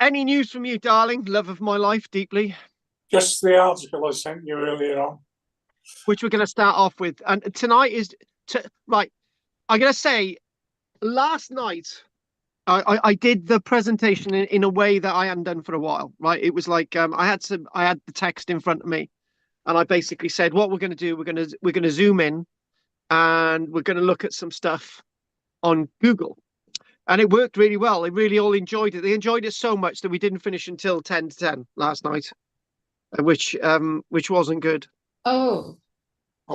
any news from you, darling? Love of my life, deeply. Just the article I sent you earlier on. Which we're going to start off with. And tonight is right. I'm going to say, last night I did the presentation in a way that I hadn't done for a while. Right, it was like I had the text in front of me, and I basically said what we're going to do. We're going to zoom in, and we're going to look at some stuff on Google. And it worked really well. They really all enjoyed it. They enjoyed it so much that we didn't finish until 10 to 10 last night, which wasn't good. Oh.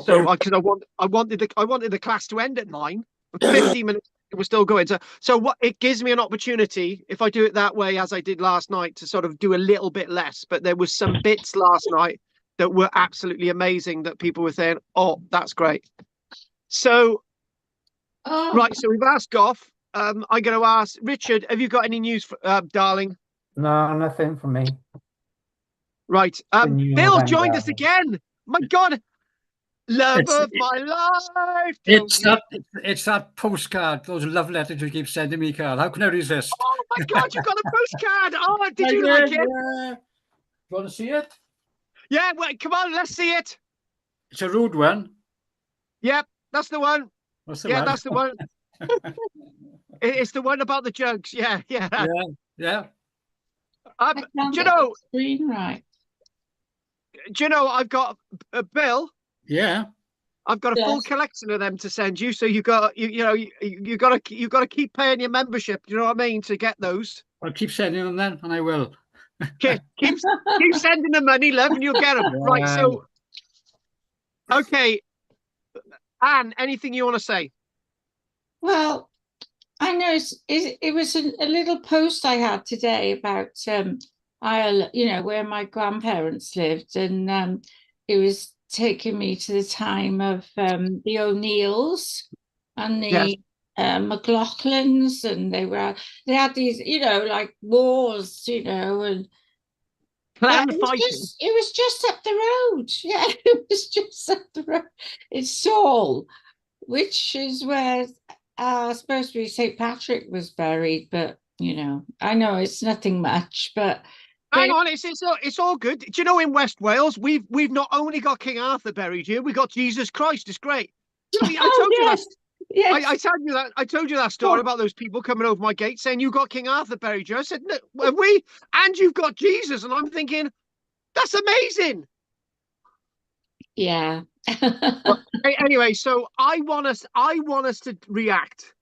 So because I wanted the class to end at 9, 15 minutes it was still going. So what it gives me an opportunity, if I do it that way as I did last night, to sort of do a little bit less. But there was some bits last night that were absolutely amazing that people were saying, "Oh, that's great." So right, so we've asked Goff. I'm going to ask Richard, have you got any news, darling? No, nothing from me. Right. Bill joined us again. My God. Love of my life. It's that postcard, those love letters you keep sending me, Carl. How can I resist? Oh my God, you got a postcard. Oh, did you like it? Yeah. You want to see it? Yeah, wait, come on, let's see it. It's a rude one. Yep, that's the one. That's the one. That's the one. It's the one about the jugs. Yeah. Yeah. Do you know? Screen right. Do you know I've got Bill? Yeah. I've got a full collection of them to send you. So you got you got to keep paying your membership. You know what I mean, to get those. I'll keep sending them then, and I will. keep sending the money, love, and you'll get them. Right. So, okay, Anne, anything you want to say? Well, I know it was a little post I had today about Ireland, where my grandparents lived, and it was taking me to the time of the O'Neills and the McLaughlins, and they had these, like wars, and it was just up the road. Yeah, it was just up the road. It's Saul, which is where supposed to be St. Patrick was buried, but I know it's nothing much, but hang on, it's all good. Do you know, in West Wales we've not only got King Arthur buried here, we got Jesus Christ. It's great. I told you that. Yes. I told you that story about those people coming over my gate saying you got King Arthur buried here. I said, no, have we? And you've got Jesus, and I'm thinking, that's amazing. Yeah. Anyway, so I want us to react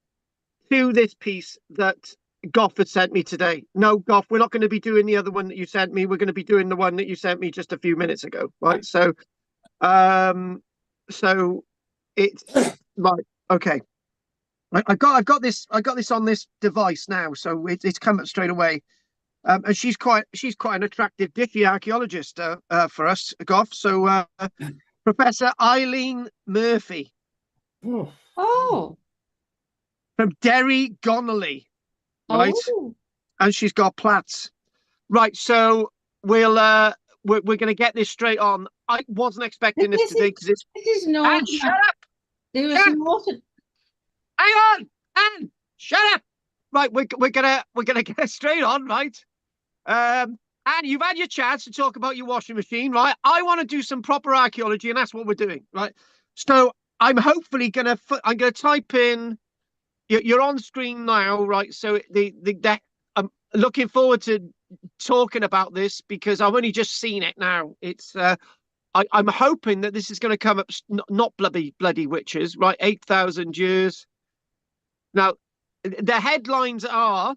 to this piece that Goff has sent me today. No, Goff, we're not going to be doing the other one that you sent me. We're going to be doing the one that you sent me just a few minutes ago, right? So, so it's right. Okay, I've got this on this device now, so it's come up straight away. And she's quite an attractive dicky archaeologist for us, Goff. So, Professor Eileen Murphy. Oh. From Derry Gonnerly, right? Oh. And she's got plats, right? So we're going to get this straight on. I wasn't expecting this today because it's. It is not. Anne, shut up. There was not. Hang on, Anne, shut up. Right, we're gonna get it straight on, right? Anne, you've had your chance to talk about your washing machine, right? I want to do some proper archaeology, and that's what we're doing, right? So I'm hopefully gonna type in. You're on screen now, right? So I'm looking forward to talking about this because I've only just seen it now. It's I'm hoping that this is going to come up not bloody witches, right? 8,000 years. Now, the headlines are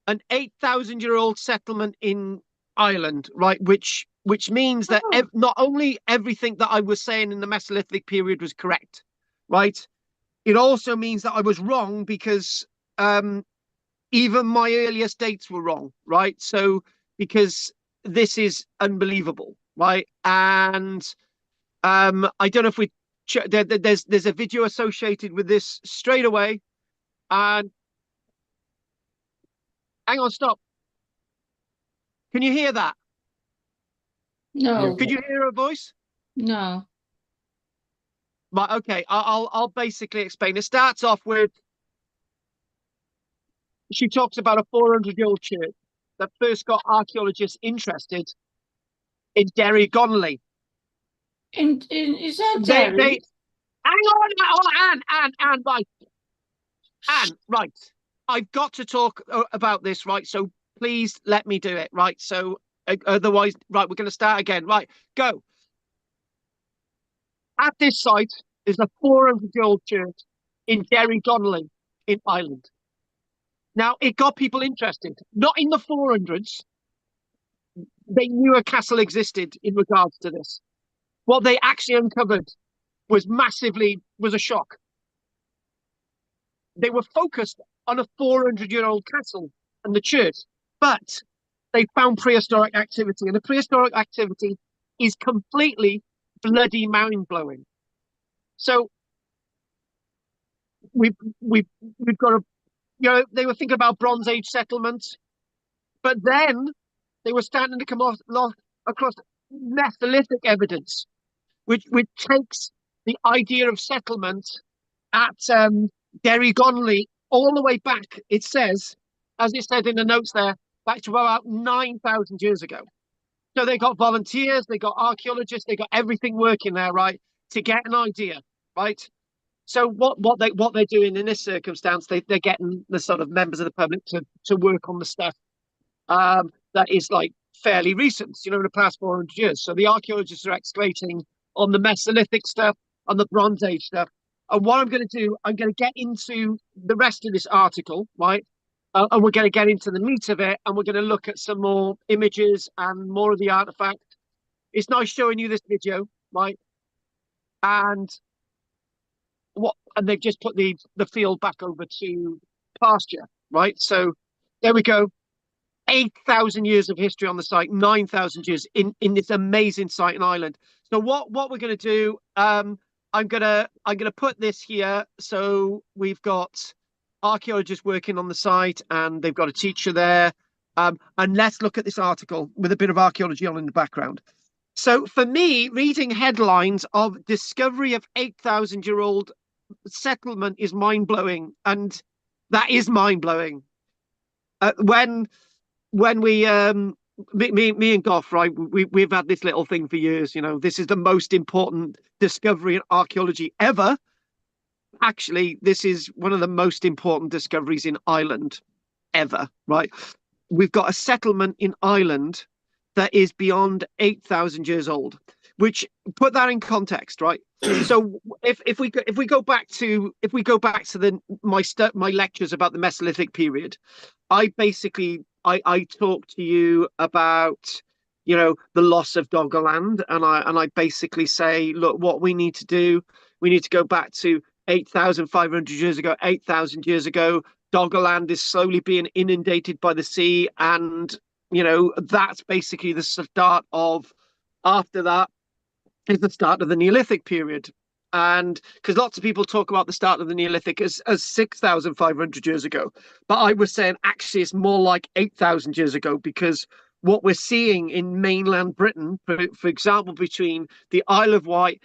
an 8,000-year-old settlement in Ireland, right? Which means that not only everything that I was saying in the Mesolithic period was correct, right? It also means that I was wrong because even my earliest dates were wrong, right? So because this is unbelievable, right? And I don't know if there's a video associated with this straight away. And hang on, stop. Can you hear that? No. Could you hear her voice? No. Right, okay, I'll basically explain. It starts off with she talks about a 400-year-old church. that first got archaeologists interested in Derry Gonley. Is that They Derry? hang on, Anne, right, Anne, right. I've got to talk about this, right? So please let me do it, right? So otherwise, right, we're going to start again, right? Go. At this site is a 400-year-old church in Derry Gonley in Ireland. Now, it got people interested, not in the 400s. They knew a castle existed in regards to this. What they actually uncovered was a shock. They were focused on a 400-year-old castle and the church, but they found prehistoric activity, and the prehistoric activity is completely bloody mind-blowing. So we've got a, they were thinking about Bronze Age settlements, but then they were starting to come across Mesolithic evidence, which takes the idea of settlement at Derry Gonley all the way back. It says, as it said in the notes there, back to about 9,000 years ago. So they got volunteers, they got archaeologists, they got everything working there, right, to get an idea, right? So what they're doing in this circumstance, they're getting the sort of members of the public to work on the stuff that is like fairly recent, in the past 400 years. So the archaeologists are excavating on the Mesolithic stuff, on the Bronze Age stuff. And what I'm going to do, I'm going to get into the rest of this article, right? And we're going to get into the meat of it, and we're going to look at some more images and more of the artifact. It's nice showing you this video, right? And they've just put the field back over to pasture, right? So there we go. 8,000 years of history on the site, 9,000 years in this amazing site in Ireland. So what we're going to do, I'm gonna put this here. So we've got archaeologists working on the site, and they've got a teacher there. And let's look at this article with a bit of archaeology on in the background. So for me, reading headlines of discovery of 8,000-year-old settlement is mind-blowing, and that is mind-blowing. When we me and Goff, right, we've had this little thing for years. This is the most important discovery in archaeology ever. Actually, this is one of the most important discoveries in Ireland ever, right? We've got a settlement in Ireland that is beyond 8,000 years old, which, put that in context, right? So if we go back to my lectures about the Mesolithic period, I talk to you about the loss of Doggerland, and I basically say, look, what we need to do, we need to go back to 8,500 years ago, 8,000 years ago. Doggerland is slowly being inundated by the sea, and that's basically the start of. After that is the start of the Neolithic period. And because lots of people talk about the start of the Neolithic as 6,500 years ago, but I was saying actually it's more like 8,000 years ago, because what we're seeing in mainland Britain, for example, between the Isle of Wight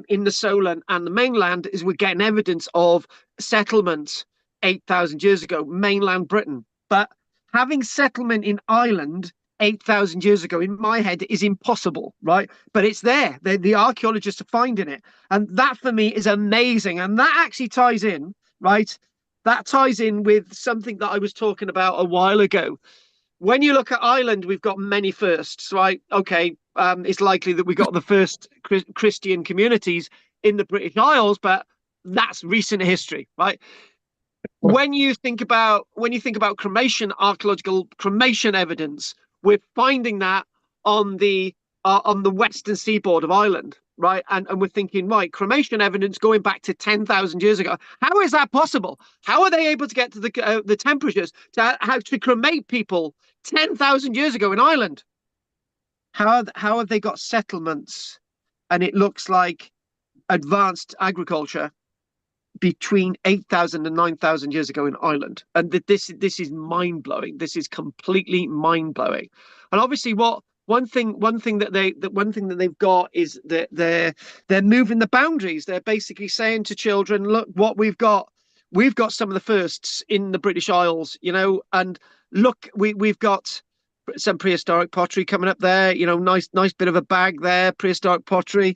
in the Solent and the mainland, is we're getting evidence of settlement 8,000 years ago, mainland Britain. But having settlement in Ireland 8,000 years ago, in my head, is impossible, right? But it's there. The archaeologists are finding it. And that for me is amazing. And that actually ties in, right? That ties in with something that I was talking about a while ago. When you look at Ireland, we've got many firsts, right? Okay, it's likely that we got the first Christian communities in the British Isles, but that's recent history, right? When you think about cremation, archaeological cremation evidence, we're finding that on the western seaboard of Ireland, right? And we're thinking, right, cremation evidence going back to 10,000 years ago. How is that possible? How are they able to get to the temperatures to how to cremate people 10,000 years ago in Ireland? How have they got settlements, and it looks like advanced agriculture between 8,000 and 9,000 years ago in Ireland? And this is mind-blowing. This is completely mind-blowing. And obviously one thing that they've got is that they're moving the boundaries. They're basically saying to children, look what we've got some of the firsts in the British Isles, and look, we've got some prehistoric pottery coming up there. You know, nice bit of a bag there, prehistoric pottery.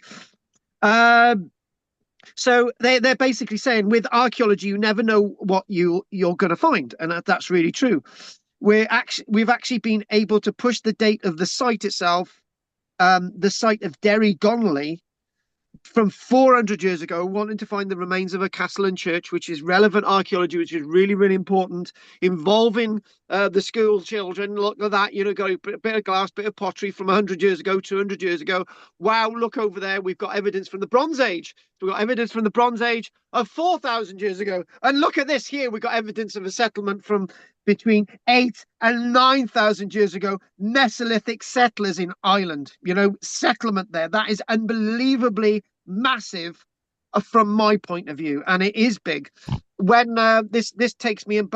So they're basically saying with archaeology, you never know what you're going to find, and that's really true. We've actually been able to push the date of the site itself, the site of Derry Donnelly, from 400 years ago, wanting to find the remains of a castle and church, which is relevant archaeology, which is really, really important, involving the school children. Look at that, you know, got a bit of glass, bit of pottery from 100 years ago, 200 years ago. Wow, look over there. We've got evidence from the Bronze Age. We've got evidence from the Bronze Age of 4,000 years ago. And look at this here. We've got evidence of a settlement from between 8 and 9,000 years ago. Mesolithic settlers in Ireland, you know, settlement there. That is unbelievably massive from my point of view, and it is big. When this takes me and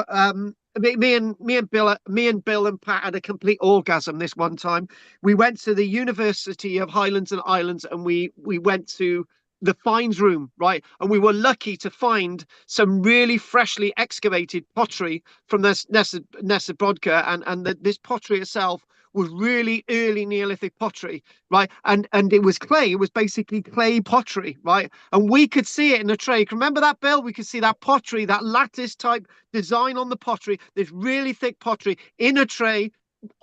me and Bill and Pat had a complete orgasm this one time. We went to the University of Highlands and Islands, and we went to the finds room, right? And we were lucky to find some really freshly excavated pottery from this Nessa Brodka, and this pottery itself was really early Neolithic pottery, right? And it was clay. It was basically clay pottery, right? And we could see it in the tray. Remember that, Bill? We could see that pottery, that lattice type design on the pottery, this really thick pottery in a tray.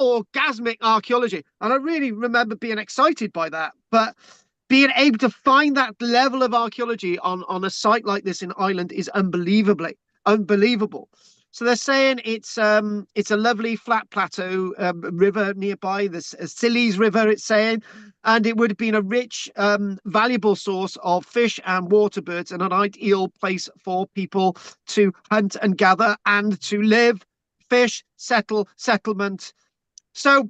Orgasmic archaeology. And I really remember being excited by that. But being able to find that level of archaeology on a site like this in Ireland is unbelievable. So they're saying it's a lovely flat plateau river nearby, the Scillies River, it's saying, and it would have been a rich, valuable source of fish and water birds, and an ideal place for people to hunt and gather and to live, fish, settlement. So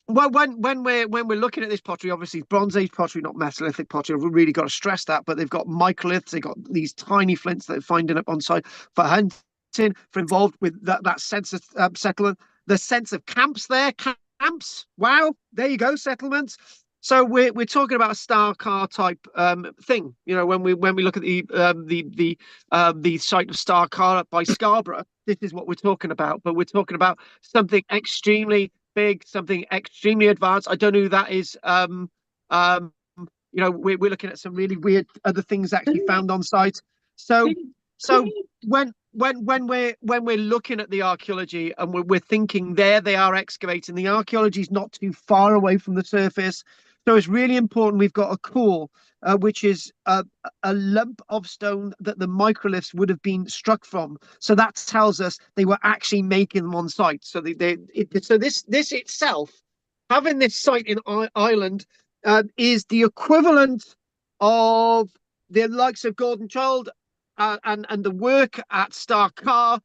when we're looking at this pottery, obviously Bronze Age pottery, not Mesolithic pottery. I've really got to stress that. But they've got microliths. They've got these tiny flints that they're finding up on site for hunting, for involved with that sense of settlement, the sense of camps there. Camps. Wow, there you go, settlements. So we're talking about a star car type thing. You know, when we look at the site of Star Car by Scarborough, this is what we're talking about. But we're talking about something extremely big, something extremely advanced. I don't know who that is. You know, we're looking at some really weird other things actually found on site. So when we're looking at the archaeology and we're thinking there they are excavating, the archaeology is not too far away from the surface. So it's really important we've got a core, which is a lump of stone that the microliths would have been struck from. So that tells us they were actually making them on site. So so this itself, having this site in Ireland, is the equivalent of the likes of Gordon Child and the work at Star Car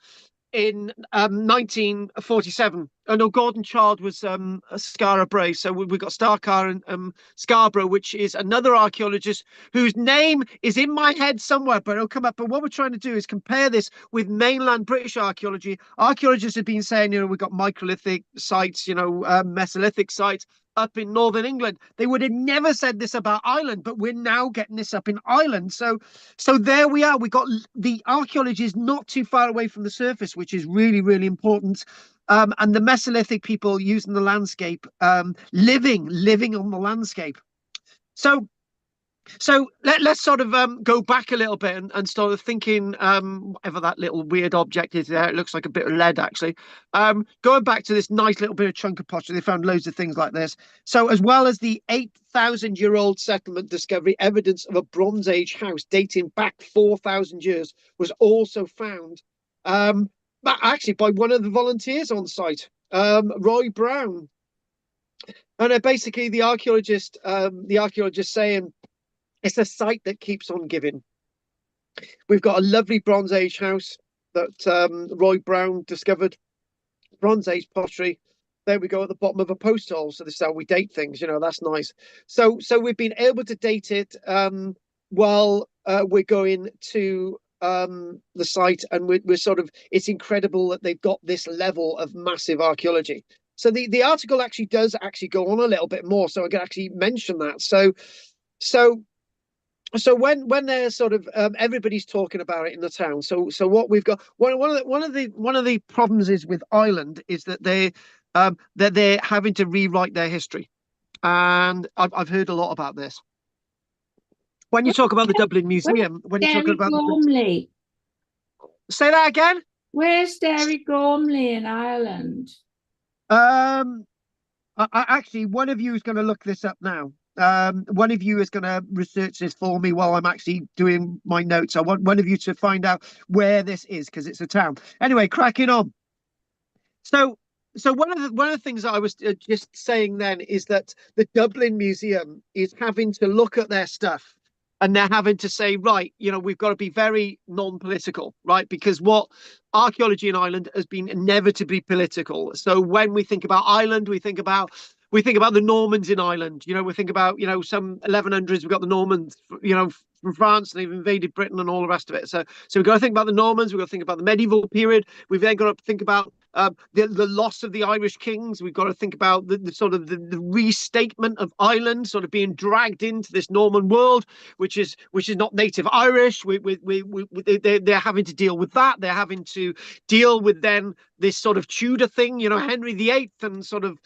in 1947. I know Gordon Child was Skara Bray, so we've got Star Car and Scarborough, which is another archaeologist whose name is in my head somewhere, but it'll come up. But what we're trying to do is compare this with mainland British archaeology. Archaeologists have been saying, you know, we've got microlithic sites, you know, Mesolithic sites up in northern England. They would have never said this about Ireland, but we're now getting this up in Ireland. So there we are. We got the archaeology is not too far away from the surface, which is really, really important. And the Mesolithic people using the landscape, living on the landscape. So let's sort of go back a little bit and start of thinking, whatever that little weird object is there. It looks like a bit of lead, actually. Going back to this nice little bit of chunk of pottery, they found loads of things like this. So as well as the 8,000-year-old settlement discovery, evidence of a Bronze Age house dating back 4,000 years was also found. Actually by one of the volunteers on site, Roy Brown. And basically the archaeologist saying, it's a site that keeps on giving. We've got a lovely Bronze Age house that Roy Brown discovered. Bronze Age pottery. There we go at the bottom of a post hole. So this is how we date things. You know, that's nice. So we've been able to date it while we're going to the site, and we're sort of, it's incredible that they've got this level of massive archaeology. So the article actually does go on a little bit more. So I can actually mention that. So when they're sort of everybody's talking about it in the town. So what we've got, one of the problems is with Ireland is that they that they're having to rewrite their history. And I've heard a lot about this. When you talk about the Dublin Where's Museum, when you talk Derry about Gormley? say that again. Where's Derry Gormley in Ireland? Actually, one of you is going to look this up now. One of you is going to research this for me while I'm actually doing my notes. I want one of you to find out where this is because it's a town. Anyway, cracking on. So, one of the things that I was just saying then is that the Dublin Museum is having to look at their stuff, and they're having to say, right, we've got to be very non-political, right? Because what archaeology in Ireland has been inevitably political. So when we think about Ireland, we think about the Normans in Ireland. We think about some 1100s. We've got the Normans, from France, and they've invaded Britain and all the rest of it. So we've got to think about the Normans. We've got to think about the medieval period. We've then got to think about the loss of the Irish kings. We've got to think about the sort of the restatement of Ireland, sort of being dragged into this Norman world, which is not native Irish. They're having to deal with that. They're having to deal with then this sort of Tudor thing, Henry VIII, and sort of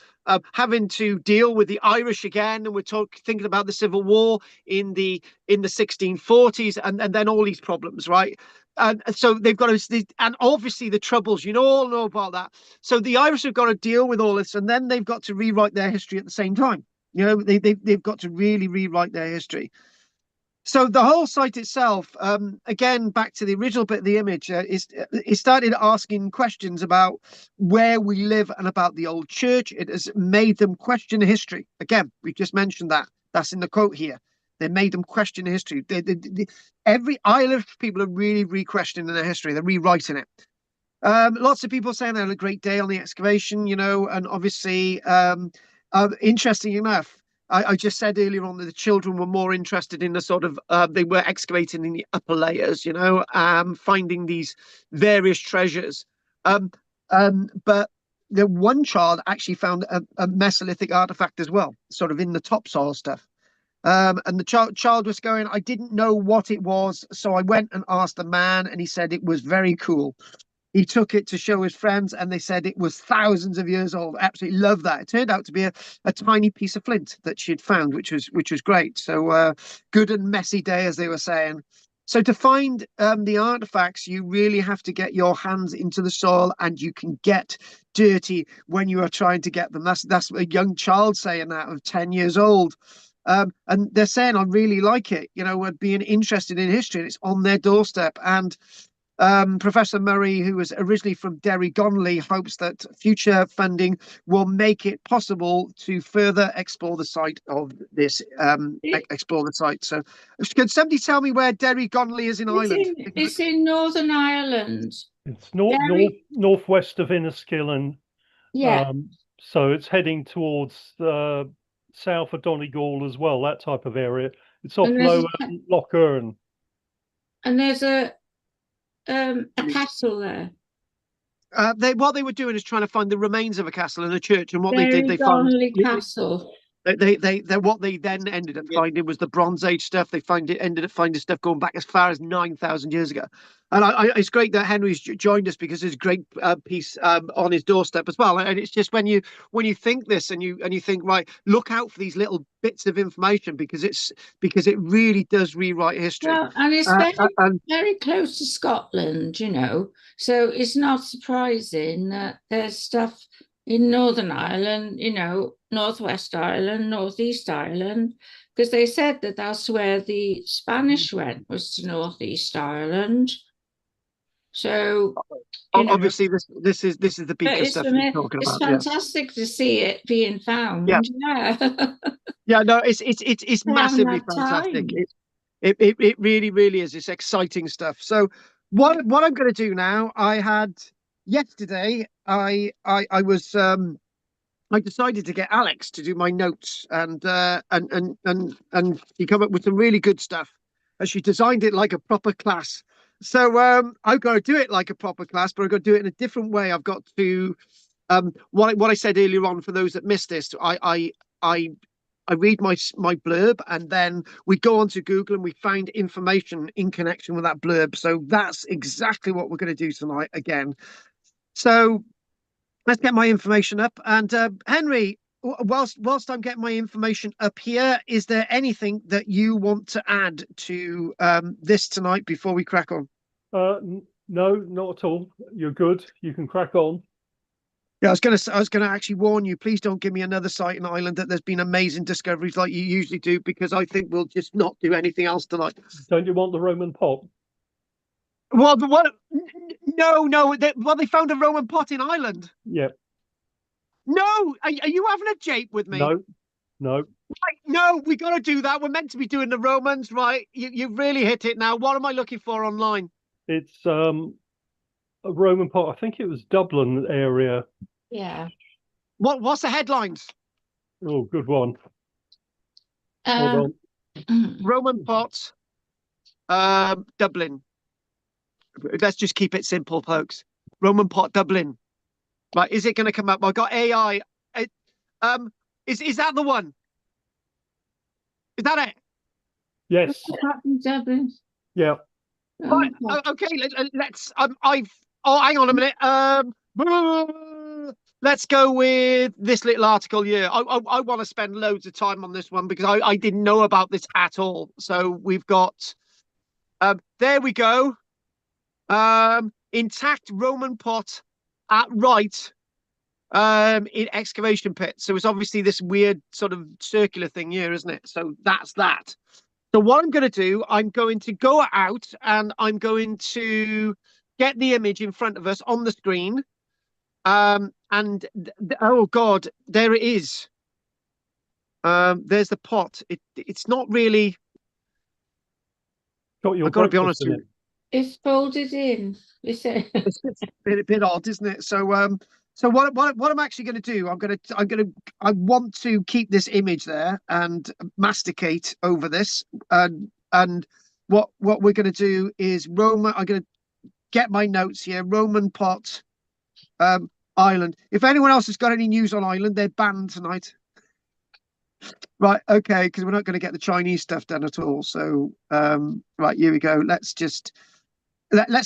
having to deal with the Irish again. And we're thinking about the Civil War in the 1640s, and then all these problems, right? And so they've got to, and obviously the troubles, all know about that. So the Irish have got to deal with all this, and then they've got to rewrite their history at the same time. They've got to really rewrite their history. So the whole site itself, again, back to the original bit of the image, it started asking questions about where we live and about the old church. It has made them question history. Again, we just mentioned that. That's in the quote here. They made them question history. Every Irish people are really re-questioning their history. They're rewriting it. Lots of people saying they had a great day on the excavation, and obviously, interesting enough, I just said earlier on that the children were more interested in the sort of, they were excavating in the upper layers, finding these various treasures. But the one child actually found a Mesolithic artifact as well, sort of in the topsoil stuff. And the child was going, I didn't know what it was, so I went and asked the man, and he said it was very cool. He took it to show his friends, and they said it was thousands of years old. Absolutely love that. It turned out to be a tiny piece of flint that she'd found, which was great. So good and messy day, as they were saying. So to find the artifacts, you really have to get your hands into the soil, and you can get dirty when you are trying to get them. That's a young child saying that, of 10 years old. And they're saying, I really like it, being interested in history, and it's on their doorstep. And Professor Murray, who was originally from Derry Gonley, hopes that future funding will make it possible to further explore the site of this. Explore the site. So, can somebody tell me where Derry Gonley is in Ireland? It's in Northern Ireland. It's northwest of Inniskillen. Yeah. So it's heading towards the south of Donegal as well, that type of area. It's off Lower Loch Earn. And there's a castle there. What they were doing is trying to find the remains of a castle and a church, and what they did, they found Castle. They what they then ended up finding was the Bronze Age stuff. They ended up finding stuff going back as far as 9,000 years ago. And it's great that Henry's joined us, because there's a great piece on his doorstep as well. And it's just when you think this, and you think, right, look out for these little bits of information, because it really does rewrite history. Well, and it's very close to Scotland, so it's not surprising that there's stuff in Northern Ireland, Northwest Ireland, Northeast Ireland, because they said that that's where the Spanish went, was to Northeast Ireland. So obviously this is the beaker stuff we're talking about. It's fantastic to see it being found. Yeah. Yeah, no, it's massively fantastic. It really, really is. It's exciting stuff. So what I'm going to do now, yesterday I decided to get Alex to do my notes, and she come up with some really good stuff, and she designed it like a proper class. So I've got to do it like a proper class, but I've got to do it in a different way. I've got to what I said earlier on, for those that missed this, I read my blurb, and then we go onto Google and we find information in connection with that blurb. So that's exactly what we're going to do tonight again. So let's get my information up. And Henry, whilst I'm getting my information up here, is there anything that you want to add to this tonight before we crack on? No, not at all. You're good. You can crack on. Yeah, I was gonna actually warn you. Please don't give me another site in Ireland that there's been amazing discoveries like you usually do, because I think we'll just not do anything else tonight. Don't you want the Roman pot? Well, what? No. They found a Roman pot in Ireland. Yeah. No, are you having a jape with me? No. Right, no, we got to do that. We're meant to be doing the Romans, right? You've really hit it now. What am I looking for online? It's a Roman pot. I think it was Dublin area. Yeah. What's the headlines? Oh, good one. Hold on. Roman pot, Dublin. Let's just keep it simple, folks. Roman pot, Dublin. Right, is it going to come up? I've got AI. Is that the one? Is that it? Yes. Dublin. Yeah. Right. Okay. Let's. hang on a minute. Let's go with this little article here. I want to spend loads of time on this one because I didn't know about this at all. So we've got. There we go. Intact Roman pot at right. In excavation pit. So it's obviously this weird sort of circular thing here, isn't it? So that's that. So what I'm going to do, I'm going to go out and I'm going to get the image in front of us on the screen. Oh God, there it is. There's the pot. It's not really. I've got to be honest with you. It's folded in. It's a bit odd, isn't it? So what I'm actually going to do, I want to keep this image there and masticate over this, and what we're going to do is Roman. I'm going to get my notes here. Roman pot, Ireland. If anyone else has got any news on Ireland, they're banned tonight. Right, okay, because we're not going to get the Chinese stuff done at all. So right, here we go. Let's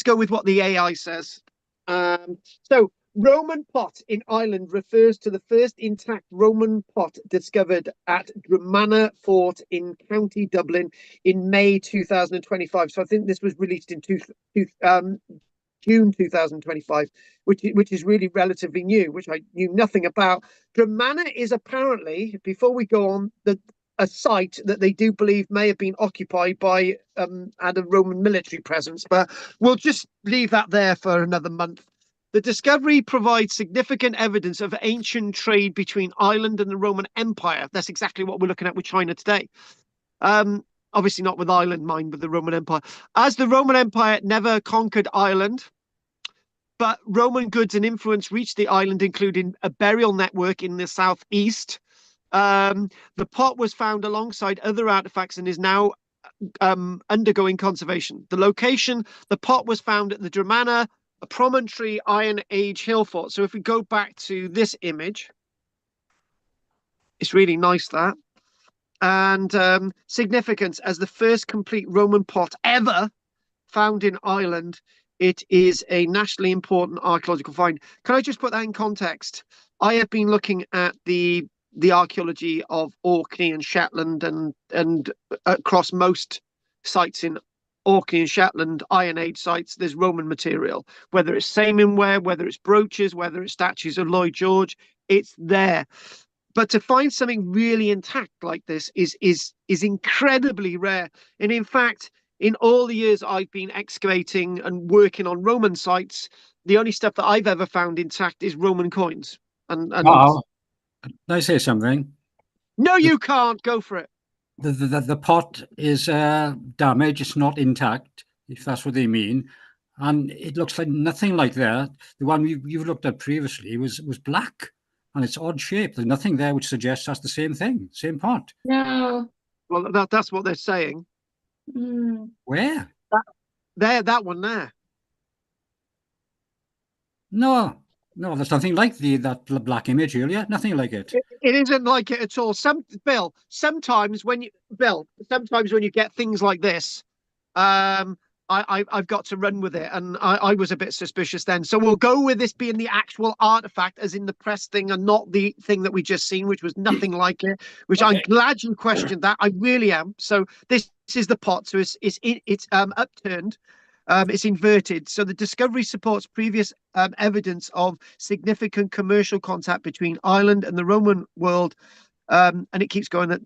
go with what the AI says. So Roman pot in Ireland refers to the first intact Roman pot discovered at Drumana Fort in County Dublin in May 2025. So I think this was released in June 2025, which is really relatively new, which I knew nothing about. Drumana is apparently, before we go on, a site that they do believe may have been occupied by had a Roman military presence, but we'll just leave that there for another month. The discovery provides significant evidence of ancient trade between Ireland and the Roman Empire. That's exactly what we're looking at with China today. Obviously not with Ireland, mind, with the Roman Empire. As the Roman Empire never conquered Ireland, but Roman goods and influence reached the island, including a burial network in the southeast. The pot was found alongside other artifacts and is now undergoing conservation. The location, the pot was found at the Drumana, a promontory Iron Age hill fort. So if we go back to this image, it's really nice, that. And significance as the first complete Roman pot ever found in Ireland. It is a nationally important archaeological find. Can I just put that in context? I have been looking at the archaeology of Orkney and Shetland and across most sites in Orkney and Shetland, Iron Age sites, there's Roman material, whether it's Saminware, whether it's brooches, whether it's statues of Lloyd George, it's there. But to find something really intact like this is incredibly rare. And in fact, in all the years I've been excavating and working on Roman sites, the only stuff that I've ever found intact is Roman coins. And Can I say something? No, you can't. Go for it. The pot is damaged. It's not intact, if that's what they mean. And it looks like nothing like that. The one you've looked at previously was black, and it's odd shape. There's nothing there which suggests that's the same thing, same pot. no. Well, that's what they're saying. Where? That one there. No, there's nothing like that black image earlier. Nothing like it. It isn't like it at all. Sometimes when you get things like this, I've got to run with it, and I was a bit suspicious then. So we'll go with this being the actual artifact, as in the press thing, and not the thing that we just seen, which was nothing like it. Which I'm glad you questioned that. I really am. So this is the pot. So it's upturned. It's inverted. So the discovery supports previous evidence of significant commercial contact between Ireland and the Roman world, and it keeps going that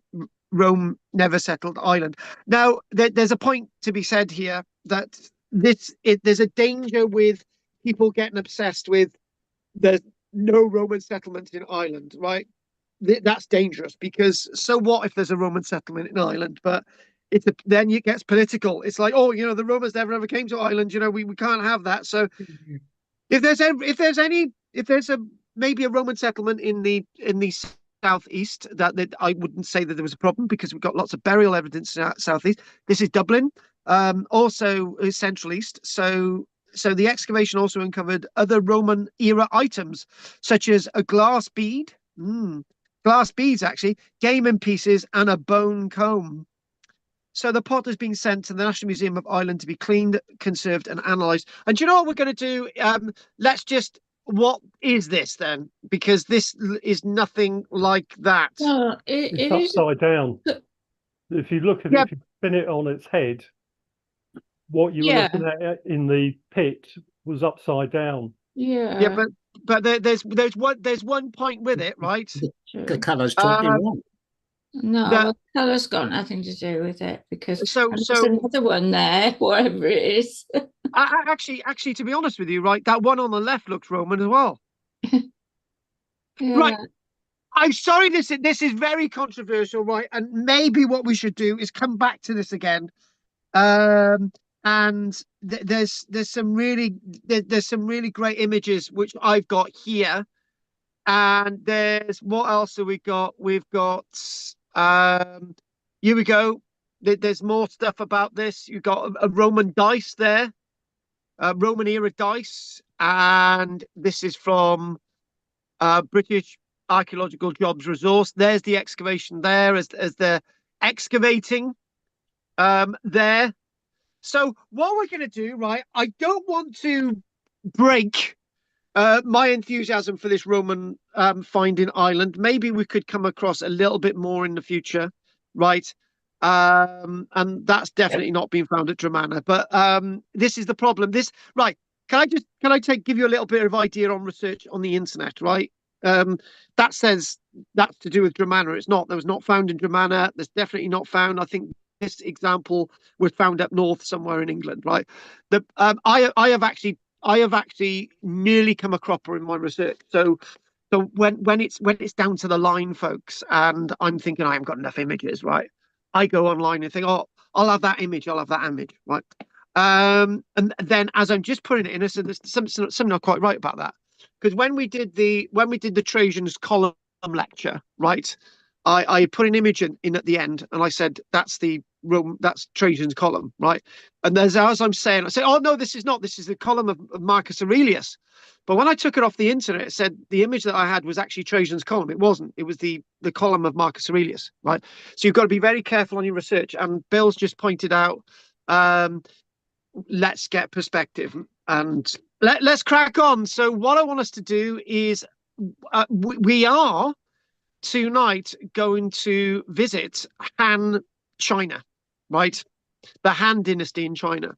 Rome never settled Ireland. Now, there's a point to be said here that there's a danger with people getting obsessed with there's no Roman settlement in Ireland, right? That's dangerous, because so what if there's a Roman settlement in Ireland? But then it gets political. It's like, oh, the Romans never ever came to Ireland. We can't have that. So if there's maybe a Roman settlement in the southeast, that I wouldn't say that there was a problem, because we've got lots of burial evidence in southeast. This is Dublin, also Central East. So the excavation also uncovered other Roman era items, such as a glass bead, glass beads actually, game pieces, and a bone comb. So the pot has been sent to the National Museum of Ireland to be cleaned, conserved, and analysed. And do you know what we're going to do? What is this then? Because this is nothing like that. Well, It's it is. upside down. If you look at it, if you spin it on its head, what you were looking at in the pit was upside down. Yeah. But there's one point with it, right? The colour's totally wrong. No, well, colour's got nothing to do with it, because there's another one there, whatever it is. Actually, to be honest with you, right, that one on the left looks Roman as well. Yeah. Right. I'm sorry, this is very controversial, right? And maybe what we should do is come back to this again. And there's some really great images which I've got here. And there's what else have we got? We've got here we go. There's more stuff about this. You've got a Roman dice there, Roman era dice, and this is from British Archaeological Jobs Resource. There's the excavation there as they're excavating there. So what we're going to do, right? I don't want to break my enthusiasm for this Roman find in Ireland. Maybe we could come across a little bit more in the future, right? And that's definitely not been found at Dramana. But this is the problem. Right? Can I give you a little bit of idea on research on the internet, right? That says that's to do with Dramana. It's not. There was not found in Dramana. There's definitely not found. I think this example was found up north somewhere in England, right? I have actually nearly come a cropper in my research. So when it's down to the line, folks, and I'm thinking I haven't got enough images, right? I go online and think, oh, I'll have that image, right? And then as I'm just putting it in, there's something not quite right about that, because when we did the Trajan's column lecture, right? I put an image in at the end, and I said that's Trajan's column, right? And as I'm saying, I say, oh no, this is not. This is the column of Marcus Aurelius. But when I took it off the internet, it said the image that I had was actually Trajan's column. It wasn't. It was the column of Marcus Aurelius, right? So you've got to be very careful on your research. And Bill's just pointed out, let's get perspective and let's crack on. So what I want us to do is we are tonight going to visit Han, China, right? The Han dynasty in China.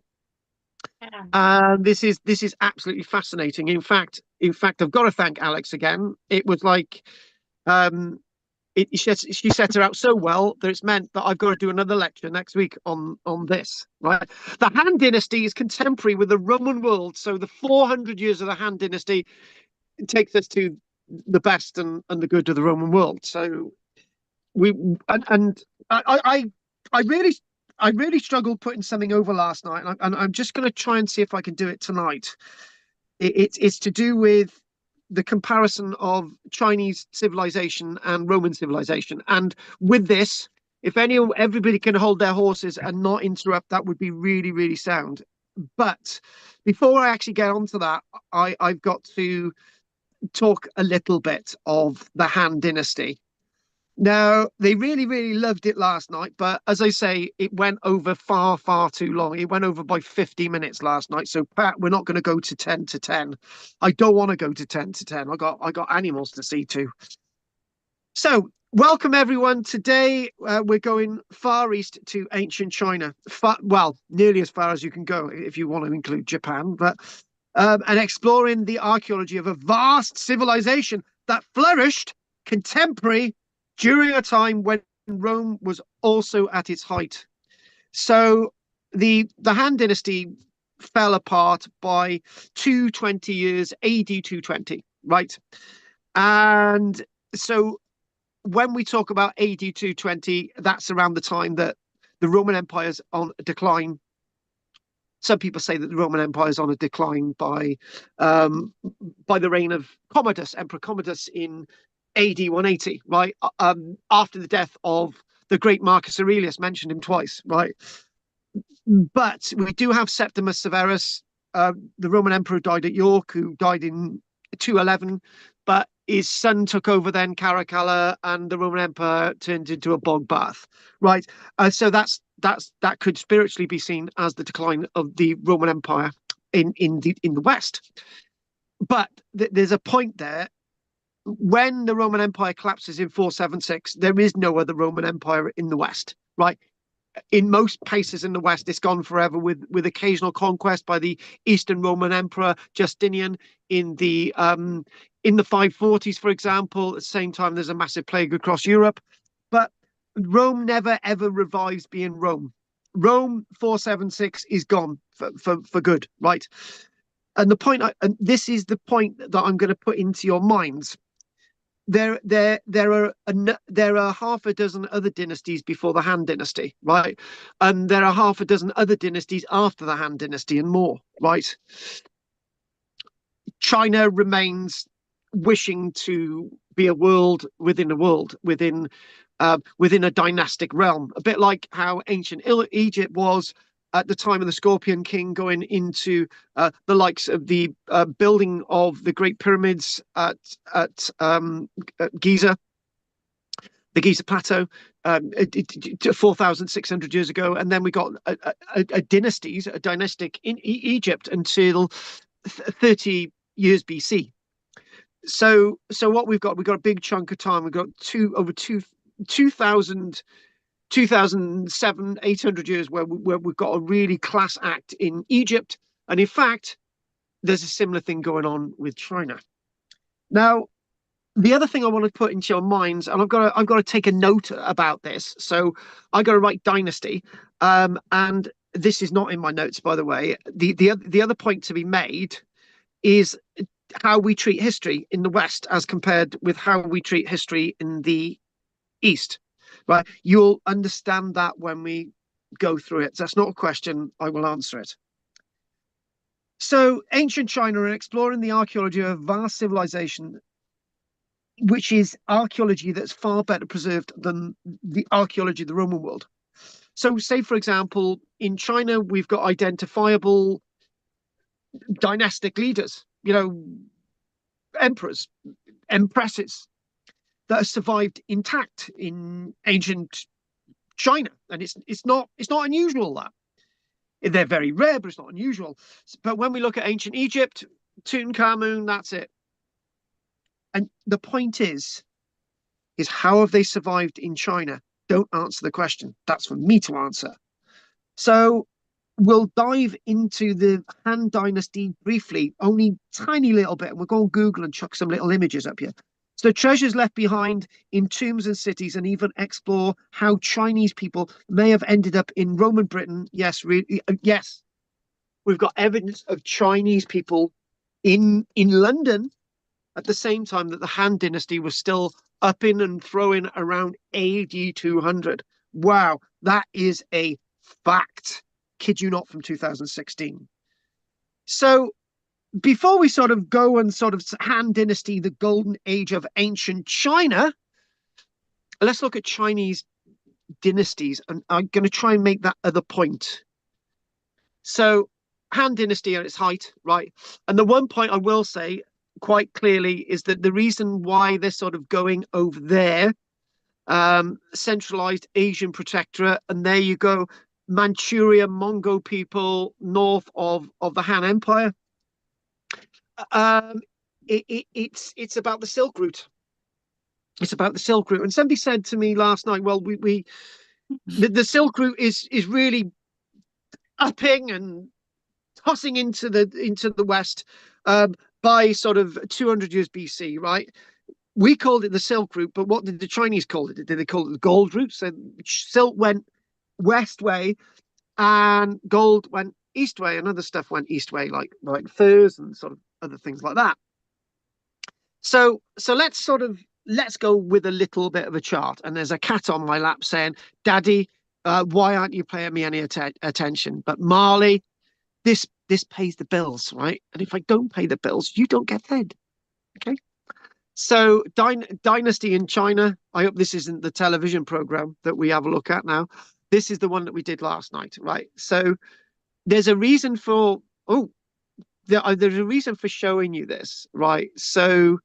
This is absolutely fascinating. In fact, I've got to thank Alex again. It was like, she set her out so well that it's meant that I've got to do another lecture next week on this, right? The Han dynasty is contemporary with the Roman world. So the 400 years of the Han dynasty takes us to the best and the good of the Roman world. So I really struggled putting something over last night, and I'm just going to try and see if I can do it tonight. It's to do with the comparison of Chinese civilization and Roman civilization. And with this, if everybody can hold their horses and not interrupt, that would be really, really sound. But before I actually get onto that, I've got to talk a little bit of the Han dynasty. Now, they really, really loved it last night, but as I say, it went over far, far too long. It went over by 50 minutes last night. So, Pat, we're not going to go to 10 to 10. I don't want to go to 10 to 10. I got animals to see too. So, welcome everyone. Today, we're going far east to ancient China. Well, nearly as far as you can go if you want to include Japan, but and exploring the archaeology of a vast civilization that flourished contemporary during a time when Rome was also at its height. So the Han Dynasty fell apart by 220 years, AD 220, right? And so when we talk about AD 220, that's around the time that the Roman Empire's on decline. Some people say that the Roman Empire is on a decline by the reign of Commodus, Emperor Commodus in AD 180, right? After the death of the great Marcus Aurelius, mentioned him twice, right? But we do have Septimus Severus, the Roman emperor who died at York, who died in 211, but his son took over then, Caracalla, and the Roman Empire turned into a bog bath, right? So that could spiritually be seen as the decline of the Roman Empire in the West. But there's a point there. When the Roman Empire collapses in 476, there is no other Roman Empire in the West, right? In most places in the West, it's gone forever with occasional conquest by the Eastern Roman Emperor Justinian in the 540s, for example. At the same time, there's a massive plague across Europe, but Rome never ever revives being Rome. Rome 476 is gone for good, right? And the point, and this is the point that I'm going to put into your minds. There are half a dozen other dynasties before the Han Dynasty, right? And there are half a dozen other dynasties after the Han Dynasty and more, right? China remains wishing to be a world, within a dynastic realm, a bit like how ancient Egypt was at the time of the Scorpion King, going into the likes of the building of the Great Pyramids at Giza, the Giza Plateau, 4,600 years ago, and then we got a dynastic in Egypt until 30 years BC. So what we've got a big chunk of time. We've got over 2,000. 2007, 800 years where we've got a really class act in Egypt. And in fact, there's a similar thing going on with China. Now, the other thing I want to put into your minds, and I've got to take a note about this. So I got to write dynasty. And this is not in my notes, by the way. The other point to be made is how we treat history in the West as compared with how we treat history in the East. Right, you'll understand that when we go through it. That's not a question, I will answer it. So, ancient China and exploring the archaeology of a vast civilization, which is archaeology that's far better preserved than the archaeology of the Roman world. So, say, for example, in China, we've got identifiable dynastic leaders, emperors, empresses, that have survived intact in ancient China, and it's not unusual that they're very rare, but it's not unusual. But when we look at ancient Egypt, Tutankhamun, that's it. And the point is how have they survived in China? Don't answer the question. That's for me to answer. So we'll dive into the Han Dynasty briefly, only tiny little bit, and we'll go on Google and chuck some little images up here. So treasures left behind in tombs and cities, and even explore how Chinese people may have ended up in Roman Britain. Yes, really, yes. We've got evidence of Chinese people in London at the same time that the Han Dynasty was still up in and throwing around AD 200. Wow, that is a fact. Kid you not, from 2016. So before we sort of go and sort of Han Dynasty, the golden age of ancient China, let's look at Chinese dynasties, and I'm going to try and make that other point. So Han Dynasty at its height, right? And the one point I will say quite clearly is that the reason why they're sort of going over there centralized Asian protectorate, and there you go, Manchuria, Mongol people north of the Han Empire. It's about the Silk Route. It's about the Silk Route. And somebody said to me last night, well, the Silk Route is really upping and tossing into the west by sort of 200 years BC, right? We called it the Silk Route, but what did the Chinese call it? Did they call it the Gold Route? So silk went west way and gold went east way, and other stuff went east way, like furs and sort of other things like that. So let's go with a little bit of a chart. And there's a cat on my lap saying, Daddy, why aren't you paying me any attention? But Marley, this pays the bills, right? And if I don't pay the bills, you don't get fed. Okay. So Dynasty in China. I hope this isn't the television program that we have a look at now. This is the one that we did last night, right? So there's a reason for there's a reason for showing you this, right? So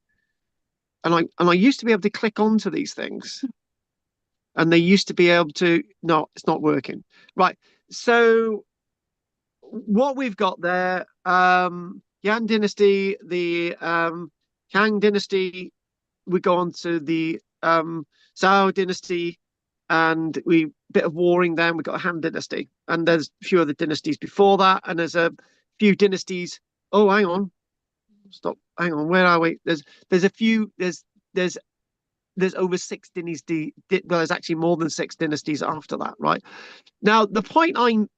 and I used to be able to click onto these things, and they used to be able to. No, it's not working, right? So what we've got there, Yan Dynasty, the Kang Dynasty, we go on to the Zhao Dynasty, and we bit of warring then. We got a Han Dynasty, and there's a few other dynasties before that, and there's a few dynasties. Oh, hang on, stop, hang on, where are we? There's a few. There's over 6 dynasties. Well, there's actually more than 6 dynasties after that, right? Now, the point I want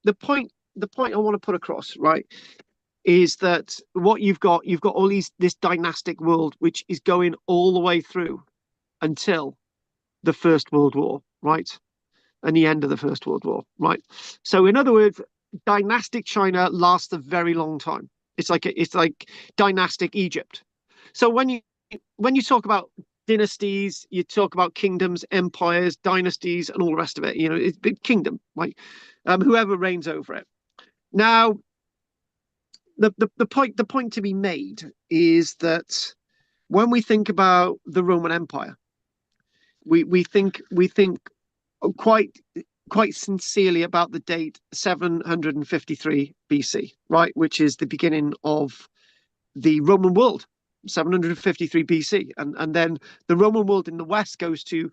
to put across, right, is that what you've got all this dynastic world which is going all the way through until the First World War, right? And the end of the First World War, right? So in other words, dynastic China lasts a very long time. It's like dynastic Egypt. So when you talk about dynasties, you talk about kingdoms, empires, dynasties, and all the rest of it. You know, it's big kingdom, like whoever reigns over it. Now, the point to be made is that when we think about the Roman Empire, we think quite sincerely about the date 753 BC, right, which is the beginning of the Roman world. 753 BC, and then the Roman world in the west goes to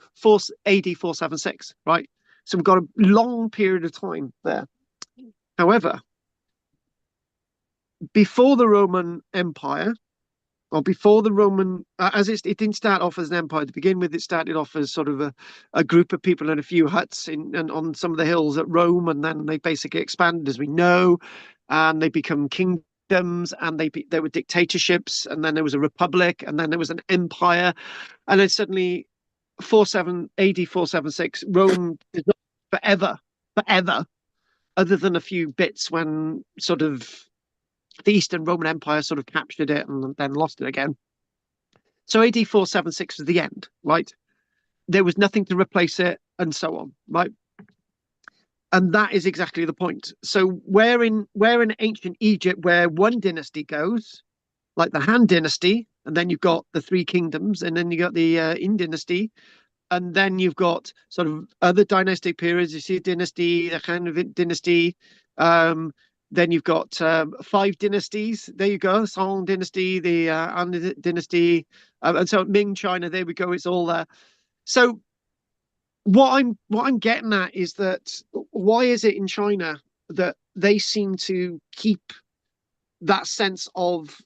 AD 476, right? So we've got a long period of time there. However, before the Roman Empire, or before the Roman, it didn't start off as an empire to begin with. It started off as sort of a group of people in a few huts and on some of the hills at Rome, and then they basically expanded, as we know, and they become kingdoms, and there were dictatorships, and then there was a republic, and then there was an empire, and then suddenly AD 476, Rome is not forever, other than a few bits when sort of the Eastern Roman Empire sort of captured it and then lost it again. So AD 476 was the end, right? There was nothing to replace it, and so on, right? And that is exactly the point. So where in ancient Egypt, where one dynasty goes, like the Han Dynasty, and then you've got the 3 kingdoms, and then you got the In Dynasty, and then you've got sort of other dynastic periods. You see Dynasty, the Han Dynasty. Then you've got 5 dynasties. There you go, Song Dynasty, the Han Dynasty, and so Ming China. There we go. It's all there. So what I'm getting at is that why is it in China that they seem to keep that sense of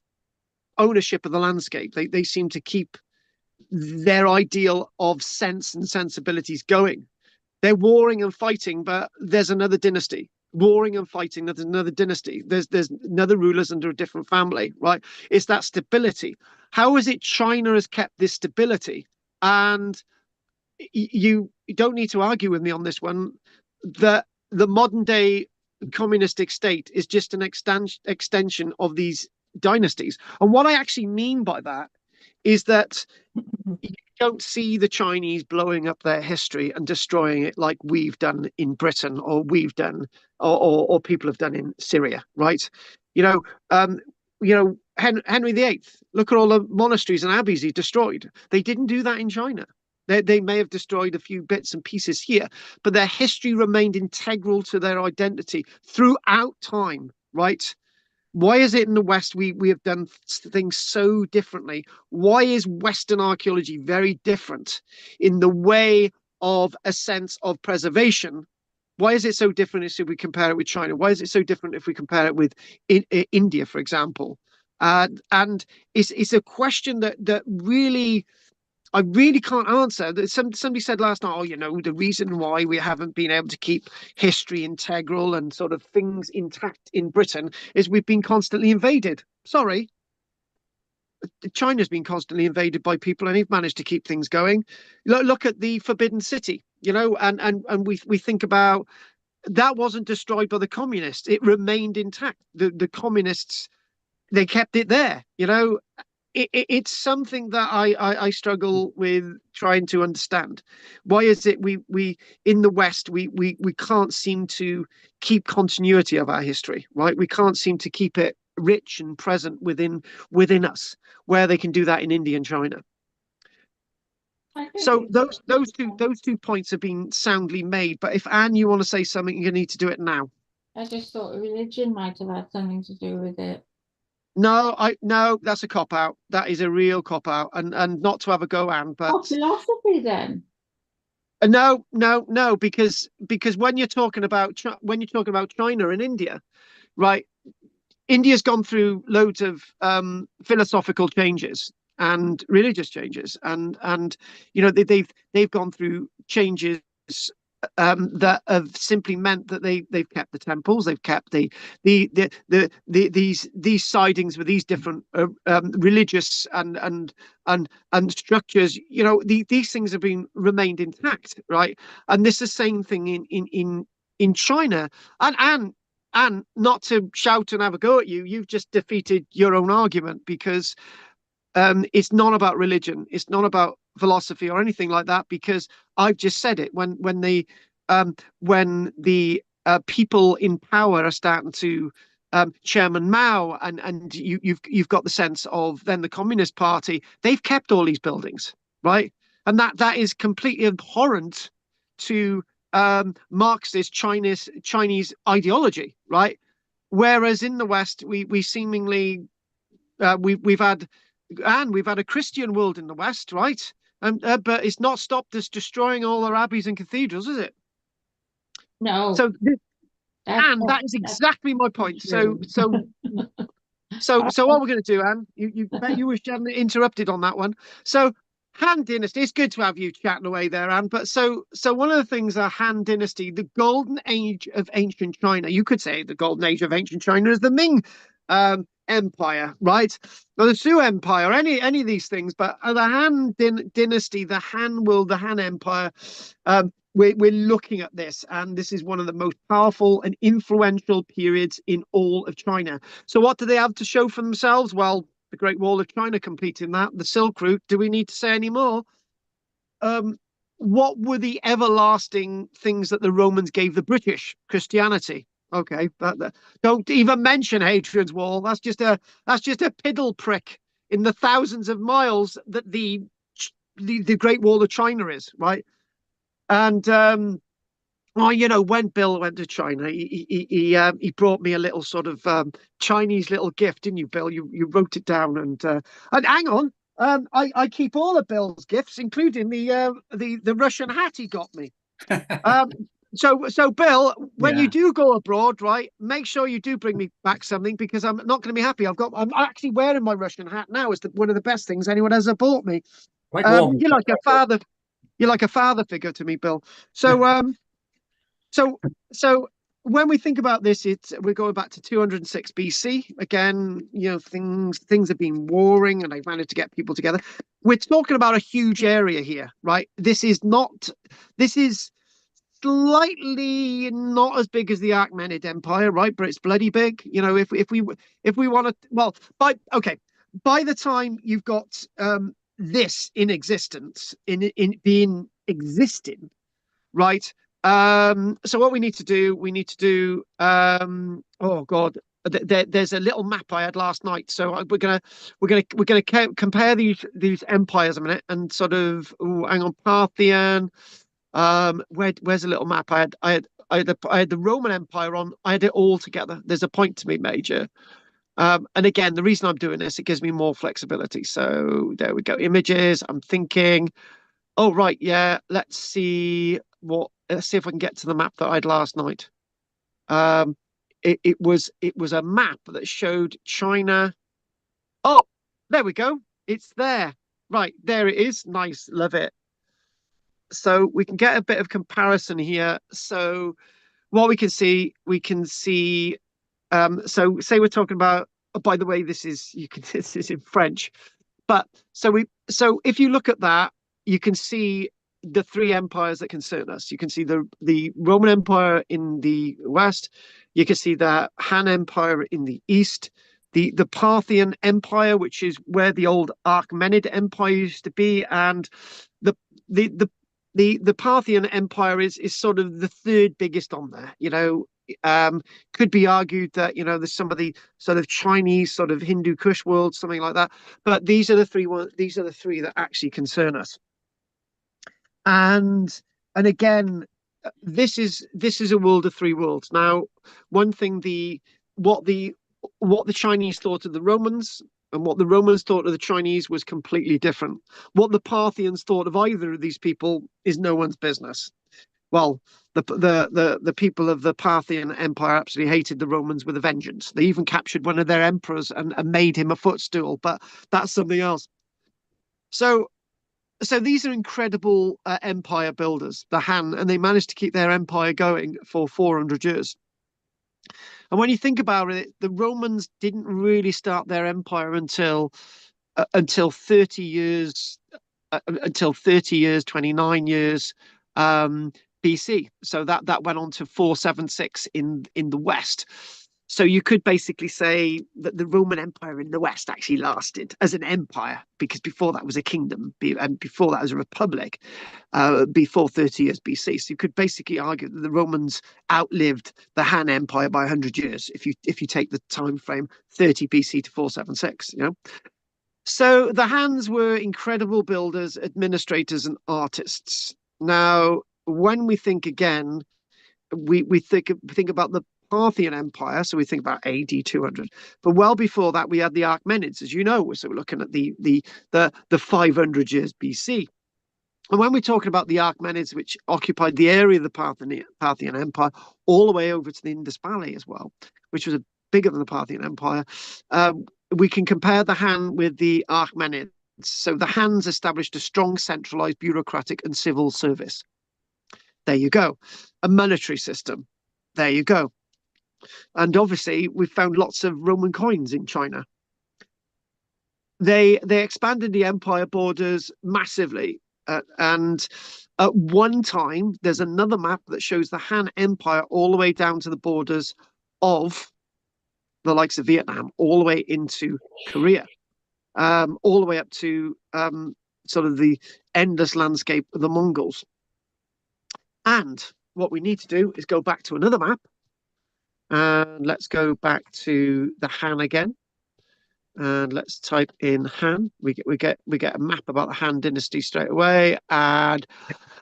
ownership of the landscape? They seem to keep their ideal of sense and sensibilities going. They're warring and fighting, but there's another dynasty. Warring and fighting, there's another dynasty. There's another rulers under a different family, right? It's that stability. How is it China has kept this stability? And you don't need to argue with me on this one, that the modern day communistic state is just an extension of these dynasties. And what I actually mean by that is that you don't see the Chinese blowing up their history and destroying it like we've done in Britain, or we've done, or people have done in Syria, right? Henry VIII, look at all the monasteries and abbeys he destroyed. They didn't do that in China. They may have destroyed a few bits and pieces here, but their history remained integral to their identity throughout time, right? Why is it in the West we have done things so differently? Why is Western archaeology very different in the way of a sense of preservation? Why is it so different if we compare it with China? Why is it so different if we compare it with India, for example? And it's a question that really I really can't answer. Somebody said last night, oh, the reason why we haven't been able to keep history integral and sort of things intact in Britain is we've been constantly invaded. Sorry. China's been constantly invaded by people and they've managed to keep things going. Look at the Forbidden City, and we think about that wasn't destroyed by the communists. It remained intact. The communists, they kept it there, it's something that I struggle with trying to understand. Why is it we in the West we can't seem to keep continuity of our history, right? We can't seem to keep it rich and present within us, where they can do that in India and China. So those two points have been soundly made. But if Anne, you want to say something, you need to do it now. I just thought religion might have had something to do with it. No, that's a cop out. That is a real cop out, and not to have a go, Anne, but philosophy then. No, because when you're talking about China and India, right? India's gone through loads of philosophical changes and religious changes, and they've gone through changes that have simply meant that they've kept the temples, they've kept these sidings with these different religious and structures. These things have remained intact, right? And this is the same thing in China. And not to shout and have a go at you, you've just defeated your own argument, because it's not about religion, it's not about philosophy or anything like that, because I've just said it. When the people in power are starting to Chairman Mao and you've got the sense of then the Communist Party, they've kept all these buildings, right? And that is completely abhorrent to Marxist Chinese ideology, right? Whereas in the West, we seemingly we've had a Christian world in the West, right? But it's not stopped us destroying all our abbeys and cathedrals, is it? No. So, Anne, that is exactly my point. So what we're going to do, Anne, you bet you wish you hadn't interrupted on that one. So, Han Dynasty, it's good to have you chatting away there, Anne. But so one of the things, Han Dynasty, the golden age of ancient China, you could say the golden age of ancient China is the Ming Empire, right? Or the Sui Empire, any of these things. But the Han Dynasty, the Han world, the Han Empire, we're looking at this, and this is one of the most powerful and influential periods in all of China. So what do they have to show for themselves? Well, the Great Wall of China completing that, the Silk Route. Do we need to say any more? What were the everlasting things that the Romans gave the British? Christianity. Okay, don't even mention Hadrian's Wall. That's just a piddle prick in the thousands of miles that the Great Wall of China is, right? And when Bill went to China, he brought me a little sort of Chinese little gift, didn't you, Bill? You wrote it down, and hang on, I keep all of Bill's gifts, including the Russian hat he got me. So Bill, when you do go abroad, right, make sure you do bring me back something, because I'm not going to be happy. I'm actually wearing my Russian hat now. It's one of the best things anyone has ever bought me. You're like a father. You're like a father figure to me, Bill. So so when we think about this, we're going back to 206 BC. Again, things have been warring and they've managed to get people together. We're talking about a huge area here, right? This is slightly not as big as the Achaemenid Empire, right? But it's bloody big. If we want to, well, by the time you've got this in existence, in being existing, right? So what we need to do, oh God, there's a little map I had last night. So we're gonna compare these empires a minute and sort of, hang on, Parthian. Where's a little map? I had the Roman Empire on. I had it all together. There's a point to be made here. And again, the reason I'm doing this, it gives me more flexibility. So there we go. Images. I'm thinking, oh right, yeah. Let's see if I can get to the map that I had last night. It was a map that showed China. Oh, there we go. It's there. Right, there it is. Nice, love it. So we can get a bit of comparison here. So what we can see, so say we're talking about, oh, by the way, this is this is in French. But so if you look at that, you can see the three empires that concern us. You can see the Roman Empire in the west, you can see the Han Empire in the east, the Parthian Empire, which is where the old Achaemenid Empire used to be, and the the Parthian Empire is sort of the third biggest on there. Could be argued that there's some of the sort of Chinese sort of Hindu Kush world, something like that. But these are the three that actually concern us. And again, this is a world of three worlds. Now, one thing, what the Chinese thought of the Romans and what the Romans thought of the Chinese was completely different. What the Parthians thought of either of these people is no one's business. Well, the people of the Parthian Empire absolutely hated the Romans with a vengeance. They even captured one of their emperors and made him a footstool, but that's something else. So these are incredible empire builders, the Han, and they managed to keep their empire going for 400 years. And when you think about it, the Romans didn't really start their empire until 30 years, 29 years BC. So that went on to 476 in the West. So you could basically say that the Roman Empire in the West actually lasted as an empire, because before that was a kingdom, and before that was a republic, before 30 years BC. So you could basically argue that the Romans outlived the Han Empire by 100 years, if you take the time frame 30 BC to 476. So the Hans were incredible builders, administrators, and artists. Now, when we think again, we think about the Parthian Empire, so we think about AD 200. But well before that, we had the Achaemenids, as you know. So we're looking at the 500 years BC. And when we're talking about the Achaemenids, which occupied the area of the Parthian Empire, all the way over to the Indus Valley as well, which was bigger than the Parthian Empire, we can compare the Han with the Achaemenids. So the Hans established a strong centralized bureaucratic and civil service. There you go. A monetary system. There you go. And obviously, we found lots of Roman coins in China. They expanded the empire borders massively. And at one time, there's another map that shows the Han Empire all the way down to the borders of the likes of Vietnam, all the way into Korea, all the way up to sort of the endless landscape of the Mongols. And what we need to do is go back to another map. And let's go back to the Han again. And let's type in Han. We get a map about the Han dynasty straight away. And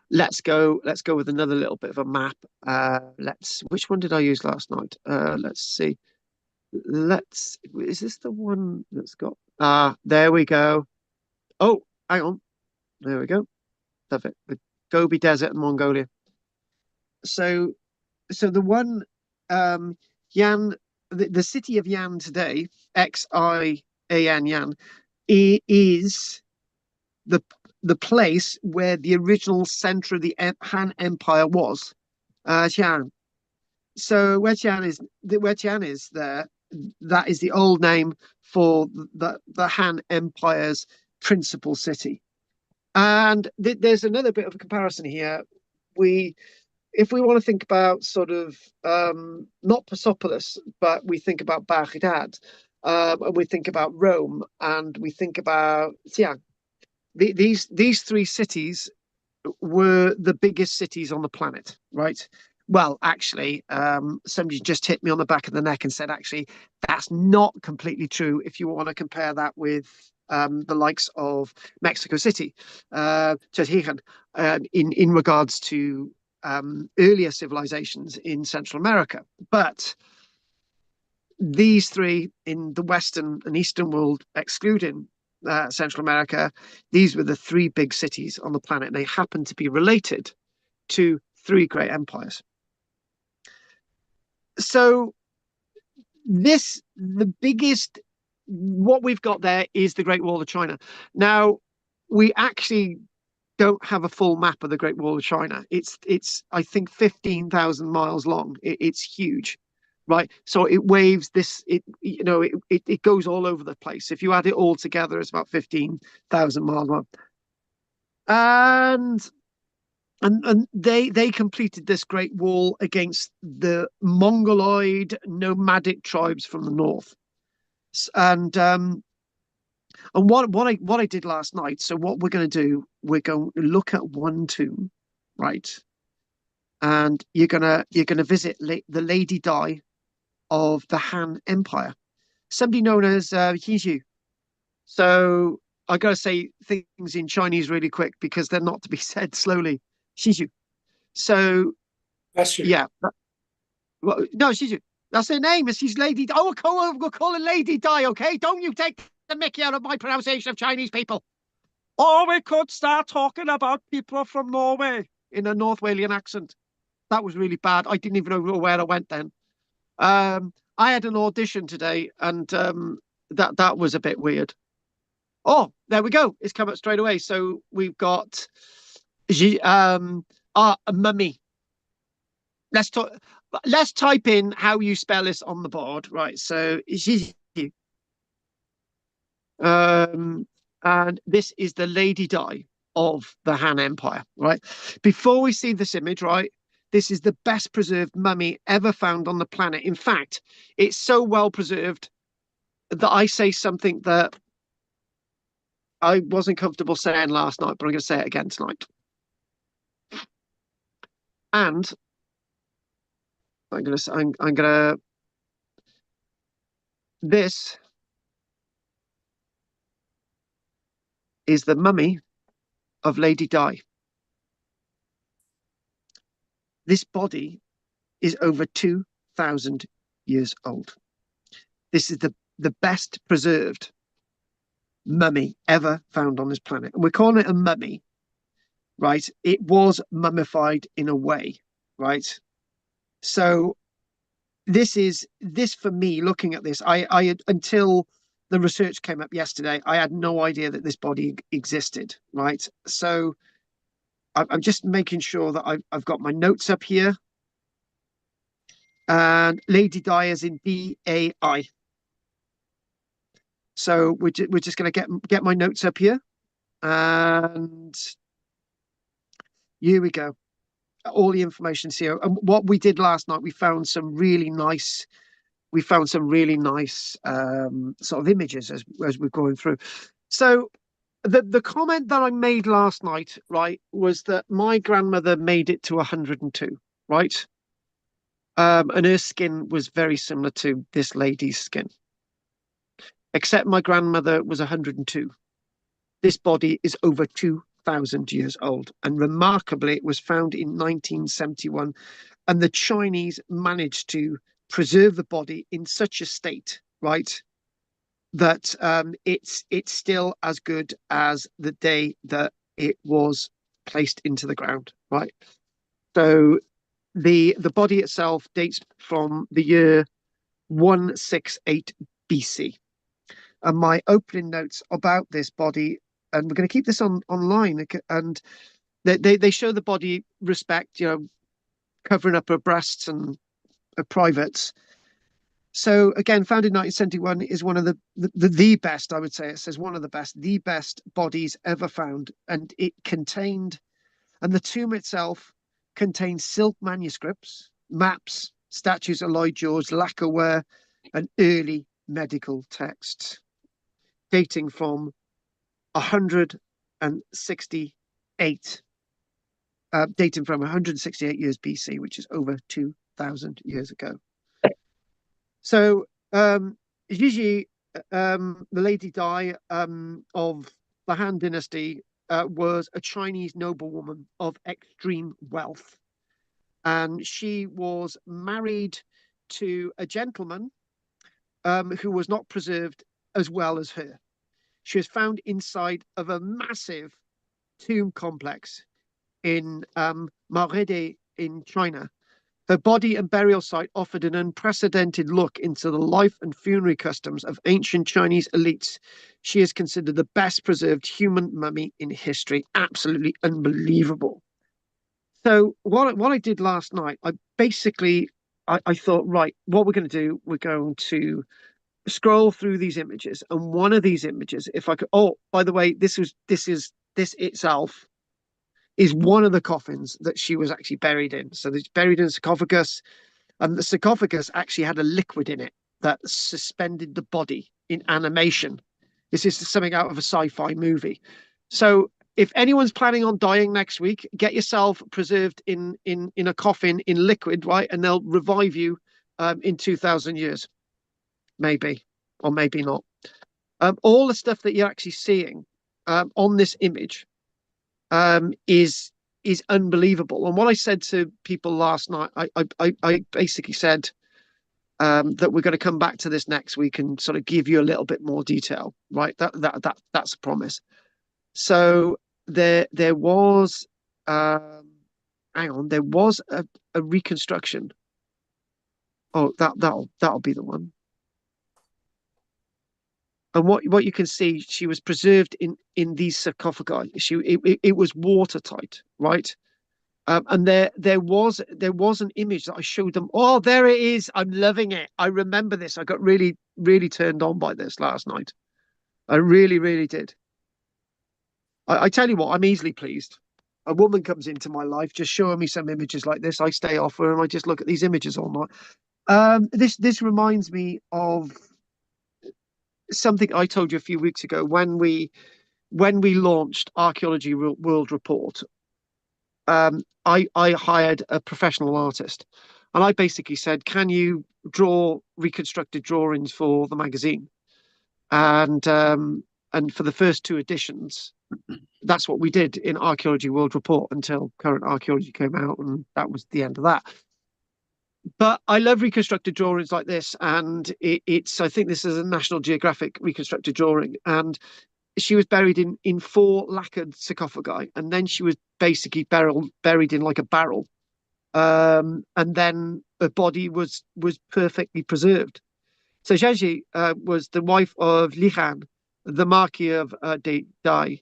let's go with another little bit of a map. Which one did I use last night? Let's see. Is this the one that's got there we go. Oh, hang on. There we go. Love it. The Gobi Desert in Mongolia. So the one Yan, the city of Yan today, Xian Yan, is the place where the original center of the Han Empire was, Xian. So where Xian is there, that is the old name for the Han Empire's principal city. And there's another bit of a comparison here. If we want to think about sort of not Persepolis, but we think about Baghdad, and we think about Rome, and we think about Xi'an. These three cities were the biggest cities on the planet, right? Well, actually, somebody just hit me on the back of the neck and said, actually, that's not completely true if you want to compare that with the likes of Mexico City, Tejijan, in regards to earlier civilizations in Central America. But these three in the Western and Eastern world, excluding Central America, these were the three big cities on the planet. And they happen to be related to three great empires. So the biggest, what we've got there is the Great Wall of China. Now, we actually don't have a full map of the Great Wall of China. It's I think 15,000 miles long. It's huge, right? So it waves this. It goes all over the place. If you add it all together, it's about 15,000 miles long. And they completed this Great Wall against the Mongoloid nomadic tribes from the north. And what I did last night. So what we're going to do, we're going to look at one tomb, right? And you're gonna visit the Lady Dai of the Han Empire, somebody known as Hiju. So I gotta say things in Chinese really quick because they're not to be said slowly. Hiju. So Bless you. yeah, well, no, that's her name. She's Lady. Oh, we'll call her Lady Di, okay? Don't you take the mickey out of my pronunciation of Chinese people. Or we could start talking about people from Norway in a North Walian accent. That was really bad. I didn't even know where I went then. I had an audition today, and that was a bit weird. Oh, there we go. It's come up straight away. So we've got a mummy. Let's type in how you spell this on the board, right? So and this is the Lady Di of the Han Empire, right? Before we see this image, right, this is the best preserved mummy ever found on the planet. In fact, it's so well preserved that I say something that I wasn't comfortable saying last night, but I'm going to say it again tonight. And I'm gonna this is the mummy of Lady Di. This body is over 2,000 years old. This is the best preserved mummy ever found on this planet. And we're calling it a mummy, right? It was mummified in a way, right? So this for me, looking at this, I until the research came up yesterday, I had no idea that this body existed, right? So I'm just making sure that I've got my notes up here. And Lady Di is in D-A-I. So we're just going to get my notes up here. And here we go. All the information's here. And what we did last night, we found some really nice sort of images as we're going through. So the comment that I made last night, right, was that my grandmother made it to 102, right? And her skin was very similar to this lady's skin, except my grandmother was 102. This body is over 2,000 years old, and remarkably, it was found in 1971, and the Chinese managed to preserve the body in such a state, right, that it's still as good as the day that it was placed into the ground, right? So the body itself dates from the year 168 BC. And my opening notes about this body, and we're going to keep this online, and they show the body respect, covering up her breasts and her privates. So again, founded in 1971, is one of the best, I would say. It says one of the best bodies ever found, and the tomb itself contains silk manuscripts, maps, statues of Lloyd George, lacquerware, and early medical texts dating from 168 dating from 168 years BC, which is over 2,000 years ago. So Gigi, the Lady Dai of the Han Dynasty, was a Chinese noblewoman of extreme wealth. And she was married to a gentleman who was not preserved as well as her. She was found inside of a massive tomb complex in Maorede in China. Her body and burial site offered an unprecedented look into the life and funerary customs of ancient Chinese elites. She is considered the best preserved human mummy in history. Absolutely unbelievable. So what I did last night, I basically I thought, right, what we're going to do, we're going to scroll through these images, and one of these images, if I could, oh, by the way, this itself is one of the coffins that she was actually buried in. So it's buried in a sarcophagus, and the sarcophagus actually had a liquid in it that suspended the body in animation. This is something out of a sci-fi movie. So if anyone's planning on dying next week, get yourself preserved in a coffin in liquid, right? And they'll revive you in 2,000 years, maybe, or maybe not. All the stuff that you're actually seeing on this image is unbelievable. And what I said to people last night, I basically said that we're going to come back to this next week and sort of give you a little bit more detail, right? That's a promise. So there was there was a reconstruction. Oh, that'll be the one. And what you can see, she was preserved in these sarcophagi. It was watertight, right? And there was an image that I showed them. Oh, there it is. I'm loving it. I remember this. I got really, really turned on by this last night. I really, really did. I tell you what, I'm easily pleased. A woman comes into my life just showing me some images like this. I stay off her and I just look at these images all night. This reminds me of something I told you a few weeks ago when we launched Archaeology World Report. I hired a professional artist, and I basically said, "Can you draw reconstructed drawings for the magazine?" And for the first two editions, that's what we did in Archaeology World Report until Current Archaeology came out, and that was the end of that. But I love reconstructed drawings like this, and it's I think this is a National Geographic reconstructed drawing, and she was buried in 4 lacquered sarcophagi, and then she was basically buried in like a barrel, and then her body was perfectly preserved. So Zhezhi was the wife of Li Han, the Marquis of Dai,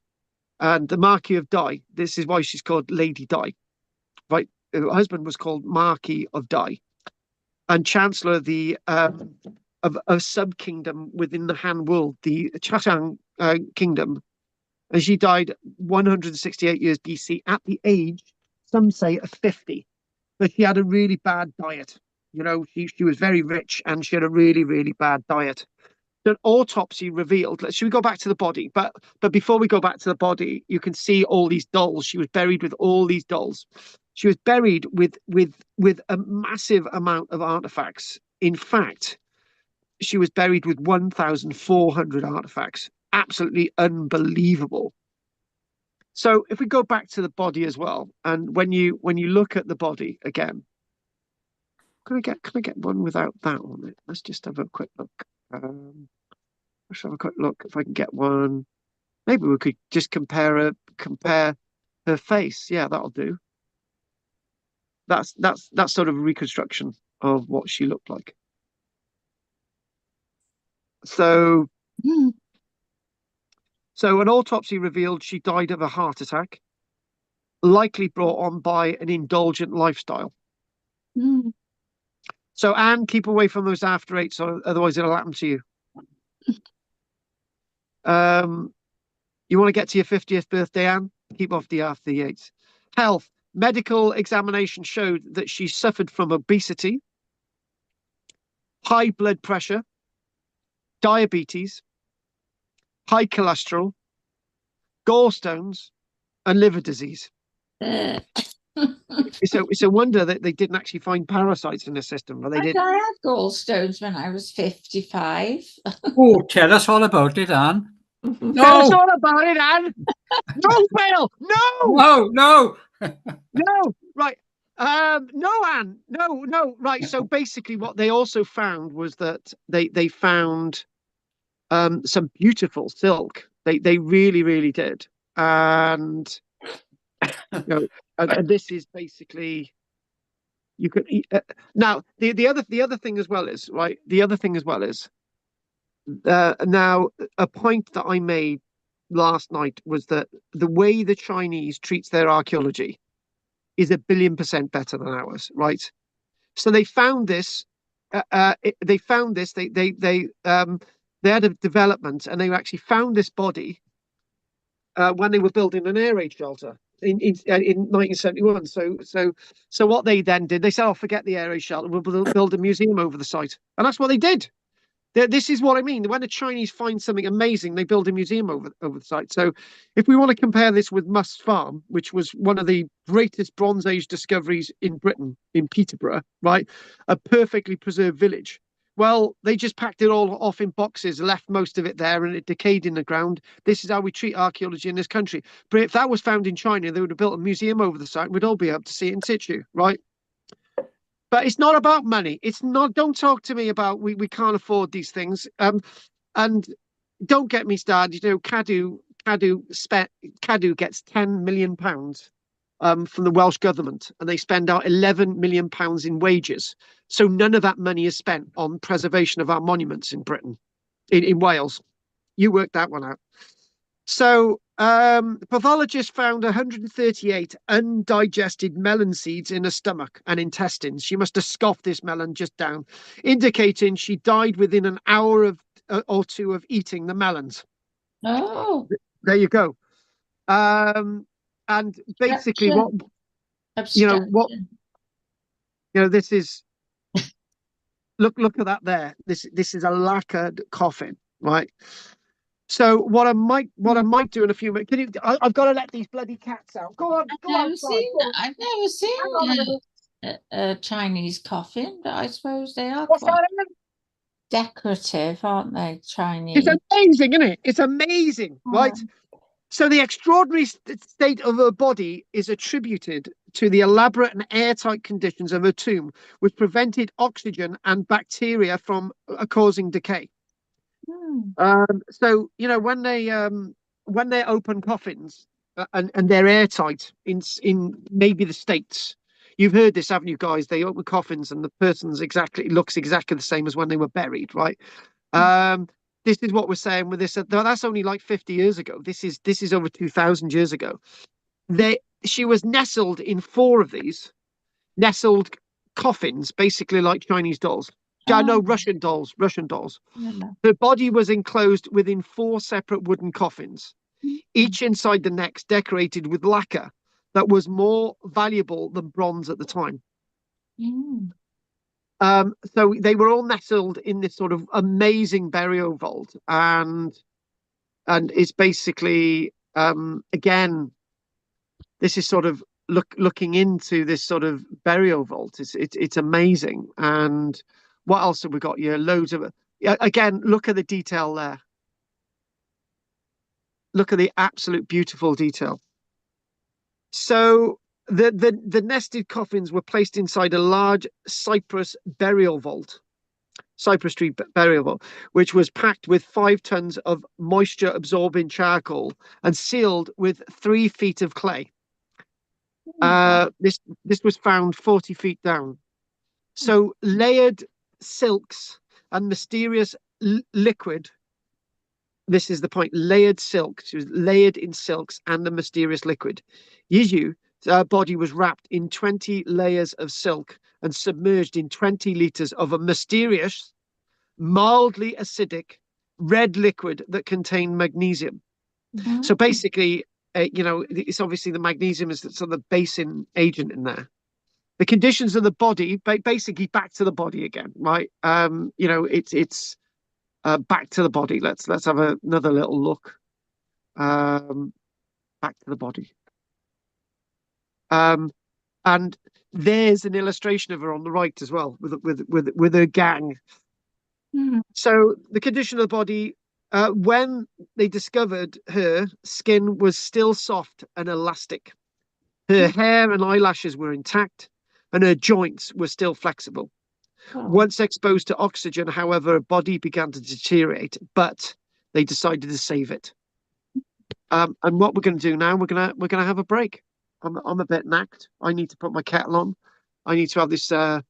and the Marquis of Dai. This is why she's called Lady Dai, right? Her husband was called Marquis of Dai, and Chancellor of the of a sub kingdom within the Han world, the Chashang kingdom. And she died 168 years BC at the age, some say, of 50. But she had a really bad diet. You know, she was very rich and she had a really, really bad diet. An autopsy revealed. Should we go back to the body? But before we go back to the body, you can see all these dolls. She was buried with all these dolls. She was buried with a massive amount of artifacts. In fact, she was buried with 1,400 artifacts. Absolutely unbelievable. So if we go back to the body as well, and when you look at the body again, can I get one without that on it? Let's just have a quick look. Let's have a quick look if I can get one. Maybe we could just compare her face. Yeah, that'll do. That's sort of a reconstruction of what she looked like. So an autopsy revealed she died of a heart attack, likely brought on by an indulgent lifestyle. So Anne, keep away from those after eights, or otherwise it'll happen to you. You want to get to your 50th birthday, Anne? Keep off the after the eights. Health. Medical examination showed that she suffered from obesity, high blood pressure, diabetes, high cholesterol, gallstones, and liver disease. It's a wonder that they didn't actually find parasites in the system, but they And did. I had gallstones when I was 55. Oh, tell us all about it, Anne. Tell us No, all about it, Anne. No, Phil. No, no, no. no. Right. No, Anne. No, no. Right. So basically, what they also found was that they found some beautiful silk. They really, really did. And you know, and this is basically you could now the other thing as well is right. The other thing as well is now a point that I made last night was that the way the Chinese treats their archaeology is 1 billion% better than ours, right? So they found this. They found this. They had a development, and they actually found this body when they were building an air raid shelter in 1971. So what they then did, they said, "Oh, forget the air raid shelter. We'll build a museum over the site," and that's what they did. This is what I mean. When the Chinese find something amazing, they build a museum over the site. So, if we want to compare this with Must Farm, which was one of the greatest Bronze Age discoveries in Britain, in Peterborough, right, a perfectly preserved village. Well, they just packed it all off in boxes, left most of it there, and it decayed in the ground. This is how we treat archaeology in this country. But if that was found in China, they would have built a museum over the site, and we'd all be able to see it in situ, right? But it's not about money. It's not. Don't talk to me about we can't afford these things. And don't get me started. You know, Cadw gets £10 million from the Welsh government, and they spend out £11 million in wages. So none of that money is spent on preservation of our monuments in Britain, in Wales. You worked that one out. So the pathologist found 138 undigested melon seeds in her stomach and intestines. She must have scoffed this melon just down, indicating she died within an hour of or two of eating the melons. Oh, There you go. And basically, what you know, what abstraction. you know, this is. Look at that there. This is a lacquered coffin, right? So what I might do in a few minutes. I've got to let these bloody cats out. Go on, go outside. Go on. I've never seen Hang on a minute. a Chinese coffin, but I suppose they are What's quite that? Ellen? decorative, aren't they? It's Chinese. amazing, isn't it? It's amazing, right? So the extraordinary state of her body is attributed to the elaborate and airtight conditions of her tomb, which prevented oxygen and bacteria from causing decay. So you know when they open coffins and they're airtight in maybe the States, you've heard this, haven't you, guys? They open coffins and the person's looks exactly the same as when they were buried, right? This is what we're saying with this. That's only like 50 years ago. This is over 2,000 years ago. She was nestled in 4 of these nestled coffins, basically like Chinese dolls. No, Russian dolls. Her body was enclosed within 4 separate wooden coffins, each inside the next decorated with lacquer that was more valuable than bronze at the time. So they were all nestled in this sort of amazing burial vault, and it's basically again, this is sort of looking into this sort of burial vault. It's amazing. And what else have we got here? Loads of again. Look at the detail there. Look at the absolute beautiful detail. So the nested coffins were placed inside a large cypress tree burial vault, which was packed with 5 tons of moisture absorbing charcoal and sealed with 3 feet of clay. This was found 40 feet down. So layered silks and mysterious liquid. This is the point. Layered silk. She was layered in silks and the mysterious liquid. Yiju's body was wrapped in 20 layers of silk and submerged in 20 liters of a mysterious, mildly acidic red liquid that contained magnesium. So basically, it's obviously the magnesium is sort of the basing agent in there. The conditions of the body, basically back to the body again, right? It's back to the body. Let's have another little look. Back to the body. And there's an illustration of her on the right as well, with her gang. Mhm. So the condition of the body, when they discovered her, skin was still soft and elastic. Her hair and eyelashes were intact, and her joints were still flexible. Oh. Once exposed to oxygen, however, her body began to deteriorate, but they decided to save it. And what we're going to do now, we're gonna have a break. I'm a bit knacked. I need to put my kettle on. I need to have this. I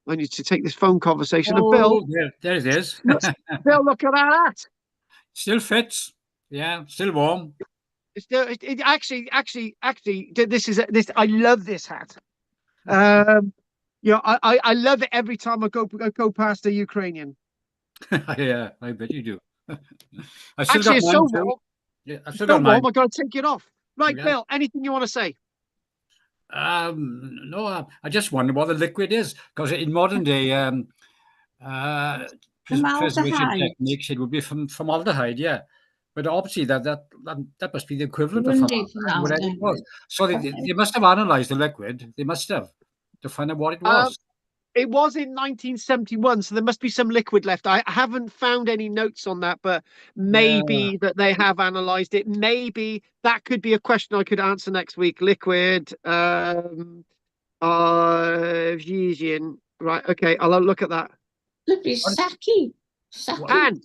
need to take this phone conversation. And Bill, Oh, there it is. Bill, look at that. Still fits. Yeah, still warm. It's still, it actually, this is this. I love this hat. You know, I love it every time I go past a Ukrainian. Yeah, I bet you do. I still Actually, got it's mine so too. warm. Yeah, I It's still so got mine. warm. I got to take it off. Right, Yeah. Bill. Anything you want to say? No, I just wonder what the liquid is, because in modern day preservation Formaldehyde. techniques, it would be from formaldehyde, yeah. But obviously that must be the equivalent of Wouldn't be formaldehyde, whatever it was. formaldehyde. So they must have analysed the liquid. They must have, to find out what it Um, was. It was in 1971, so there must be some liquid left. I haven't found any notes on that, but maybe that they have analysed it. Maybe that could be a question I could answer next week. Liquid, Fusion. Right. Okay. I'll look at that. Could be sake. And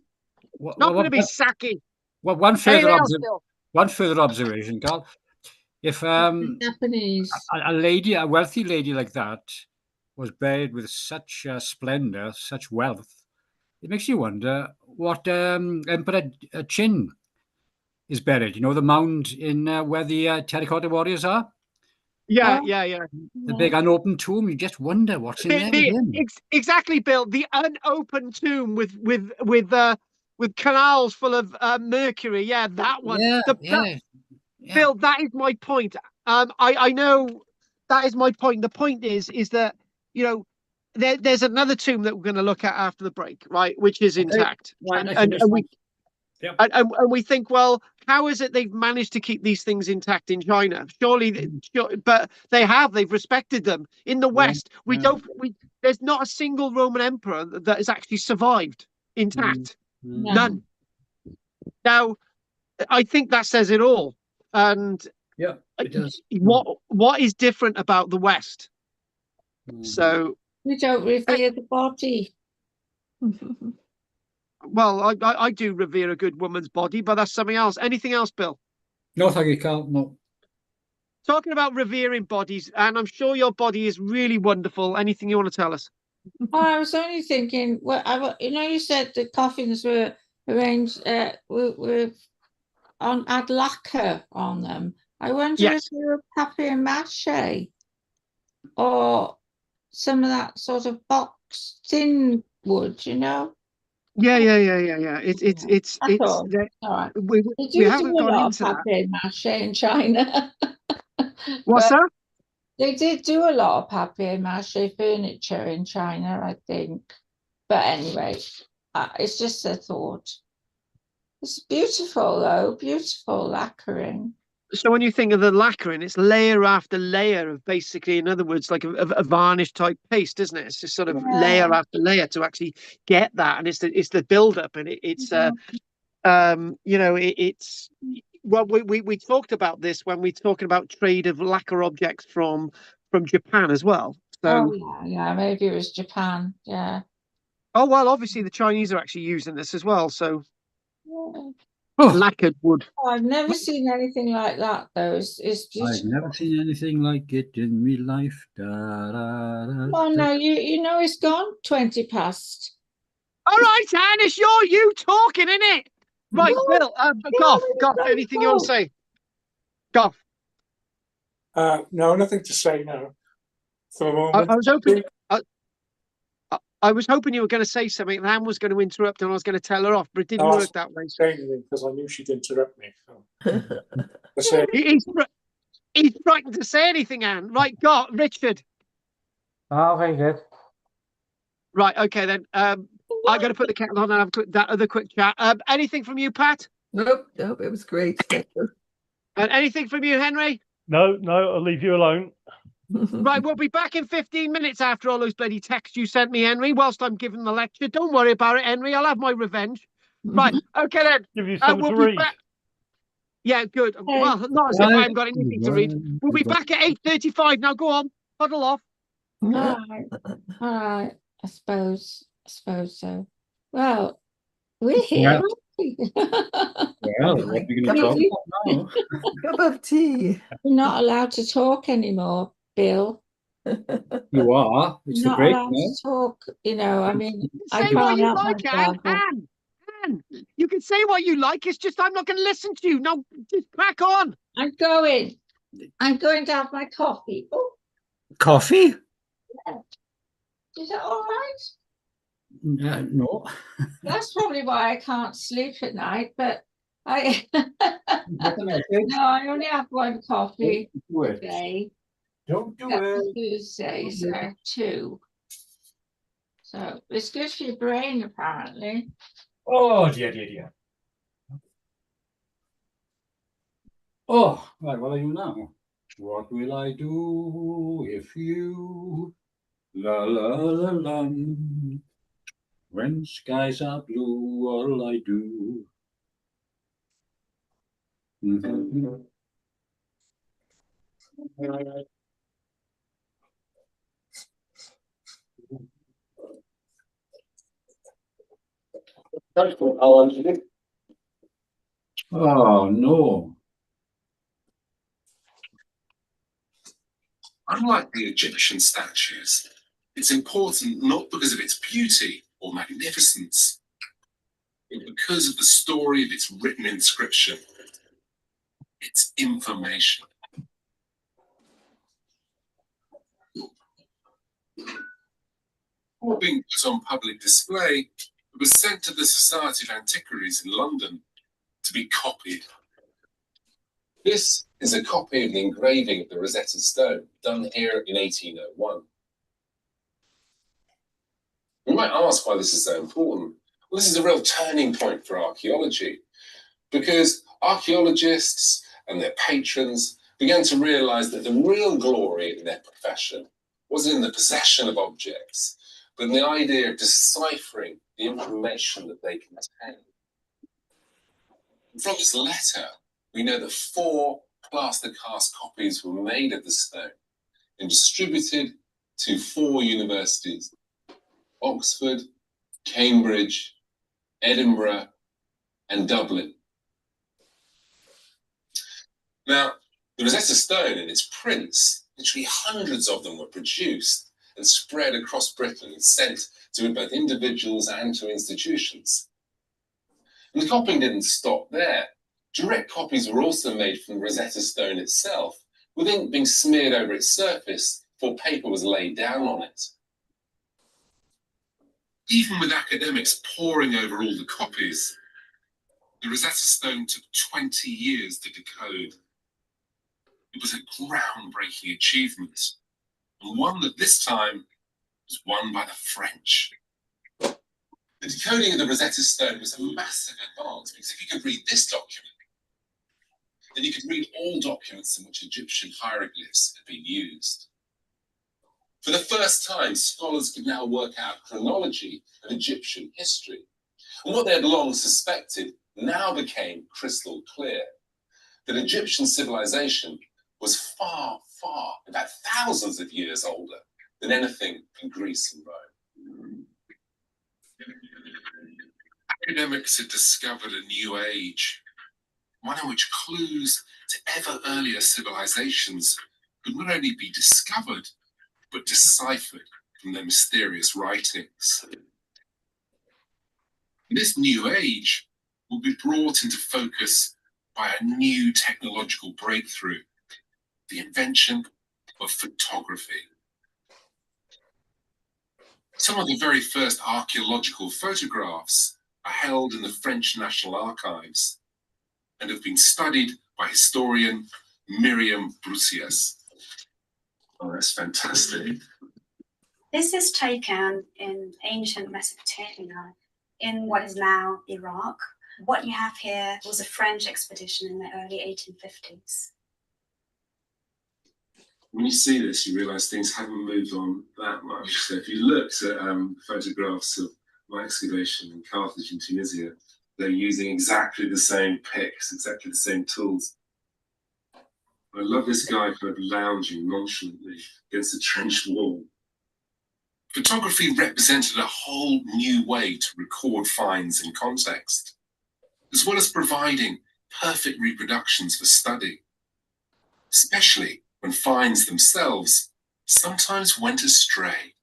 not going to be What, sake. one Anything else, Bill? one further observation, Carl. If Japanese. a wealthy lady like that was buried with such splendor, such wealth, it makes you wonder what Emperor Qin is buried. You know, the mound in where the terracotta warriors are, Yeah, Oh. yeah. the big unopened tomb. You just wonder what's in there with him. Exactly, Bill. The unopened tomb with canals full of mercury. Yeah, that one. Yeah. Bill, that is my point. I know that is my point. The point is that, you know, there's another tomb that we're going to look at after the break, right? Which is intact, Right, and we think, well, how is it they've managed to keep these things intact in China? Surely, but they've respected them. In the West, there's not a single Roman emperor that has actually survived intact. No. None. Now, I think that says it all. And yeah, it does. what is different about the West? So We don't revere the body. well, I do revere a good woman's body, but that's something else. Anything else, Bill? No, thank you, Carl. No. Talking about revering bodies, and I'm sure your body is really wonderful. Anything you want to tell us? Oh, I was only thinking, well, you said the coffins were arranged, were had lacquer on them. I wonder if Yes. they were papier-mâché or some of that sort of box tin wood, you know? Yeah. It's all. All right. we They haven't do a gone lot into of that. papier-mâché in China. What's that? They did do a lot of papier-mâché furniture in China, I think. But anyway, it's just a thought. It's beautiful, though. Beautiful lacquering. So when you think of the lacquering, it's layer after layer of basically, in other words, like a varnish type paste, isn't it? It's just sort of layer after layer to actually get that, and it's the build up, and it's you know, it's well, we talked about this when we talking about trade of lacquer objects from Japan as well. So yeah, maybe it was Japan. Yeah. oh well, obviously the Chinese are actually using this as well. So Yeah. lacquered wood. Oh, I've never seen anything like that, though. It's beautiful. I've never seen anything like it in me life. Oh no, you know it's gone 20 past. All right, Anne, it's you talking, isn't it? Right, Bill, Goff, anything you want to say? Goff. No, nothing to say now. For the moment. I was hoping you were going to say something, and Anne was going to interrupt, and I was going to tell her off, but it didn't work that way. Because I knew she'd interrupt me. So. He's frightened to say anything, Anne. Right, Richard. Oh, very good. Right, okay then. I'm going to put the kettle on and have that other quick chat. Anything from you, Pat? Nope, it was great. Thank you. And anything from you, Henry? No, I'll leave you alone. Right, we'll be back in 15 minutes after all those bloody texts you sent me, Henry, whilst I'm giving the lecture. Don't worry about it, Henry. I'll have my revenge. Right, okay then. Give you something We'll to be read. back. Yeah, good. Okay. Well, not as if I Right. haven't got anything to read. We'll be back at 8:35. Now go on, huddle off. All right. All right. I suppose so. Well, we're here. Well, what are we going to Cup talk of about now? Cup of tea. We're not allowed to talk anymore, Bill. You are. It's the Not break allowed now. to talk, I mean, I Say what can't you help like, myself. Anne. You can say what you like. It's just I'm not going to listen to you. Now, just crack on. I'm going to have my coffee. Oh, Coffee? is that all right? No. That's probably why I can't sleep at night, but I Nothing else, eh? no, I only have one coffee Do a it. day. Don't do That's it. Tuesdays are 2. So it's good for your brain, apparently. Oh, dear. Oh, right, what are you now? What will I do if you... La la la la. When skies are blue, what'll I do? Oh, no. Unlike the Egyptian statues, it's important not because of its beauty or magnificence, but because of the story of its written inscription, its information. Before being put on public display, it was sent to the Society of Antiquaries in London to be copied. This is a copy of the engraving of the Rosetta Stone, done here in 1801. You might ask why this is so important. Well, this is a real turning point for archaeology, because archaeologists and their patrons began to realize that the real glory in their profession wasn't in the possession of objects, but in the idea of deciphering the information that they contain. From this letter, we know that 4 plaster cast copies were made of the stone and distributed to 4 universities: Oxford, Cambridge, Edinburgh, and Dublin. Now, the Rosetta Stone and its prints, literally hundreds of them were produced and spread across Britain and sent to both individuals and to institutions. And the copying didn't stop there. Direct copies were also made from the Rosetta Stone itself, with ink being smeared over its surface before paper was laid down on it. Even with academics poring over all the copies, the Rosetta Stone took 20 years to decode. It was a groundbreaking achievement, and one that this time was won by the French. The decoding of the Rosetta Stone was a massive advance, because if you could read this document, then you could read all documents in which Egyptian hieroglyphs had been used. For the first time, scholars could now work out chronology of Egyptian history. And what they had long suspected now became crystal clear: that Egyptian civilization was far, about thousands of years older than anything in Greece and Rome. Academics had discovered a new age, one in which clues to ever earlier civilizations could not only be discovered, but deciphered from their mysterious writings. This new age will be brought into focus by a new technological breakthrough: the invention of photography. Some of the very first archaeological photographs are held in the French National Archives and have been studied by historian Miriam Brusias. Oh, that's fantastic. This is taken in ancient Mesopotamia, in what is now Iraq. What you have here was a French expedition in the early 1850s. When you see this, you realise things haven't moved on that much. So if you looked at photographs of my excavation in Carthage in Tunisia, they're using exactly the same picks, exactly the same tools. I love this guy kind of lounging nonchalantly against a trench wall. Photography represented a whole new way to record finds in context, as well as providing perfect reproductions for study, especially when finds themselves sometimes went astray.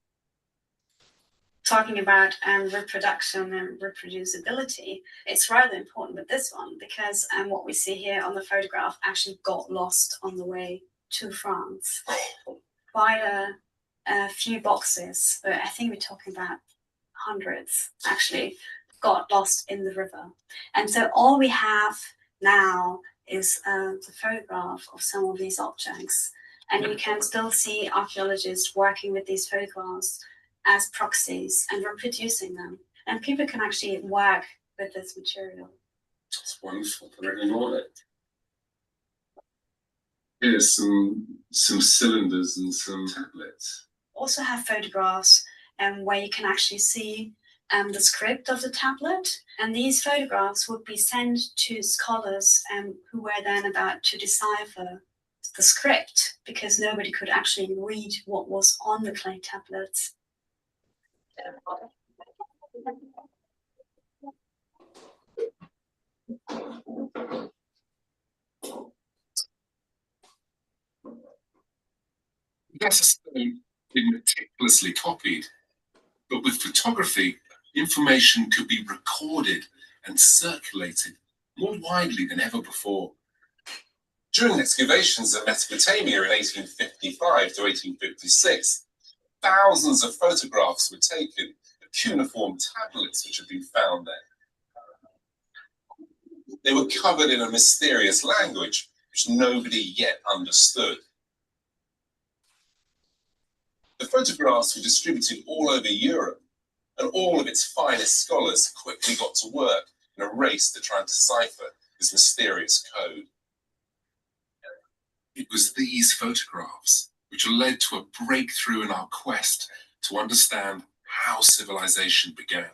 Talking about reproduction and reproducibility, it's rather important with this one because what we see here on the photograph actually got lost on the way to France. Quite a few boxes, but I think we're talking about hundreds actually, got lost in the river. And so all we have now is the photograph of some of these objects. And you can still see archaeologists working with these photographs as proxies and reproducing them. And people can actually work with this material. It's wonderful. I really want it. Here's some cylinders and some tablets. Also have photographs where you can actually see the script of the tablet. And these photographs would be sent to scholars who were then about to decipher the script because nobody could actually read what was on the clay tablets. That's a stone been meticulously copied, but with photography, information could be recorded and circulated more widely than ever before. During excavations in Mesopotamia in 1855 to 1856, thousands of photographs were taken of cuneiform tablets which had been found there. They were covered in a mysterious language which nobody yet understood. The photographs were distributed all over Europe, and all of its finest scholars quickly got to work in a race to try and decipher this mysterious code. It was these photographs which led to a breakthrough in our quest to understand how civilization began.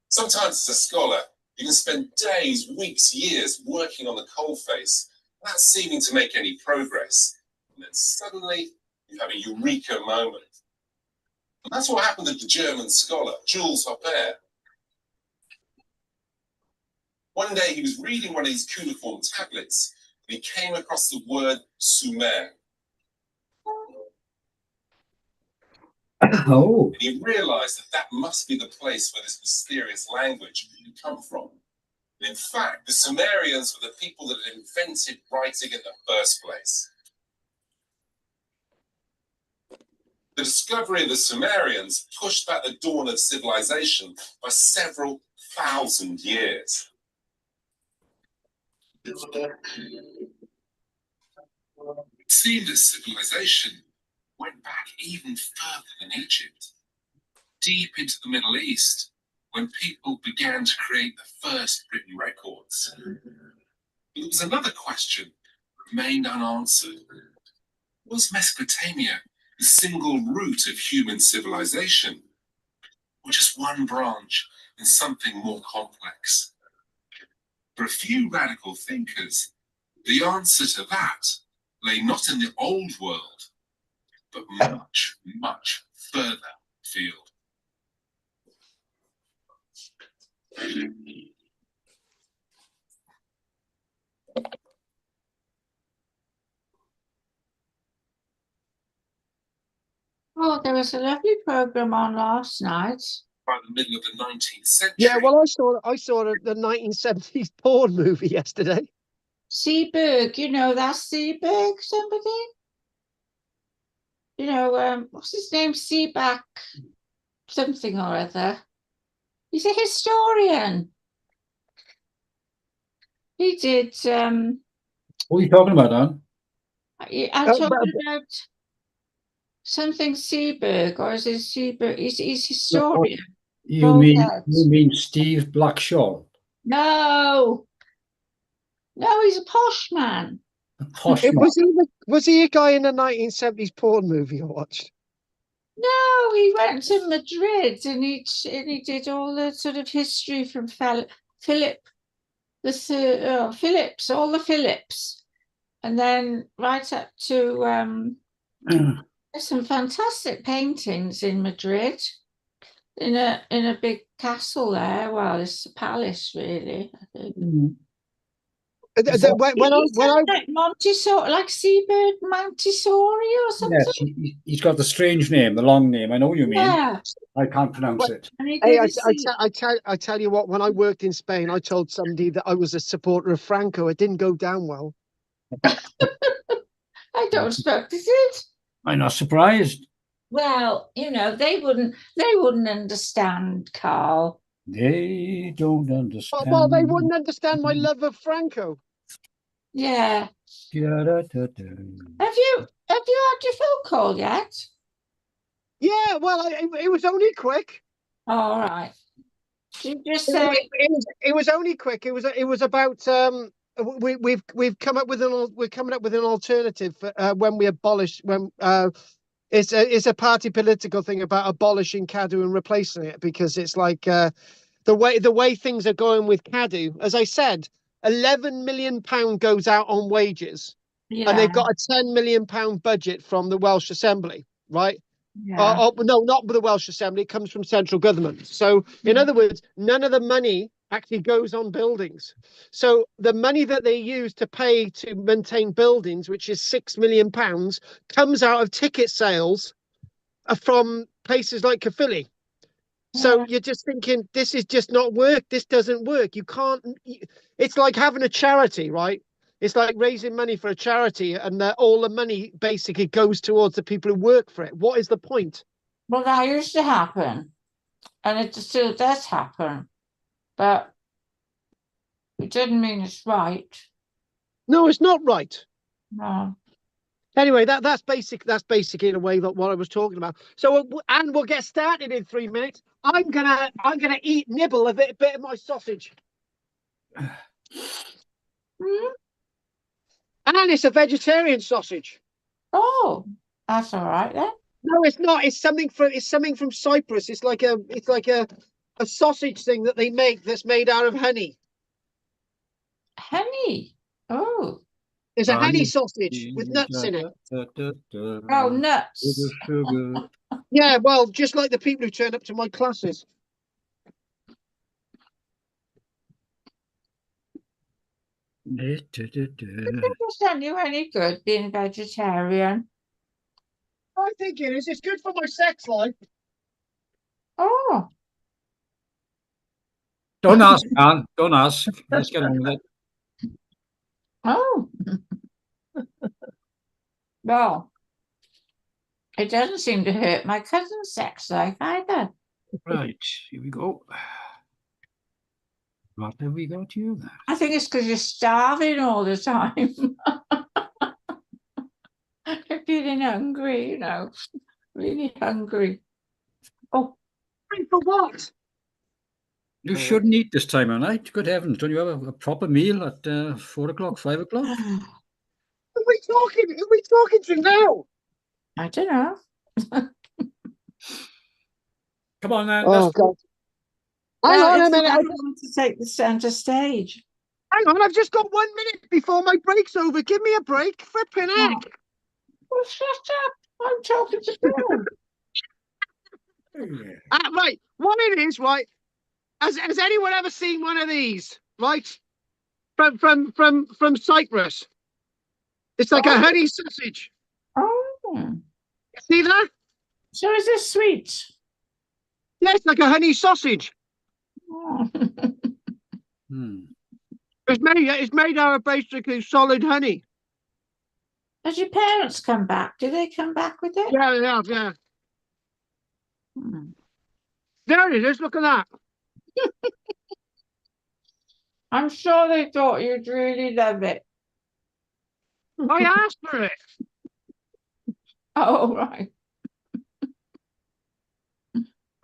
Sometimes as a scholar, you can spend days, weeks, years working on the coalface without seeming to make any progress. And then suddenly, you have a eureka moment. And that's what happened to the German scholar, Jules Hopper. One day he was reading one of these cuneiform tablets and he came across the word Sumer. Oh. And he realized that that must be the place where this mysterious language had come from. And in fact, the Sumerians were the people that had invented writing in the first place. The discovery of the Sumerians pushed back the dawn of civilization by several thousand years. It seemed that civilization went back even further than Egypt, deep into the Middle East, when people began to create the first written records. There was another question that remained unanswered. Was Mesopotamia the single root of human civilization, or just one branch in something more complex? For a few radical thinkers, the answer to that lay not in the old world, but much, much further afield. Oh, there was a lovely program on last night. By the middle of the 19th century. Yeah, well, I saw the 1970s porn movie yesterday. Seaberg, you know that Seaberg, somebody? You know, what's his name? Seaback something or other. He's a historian. He did What are you talking about, Anne? I'm talking about something Seaberg, or is it Seaberg? He's historian. You mean Steve Blackshaw? No, he's a posh man. A posh It man. was he a guy in the 1970s porn movie I watched? No, he went to Madrid and he did all the sort of history from Philip Phillips, all the Phillips, and then right up to there's some fantastic paintings in Madrid, in a big castle there. Well, it's a palace, really, I think. When I Like Montessori, like Seabird Montessori or something. Yes, he's got the strange name, the long name. I know what you mean. Yeah. I can't pronounce it. And he Hey, did his- I tell you what, when I worked in Spain, I told somebody that I was a supporter of Franco. It didn't go down well. I don't expect it. I'm not surprised. Well, they wouldn't understand, Carl. They don't understand. Well, they wouldn't understand my love of Franco. Yeah. Da-da-da-da. Have you had your phone call yet? Yeah, well, it was only quick. All right. You just say It was only quick. It was about we've come up with we're coming up with an alternative for, when we abolish when it's a party political thing about abolishing CADU and replacing it, because it's like the way things are going with CADU. As I said, £11 million goes out on wages, and they've got a £10 million budget from the Welsh Assembly, right? yeah. No, not with the Welsh Assembly. It comes from central government. So, in other words, none of the money actually goes on buildings. So, the money that they use to pay to maintain buildings, which is £6 million, comes out of ticket sales from places like Caerphilly. So you're just thinking, this is just not work. This doesn't work. You can't. It's like having a charity, right? It's like raising money for a charity, and all the money basically goes towards the people who work for it. What is the point? Well, that used to happen, and it still does happen, but it doesn't mean it's right. No, it's not right. No. Anyway, that's basically in a way that what I was talking about. So, and we'll get started in 3 minutes. I'm gonna nibble a bit of my sausage. And it's a vegetarian sausage. Oh, that's all right then. No, it's not. It's something from Cyprus. It's like a sausage thing that they make that's made out of honey. Honey. Oh. There's a honey sausage with nuts in it. Oh, nuts. Sugar. Yeah, well, just like the people who turn up to my classes. It doesn't do any good being vegetarian. I think it is. It's good for my sex life. Oh. Don't ask, Anne. Don't ask. Let's get on with it. Oh. Well, it doesn't seem to hurt my cousin's sex life either. Right, here we go. What have we got here then? I think it's because you're starving all the time. You're feeling hungry, really hungry. Oh, For what? You shouldn't eat this time of night. Good heavens, don't you have a proper meal at 4 o'clock, 5 o'clock? Who are we talking to now? I don't know. Come on then. Oh, God. Hang Well, on a it's minute. I want to take the centre stage. Hang on, I've just got 1 minute before my break's over. Give me a break. Flipping heck. Well, shut up. I'm talking to Bill. Right, what it is, right? Has anyone ever seen one of these, right? From Cyprus. It's like a honey sausage. Oh. See that? So is this sweet? Yeah, it's like a honey sausage. Oh. It's made out of basically solid honey. Has your parents come back? Do they come back with it? Yeah, they have, yeah. There it is. Look at that. I'm sure they thought you'd really love it. I asked for it. Oh, right.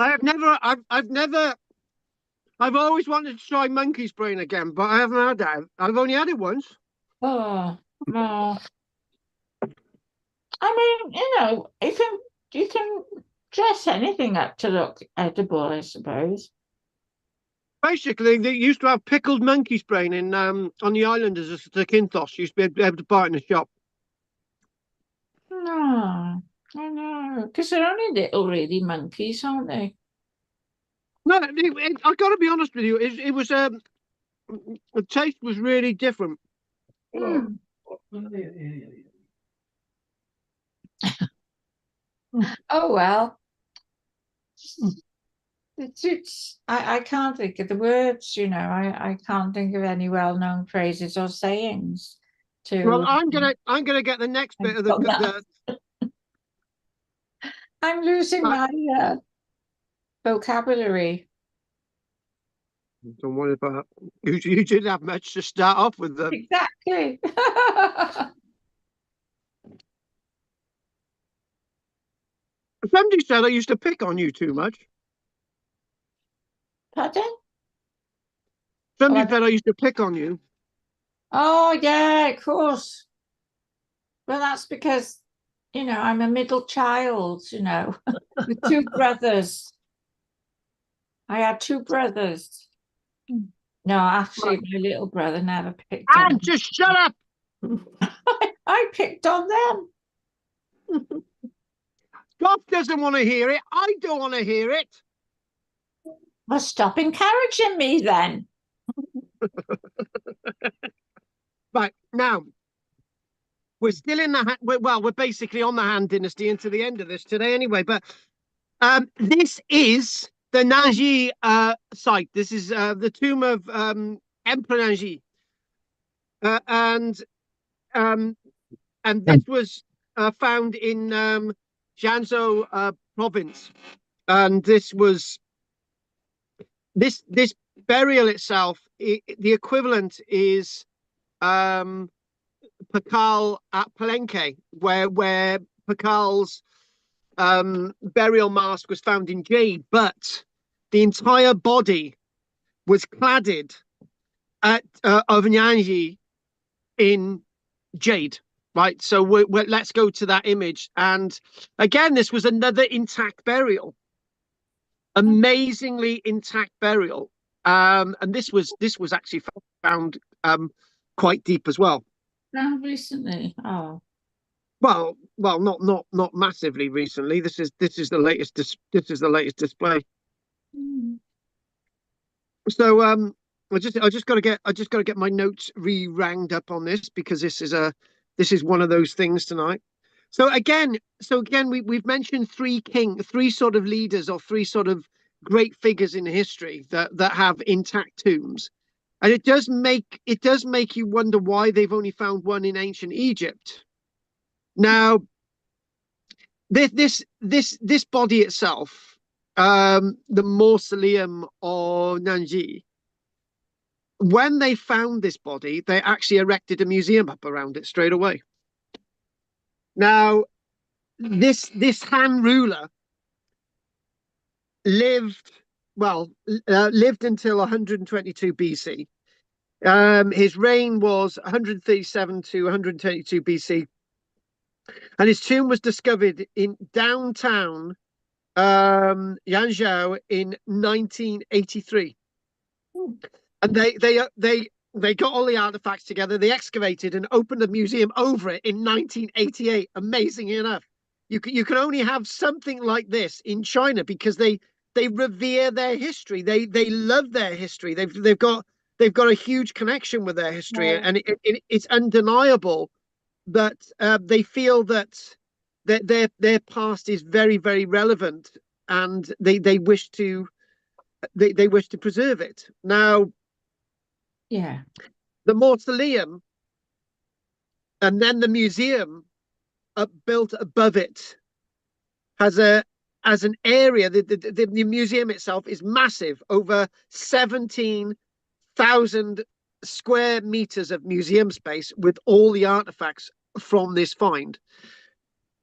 I've always wanted to try monkey's brain again, but I haven't had that. I've only had it once. Oh, Oh. I mean, you can dress anything up to look edible, I suppose. Basically, they used to have pickled monkey's brain in on the island as a Zakynthos. You used to be able to buy it in the shop. No, I know, because they're only little, really monkeys, aren't they? No, I got to be honest with you. It was the taste was really different. Mm. Oh well. I can't think of the words, I can't think of any well-known phrases or sayings Well, to I'm gonna get the next bit of on that. I'm losing my vocabulary. Don't worry about it. You didn't have much to start off with them. Exactly. Somebody said I used to pick on you too much. Pardon? Somebody said I used to pick on you. Oh yeah, of course. Well, that's because, I'm a middle child, with two brothers. I had two brothers. No, actually, my little brother never picked on me. Just shut up. I picked on them. Doc doesn't want to hear it. I don't want to hear it. Well, stop encouraging me then. Right, now, we're still in the we're basically on the Han Dynasty into the end of this today anyway, but this is the Nanji site. This is the tomb of Emperor Nanji. And this was found in Jiangsu province. And this burial itself, the equivalent is Pakal at Palenque, where Pakal's burial mask was found in jade, but the entire body was cladded at of Nyanji in jade. Right, so let's go to that image, and again, this was another intact burial, amazingly intact burial, and this was actually found quite deep as well. Found recently. Oh. Well, not massively recently. This is the latest. This is the latest display. Mm. So I just got to get my notes re-ranged up on this, because this is one of those things tonight. So again, we've mentioned three sort of leaders, or three sort of great figures in history that have intact tombs, and it does make you wonder why they've only found one in ancient Egypt. Now, this body itself, the mausoleum of Nanji, when they found this body, they actually erected a museum up around it straight away. Now, this Han ruler lived until 122 BC. His reign was 137 to 122 BC. And his tomb was discovered in downtown Yanzhou in 1983. And they got all the artifacts together. They excavated and opened a museum over it in 1988. Amazing enough, you can only have something like this in China, because they revere their history. They love their history. They've got a huge connection with their history, and it's undeniable that they feel that their past is very, very relevant, and they wish to preserve it. Now, yeah, the mausoleum and then the museum built above it has an area. The museum itself is massive, over 17,000 square meters of museum space, with all the artifacts from this find.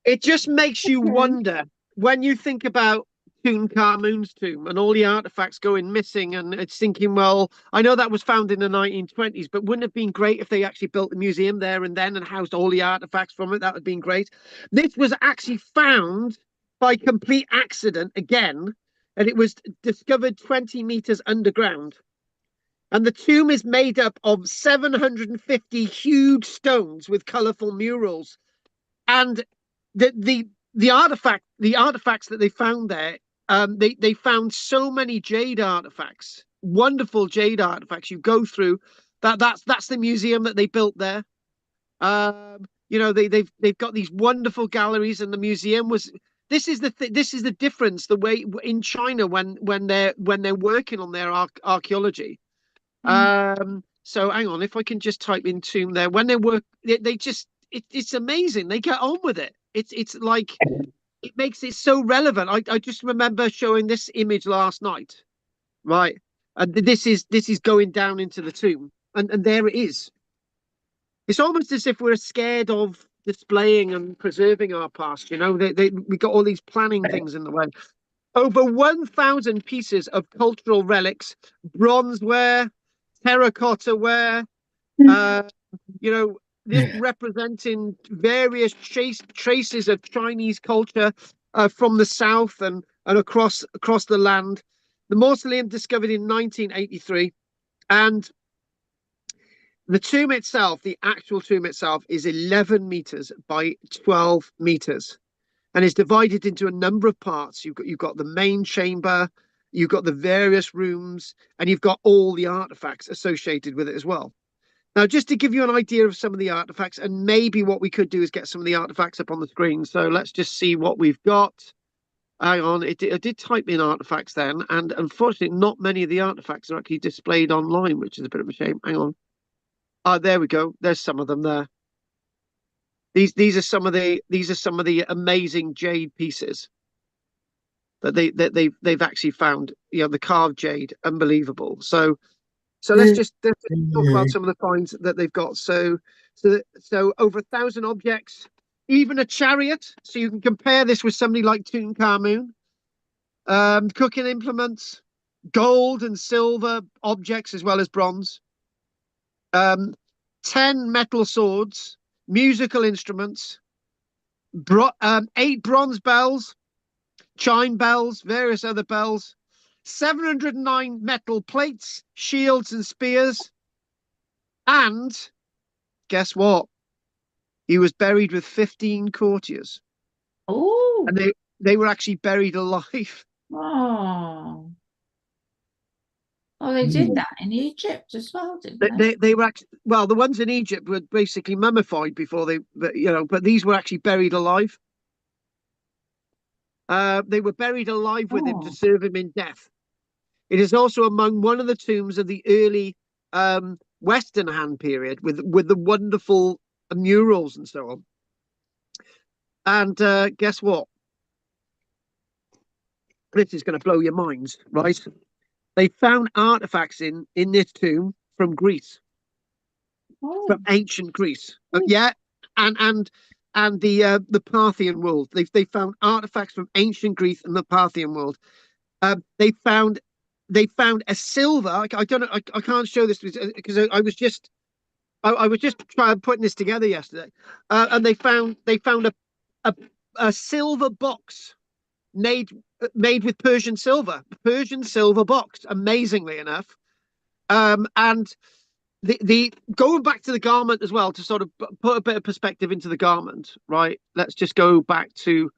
It just makes you wonder, when you think about Tutankhamun's tomb and all the artifacts going missing, and it's thinking, well, I know that was found in the 1920s, but wouldn't it have been great if they actually built the museum there and then and housed all the artifacts from it? That would have been great. This was actually found by complete accident again, and it was discovered 20 meters underground. And the tomb is made up of 750 huge stones with colorful murals. And the artifacts that they found there, they found so many jade artifacts, wonderful jade artifacts. You go through that's the museum that they built there. You know, they've got these wonderful galleries, and the museum was. This is the difference. The way in China when they're working on their archaeology. So hang on, if I can just type in tomb there. When they work, they just it's amazing. They get on with it. It's like it makes it so relevant. I just remember showing this image last night, right? And this is going down into the tomb, and there it is. It's almost as if we're scared of displaying and preserving our past. You know, we got all these planning things in the way. Over 1,000 pieces of cultural relics, bronzeware, terracotta ware, you know, this representing various traces of Chinese culture from the south and across the land. The mausoleum discovered in 1983, and the tomb itself, the actual tomb itself, is 11 meters by 12 meters, and is divided into a number of parts. You've got the main chamber, you've got the various rooms, and you've got all the artifacts associated with it as well. Now, just to give you an idea of some of the artifacts, and maybe what we could do is get some of the artifacts up on the screen. So let's just see what we've got. Hang on, I did type in artifacts then, and unfortunately, not many of the artifacts are actually displayed online, which is a bit of a shame. Hang on. Oh, there we go. There's some of them there. These are some of the amazing jade pieces that they've actually found. You know, the carved jade, unbelievable. So let's just talk about some of the finds that they've got. So over 1,000 objects, even a chariot. So you can compare this with somebody like Tutankhamun. Cooking implements, gold and silver objects as well as bronze. 10 metal swords, musical instruments, 8 bronze bells, chime bells, various other bells. 709 metal plates, shields, and spears. And guess what? He was buried with 15 courtiers. Oh, And they were actually buried alive. oh, oh! They did that in Egypt as well, didn't they? They were actually, well, the ones in Egypt were basically mummified before but these were actually buried alive. They were buried alive with him to serve him in death. It is also among one of the tombs of the early Western Han period with the wonderful murals and so on. And guess what? This is going to blow your minds, right? They found artifacts in this tomb from Greece, from ancient Greece. Yeah, and the Parthian world. They found artifacts from ancient Greece and the Parthian world. They found a silver. I don't know. I can't show this because I was just trying putting this together yesterday, and they found a silver box made with Persian silver box. Amazingly enough, and the going back to the garment as well to sort of put a bit of perspective into the garment. Right. Let's just go back to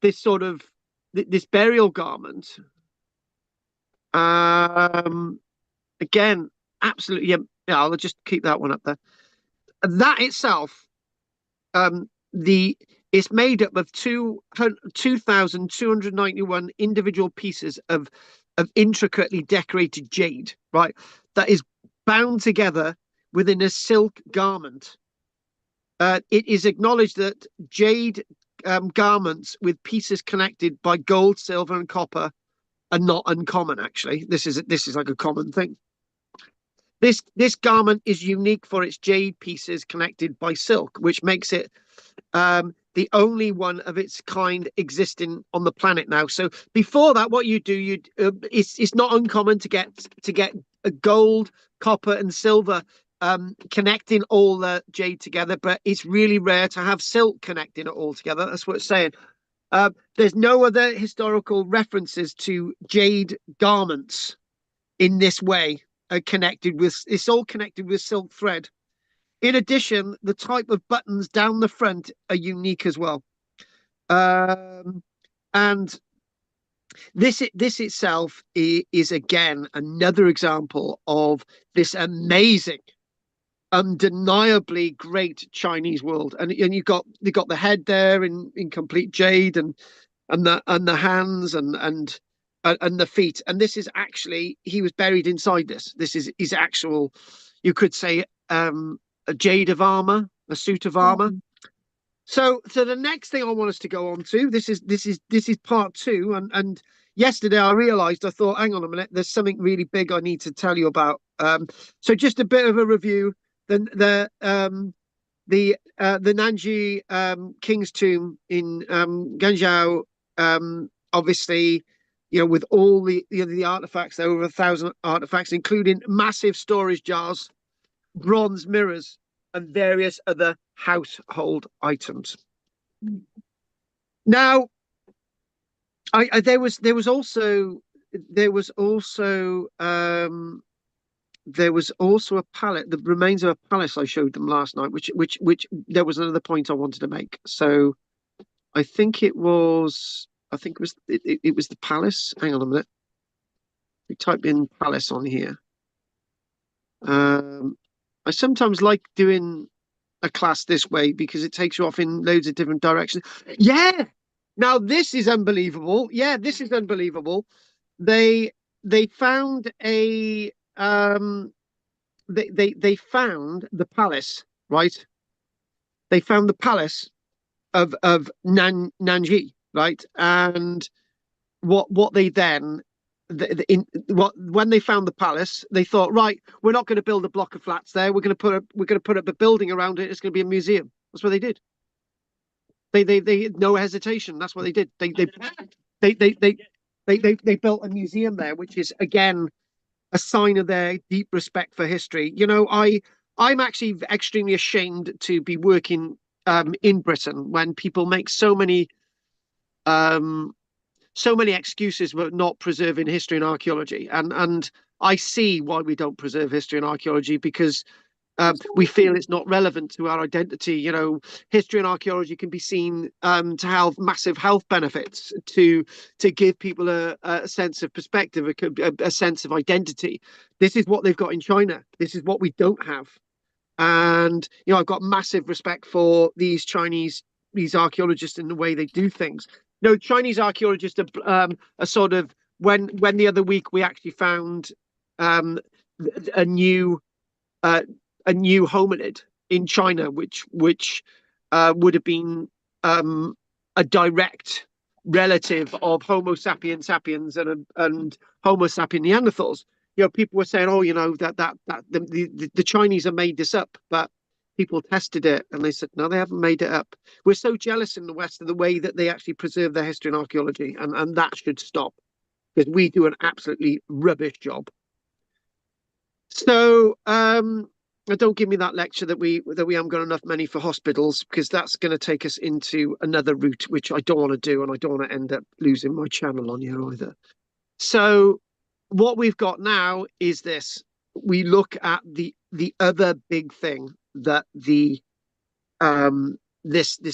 this sort of this burial garment. Again, absolutely. Yeah, I'll just keep that one up there. That itself, it's made up of 2,291 individual pieces of intricately decorated jade, right? That is bound together within a silk garment. It is acknowledged that jade garments with pieces connected by gold, silver, and copper are not uncommon. Actually, this is like a common thing. This garment is unique for its jade pieces connected by silk, which makes it the only one of its kind existing on the planet now. So before that, what you do, it's not uncommon to get a gold, copper, and silver connecting all the jade together, but it's really rare to have silk connecting it all together. That's what it's saying. There's no other historical references to jade garments in this way. It's all connected with silk thread. In addition, the type of buttons down the front are unique as well. And this itself is again another example of this amazing, undeniably great Chinese world. And you got the head there in complete jade, and the hands and the feet. And this is actually, he was buried inside this. This is his actual, you could say, a jade of armor, a suit of armor. So the next thing I want us to go on to, this is part two. And yesterday I realized, I thought, hang on a minute, there's something really big I need to tell you about. So just a bit of a review. The Nanji King's Tomb in Guangzhou, obviously, with all the artifacts, there were over 1,000 artifacts, including massive storage jars, bronze mirrors, and various other household items. Now, there was also a pallet, the remains of a palace I showed them last night, which there was another point I wanted to make. So I think it was the palace. Hang on a minute. We type in palace on here. I sometimes like doing a class this way because it takes you off in loads of different directions. Yeah. Now this is unbelievable. Yeah, this is unbelievable. They found a they found the palace, right? They found the palace of Nanji, right? And what they then when they found the palace, they thought, right, we're not going to build a block of flats there. We're going to put up a building around it. It's going to be a museum. That's what they did. They no hesitation. That's what they did. They built a museum there, which is again a sign of their deep respect for history. I'm actually extremely ashamed to be working in Britain when people make so many excuses for not preserving history and archaeology, and I see why we don't preserve history and archaeology, because we feel it's not relevant to our identity. History and archaeology can be seen to have massive health benefits, to give people a sense of perspective, a sense of identity. This is what they've got in China. This is what we don't have. And I've got massive respect for these archaeologists and the way they do things. Chinese archaeologists are sort of, when the other week we actually found a new hominid in China, which would have been a direct relative of Homo sapiens sapiens and Homo sapien Neanderthals. People were saying, that the Chinese have made this up, but people tested it and they said, no, they haven't made it up. We're so jealous in the West of the way that they actually preserve their history and archaeology, and that should stop, because we do an absolutely rubbish job. So don't give me that lecture that we haven't got enough money for hospitals, because that's going to take us into another route, which I don't want to do, and I don't want to end up losing my channel on here either. So what we've got now is this. We look at the other big thing that this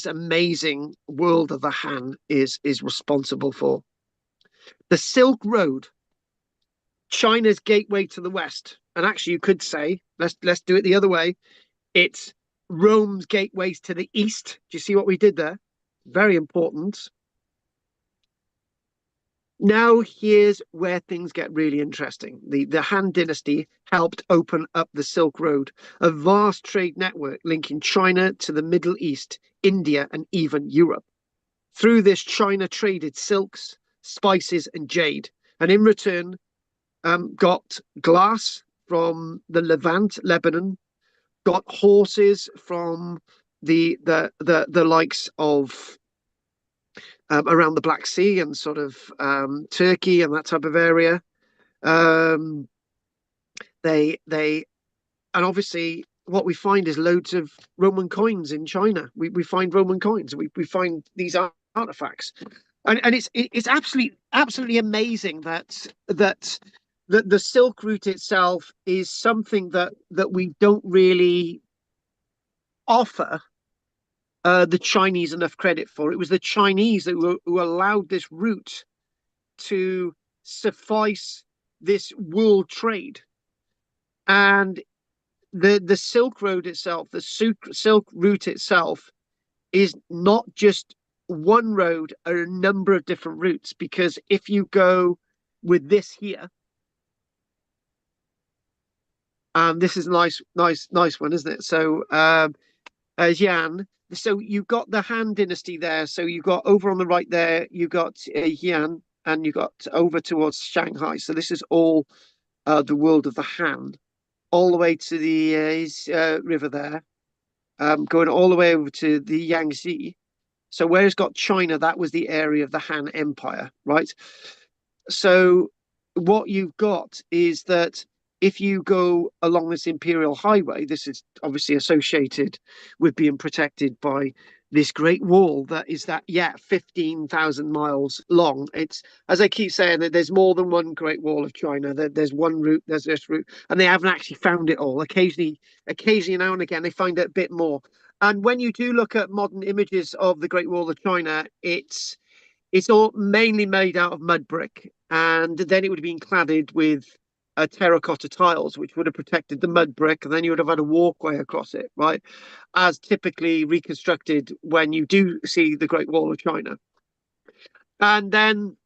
amazing world of the Han is responsible for. The Silk Road, China's gateway to the West. And actually, you could say, let's do it the other way. It's Rome's gateways to the East. Do you see what we did there? Very important. Now, here's where things get really interesting. The Han Dynasty helped open up the Silk Road, a vast trade network linking China to the Middle East, India, and even Europe. Through this, China traded silks, spices, and jade, and in return, got glass from the Levant, Lebanon, got horses from the likes of around the Black Sea and sort of Turkey and that type of area. They and obviously what we find is loads of Roman coins in China. We find Roman coins. We find these artifacts, and it's absolutely amazing that the Silk Route itself is something that we don't really offer the Chinese enough credit for. It was the Chinese who allowed this route to suffice this world trade. And the Silk Road itself, the Silk Route itself, is not just one road or a number of different routes. Because if you go with this here, this is a nice one, isn't it? So Yan. So you've got the Han Dynasty there. So you've got over on the right there, you've got Yan, and you got over towards Shanghai. So this is all the world of the Han, all the way to the river there, going all the way over to the Yangtze. So where it's got China, that was the area of the Han Empire, right? So what you've got is that if you go along this imperial highway, this is obviously associated with being protected by this great wall that is 15,000 miles long. It's, as I keep saying, that there's more than one Great Wall of China. There's one route, there's this route, and they haven't actually found it all. Occasionally now and again, they find it a bit more. And when you do look at modern images of the Great Wall of China, it's all mainly made out of mud brick, and then it would have been cladded with terracotta tiles, which would have protected the mud brick, and then you would have had a walkway across it, right? As typically reconstructed when you do see the Great Wall of China. And then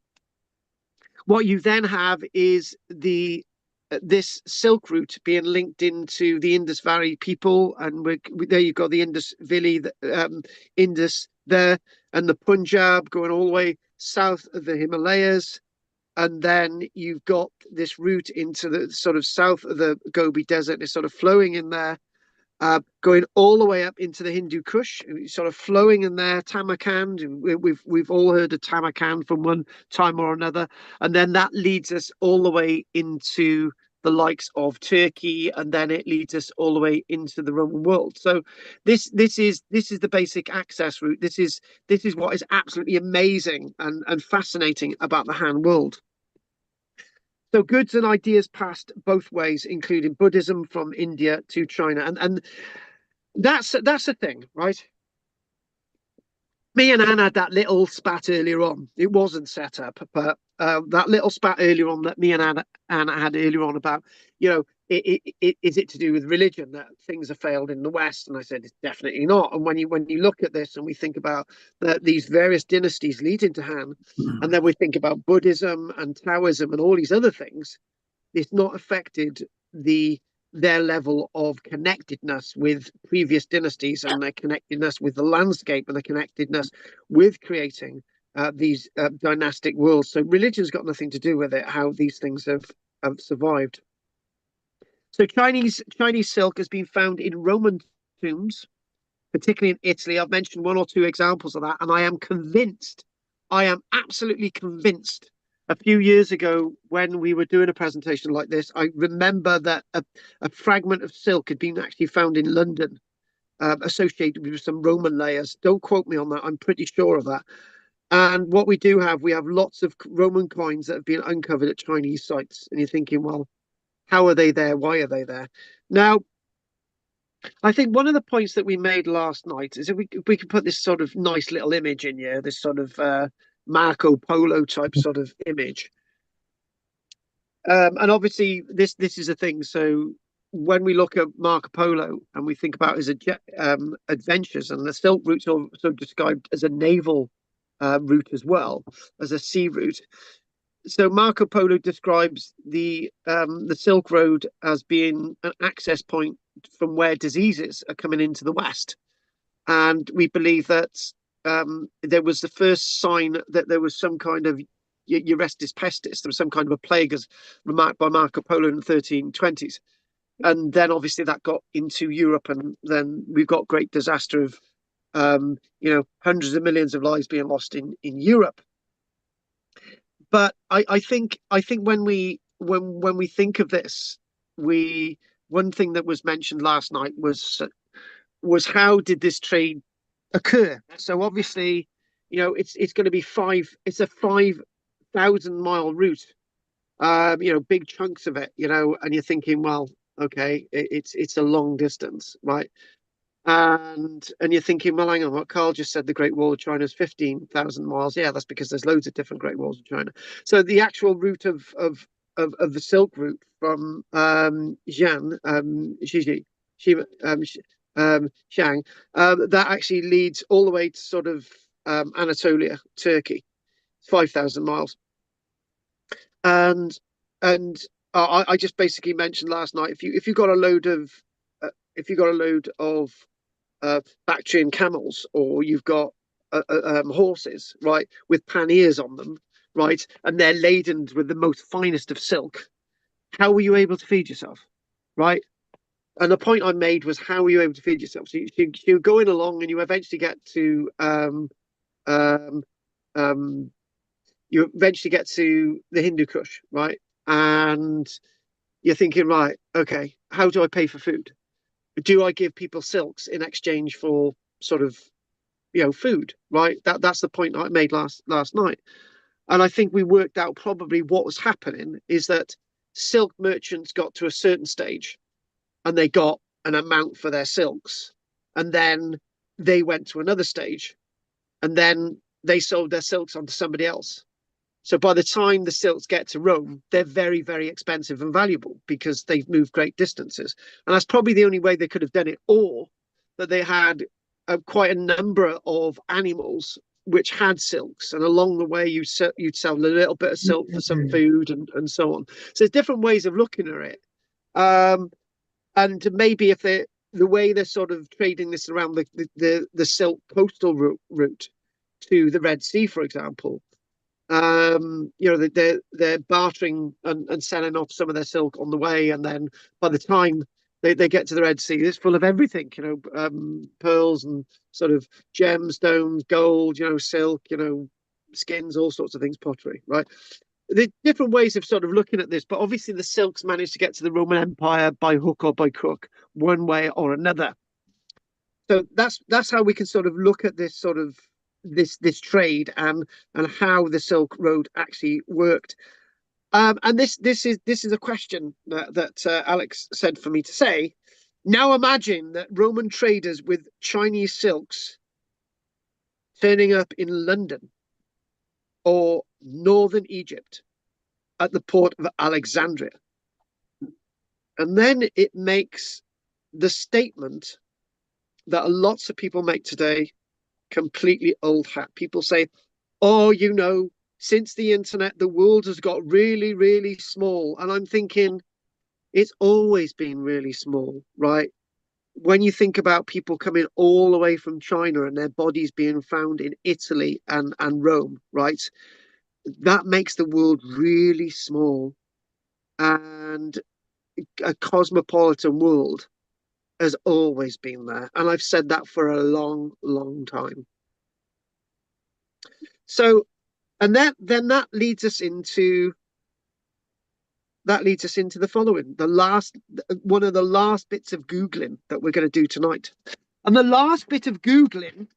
what you then have is this Silk Route being linked into the Indus Valley people, and there you've got the Indus Valley, Indus there, and the Punjab going all the way south of the Himalayas. And then you've got this route into the sort of south of the Gobi Desert. It's sort of flowing in there, going all the way up into the Hindu Kush, sort of flowing in there. Tamarkand, we've all heard of Tamarkand from one time or another, and then that leads us all the way into the likes of Turkey, and then it leads us all the way into the Roman world. So this is the basic access route. This is what is absolutely amazing and fascinating about the Han world. So goods and ideas passed both ways, including Buddhism from India to China, and that's the thing, right? Me and Anne had that little spat earlier on. It wasn't set up, but that little spat earlier on that me and Anne had earlier on about, is it to do with religion that things have failed in the West? And I said it's definitely not. And when you look at this and we think about these various dynasties leading to Han, and then we think about Buddhism and Taoism and all these other things, it's not affected their level of connectedness with previous dynasties, and their connectedness with the landscape, and the connectedness with creating these dynastic worlds. So religion's got nothing to do with it, how these things have survived. So Chinese silk has been found in Roman tombs, particularly in Italy. I've mentioned one or two examples of that, and I am absolutely convinced. A few years ago, when we were doing a presentation like this, I remember that a fragment of silk had been actually found in London, associated with some Roman layers. Don't quote me on that. I'm pretty sure of that. And what we have lots of Roman coins that have been uncovered at Chinese sites. And you're thinking, well, how are they there? Why are they there? Now, I think one of the points that we made last night is if we could put this sort of nice little image in here, this sort of Marco Polo type sort of image. And obviously this is a thing. So when we look at Marco Polo and we think about his adventures, and the Silk Route's also described as a naval route as well, as a sea route. So Marco Polo describes the Silk Road as being an access point from where diseases are coming into the West. And we believe that there was the first sign that there was some kind of Eurestis pestis, there was some kind of a plague, as remarked by Marco Polo in the 1320s. and then obviously that got into Europe, and then we've got great disaster of hundreds of millions of lives being lost in Europe. But I think when we think of this, one thing that was mentioned last night was how did this trade occur? So obviously, it's going to be it's a 5,000-mile route. Big chunks of it, and you're thinking, well, okay, it's a long distance, right? And you're thinking, well, hang on, what Carl just said, the Great Wall of China is 15,000 miles. Yeah, that's because there's loads of different Great Walls of China. So the actual route of the Silk Route from Xi'an, Xiang, that actually leads all the way to sort of Anatolia, Turkey, 5,000 miles. And I just basically mentioned last night, if you got a load of Bactrian camels, or you've got horses, right, with panniers on them, right, and they're laden with the most finest of silk, how were you able to feed yourself, right? And the point I made was, how were you able to feed yourself? So you're going along, and you eventually get to the Hindu Kush, right? And you're thinking, right, okay, how do I pay for food? Do I give people silks in exchange for sort of, food, right? That's the point I made last night. And I think we worked out probably what was happening is that silk merchants got to a certain stage, and they got an amount for their silks, and then they went to another stage, and then they sold their silks onto somebody else. So by the time the silks get to Rome, they're very, very expensive and valuable because they've moved great distances. And that's probably the only way they could have done it, or that they had quite a number of animals which had silks. And along the way, you'd sell a little bit of silk for some food and so on. So there's different ways of looking at it. And maybe if the way they're sort of trading this around the silk coastal route to the Red Sea, for example, they're bartering and selling off some of their silk on the way, and then by the time they get to the Red Sea, it's full of everything, pearls and sort of gemstones, gold, silk, skins, all sorts of things, pottery, right? There's different ways of sort of looking at this, but obviously the silks managed to get to the Roman Empire by hook or by crook, one way or another. So that's how we can sort of look at this sort of this trade and how the Silk Road actually worked. And this is a question that Alex said for me to say. Now imagine that Roman traders with Chinese silks turning up in London or northern Egypt at the port of Alexandria. And then it makes the statement that lots of people make today completely old hat. People say, oh, since the internet, the world has got really, really small. And I'm thinking, it's always been really small, right? When you think about people coming all the way from China and their bodies being found in Italy and Rome, right? That makes the world really small. And a cosmopolitan world has always been there. And I've said that for a long, long time. So, and then that leads us into the following, one of the last bits of Googling that we're going to do tonight. And the last bit of Googling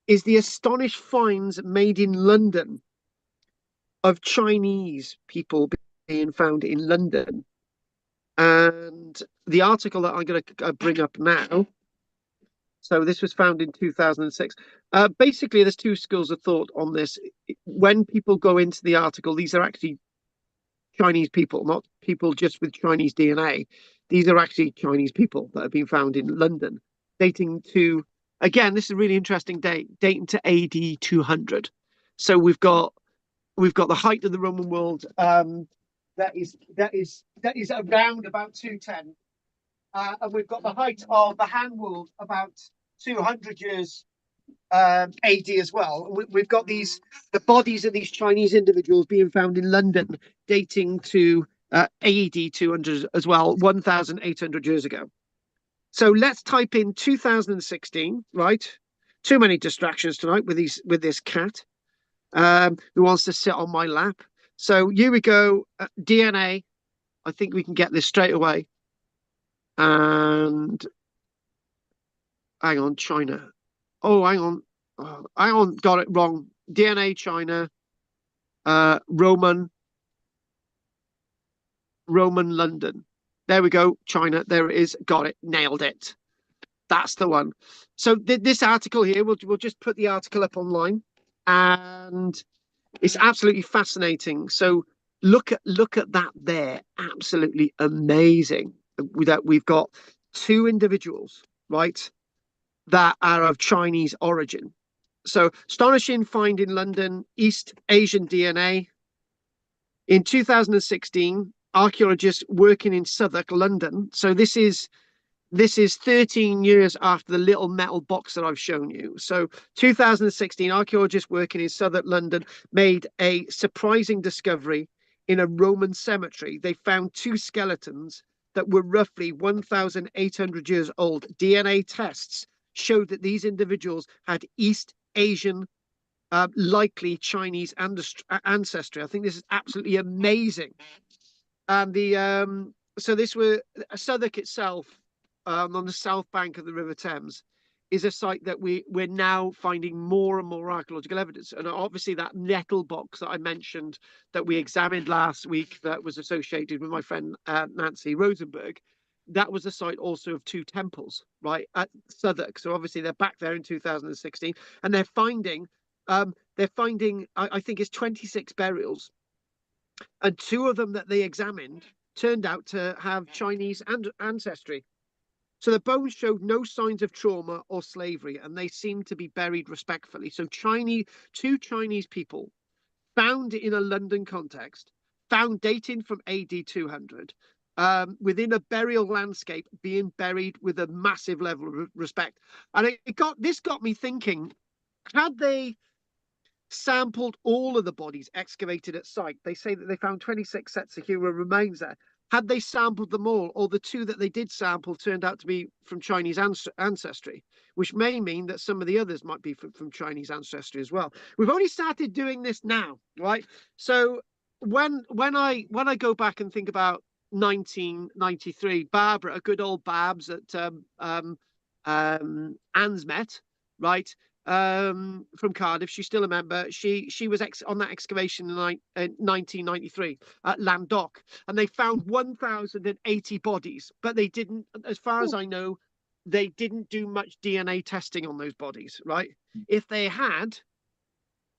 is the astonished finds made in London of Chinese people being found in London. And the article that I'm going to bring up now, so this was found in 2006. Basically, there's two schools of thought on this. When people go into the article, these are actually Chinese people, not people just with Chinese DNA. These are actually Chinese people that have been found in London, dating to, again, this is a really interesting date, dating to AD 200. So we've got the height of the Roman world. That is around about 210. And we've got the height of the Han world about 200 years AD as well. We've got the bodies of these Chinese individuals being found in London, dating to AD 200 as well, 1,800 years ago. So let's type in 2016, right? Too many distractions tonight with this cat who wants to sit on my lap. So here we go. DNA. I think we can get this straight away. And hang on, China. Oh, hang on. Oh, hang on, got it wrong. DNA, China. Roman, London. There we go. China. There it is. Got it. Nailed it. That's the one. So this article here, we'll just put the article up online, and it's absolutely fascinating. So look at that there. Absolutely amazing. That we've got two individuals, right, that are of Chinese origin. So astonishing find in London, East Asian DNA. In 2016, archaeologists working in Southwark, London. So this is 13 years after the little metal box that I've shown you. So 2016, archaeologists working in Southwark, London made a surprising discovery in a Roman cemetery. They found two skeletons that were roughly 1,800 years old. DNA tests showed that these individuals had East Asian, likely Chinese ancestry. I think this is absolutely amazing. And so this were Southwark itself, on the south bank of the River Thames, is a site that we're now finding more and more archaeological evidence. And obviously that nettle box that I mentioned that we examined last week that was associated with my friend Nancy Rosenberg, that was a site also of two temples, right, at Southwark. So obviously they're back there in 2016, and they're finding I think it's 26 burials, and two of them that they examined turned out to have Chinese ancestry. So the bones showed no signs of trauma or slavery, and they seemed to be buried respectfully. So two Chinese people found in a London context, found dating from AD 200, within a burial landscape, being buried with a massive level of respect. And this got me thinking, had they sampled all of the bodies excavated at site? They say that they found 26 sets of human remains there. Had they sampled them all, or the two that they did sample turned out to be from Chinese ancestry, which may mean that some of the others might be from Chinese ancestry as well. We've only started doing this now, right? So when I go back and think about 1993, Barbara, a good old Babs at Ansmet, right? From Cardiff, she's still a member. She was on that excavation in 1993 at Landock, and they found 1,080 bodies, but they didn't, as far as I know, they didn't do much DNA testing on those bodies, right? If they had,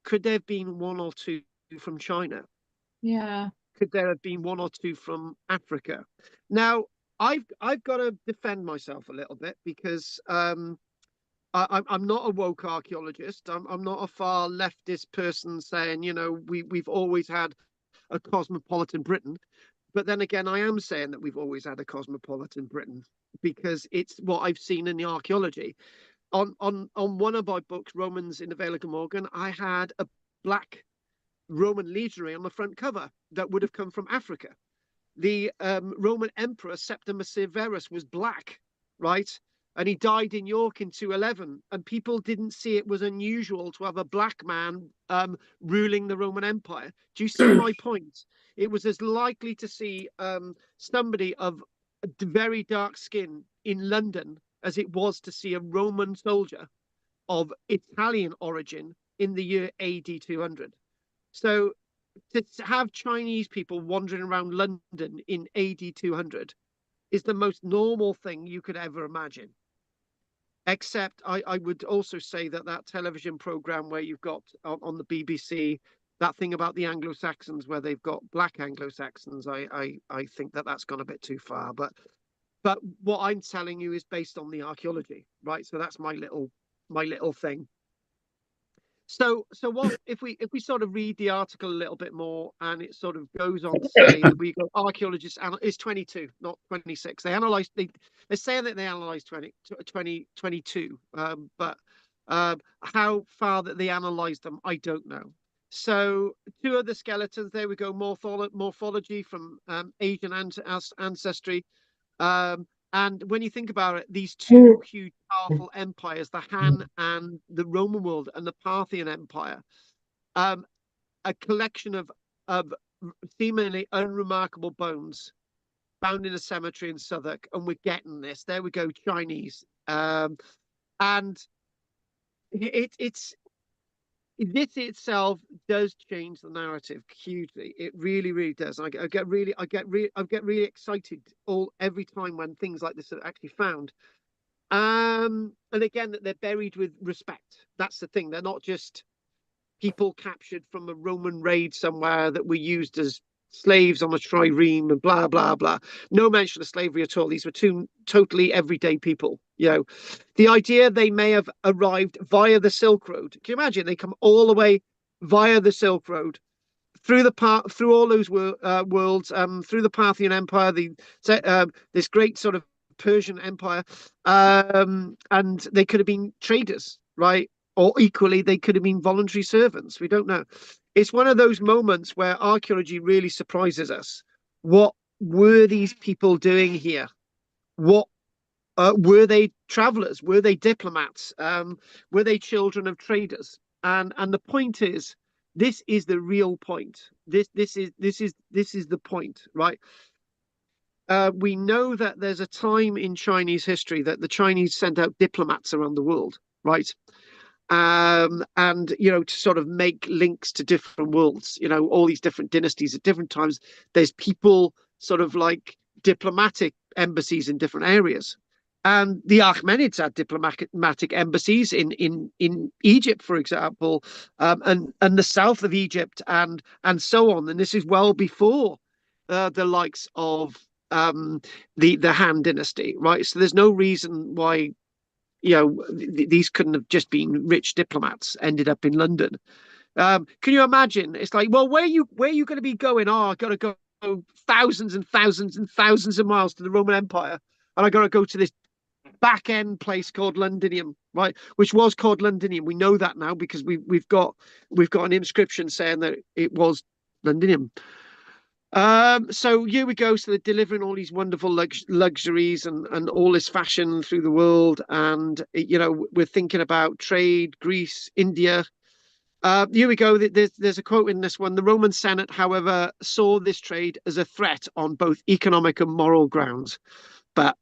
could there have been one or two from China? Yeah. Could there have been one or two from Africa? Now, I've got to defend myself a little bit, because I'm not a woke archaeologist. I'm not a far leftist person saying, you know, we've always had a cosmopolitan Britain. But then again, I am saying that we've always had a cosmopolitan Britain, because it's what I've seen in the archaeology. On one of my books, Romans in the Vale of Glamorgan, I had a black Roman legionary on the front cover that would have come from Africa. The Roman Emperor Septimus Severus was black, right? And he died in York in 211, and people didn't see it was unusual to have a black man ruling the Roman Empire. Do you see my point? It was as likely to see somebody of very dark skin in London as it was to see a Roman soldier of Italian origin in the year AD 200. So to have Chinese people wandering around London in AD 200 is the most normal thing you could ever imagine. Except I would also say that television program where you've got on the BBC, that thing about the Anglo-Saxons where they've got black Anglo-Saxons, I think that's gone a bit too far. But what I'm telling you is based on the archaeology, right? So that's my little thing. So what if we sort of read the article a little bit more, and it sort of goes on to say that we got archaeologists, and it's 22, not 26. They're saying that they analysed 2022, but how far that they analysed them, I don't know. So two of the skeletons, there we go, morphology from Asian ancestry. And when you think about it, these two huge, powerful empires, the Han and the Roman world and the Parthian Empire, a collection of seemingly unremarkable bones found in a cemetery in Southwark, and we're getting this. There we go, Chinese. And it's this itself does change the narrative hugely. It really, really does. I get really excited every time when things like this are actually found. And again, that they're buried with respect. That's the thing. They're not just people captured from a Roman raid somewhere that were used as slaves on a trireme and blah blah blah. No mention of slavery at all. These were two totally everyday people. The idea they may have arrived via the Silk Road. Can you imagine? They come all the way via the Silk Road through through all those worlds, through the Parthian Empire, this great sort of Persian Empire, and they could have been traders, right? Or equally, they could have been voluntary servants. We don't know. It's one of those moments where archaeology really surprises us. What were these people doing here? What were they travelers? Were they diplomats? Were they children of traders? And the point is, this is the real point. This is the point, right? We know that there's a time in Chinese history that the Chinese sent out diplomats around the world, right? And to sort of make links to different worlds, all these different dynasties at different times. There's people sort of like diplomatic embassies in different areas. And the Achaemenids had diplomatic embassies in Egypt, for example, and the south of Egypt, and so on. And this is well before the likes of the Han dynasty, right? So there's no reason why these couldn't have just been rich diplomats ended up in London. Can you imagine? It's like, well, where are you going to be going? Oh, I got to go thousands and thousands and thousands of miles to the Roman Empire, and I got to go to this back end place called Londinium, right? Which was called Londinium. We know that now because we've got an inscription saying that it was Londinium. So here we go. So they're delivering all these wonderful luxuries and all this fashion through the world. And, we're thinking about trade, Greece, India. Here we go. There's a quote in this one. The Roman Senate, however, saw this trade as a threat on both economic and moral grounds. But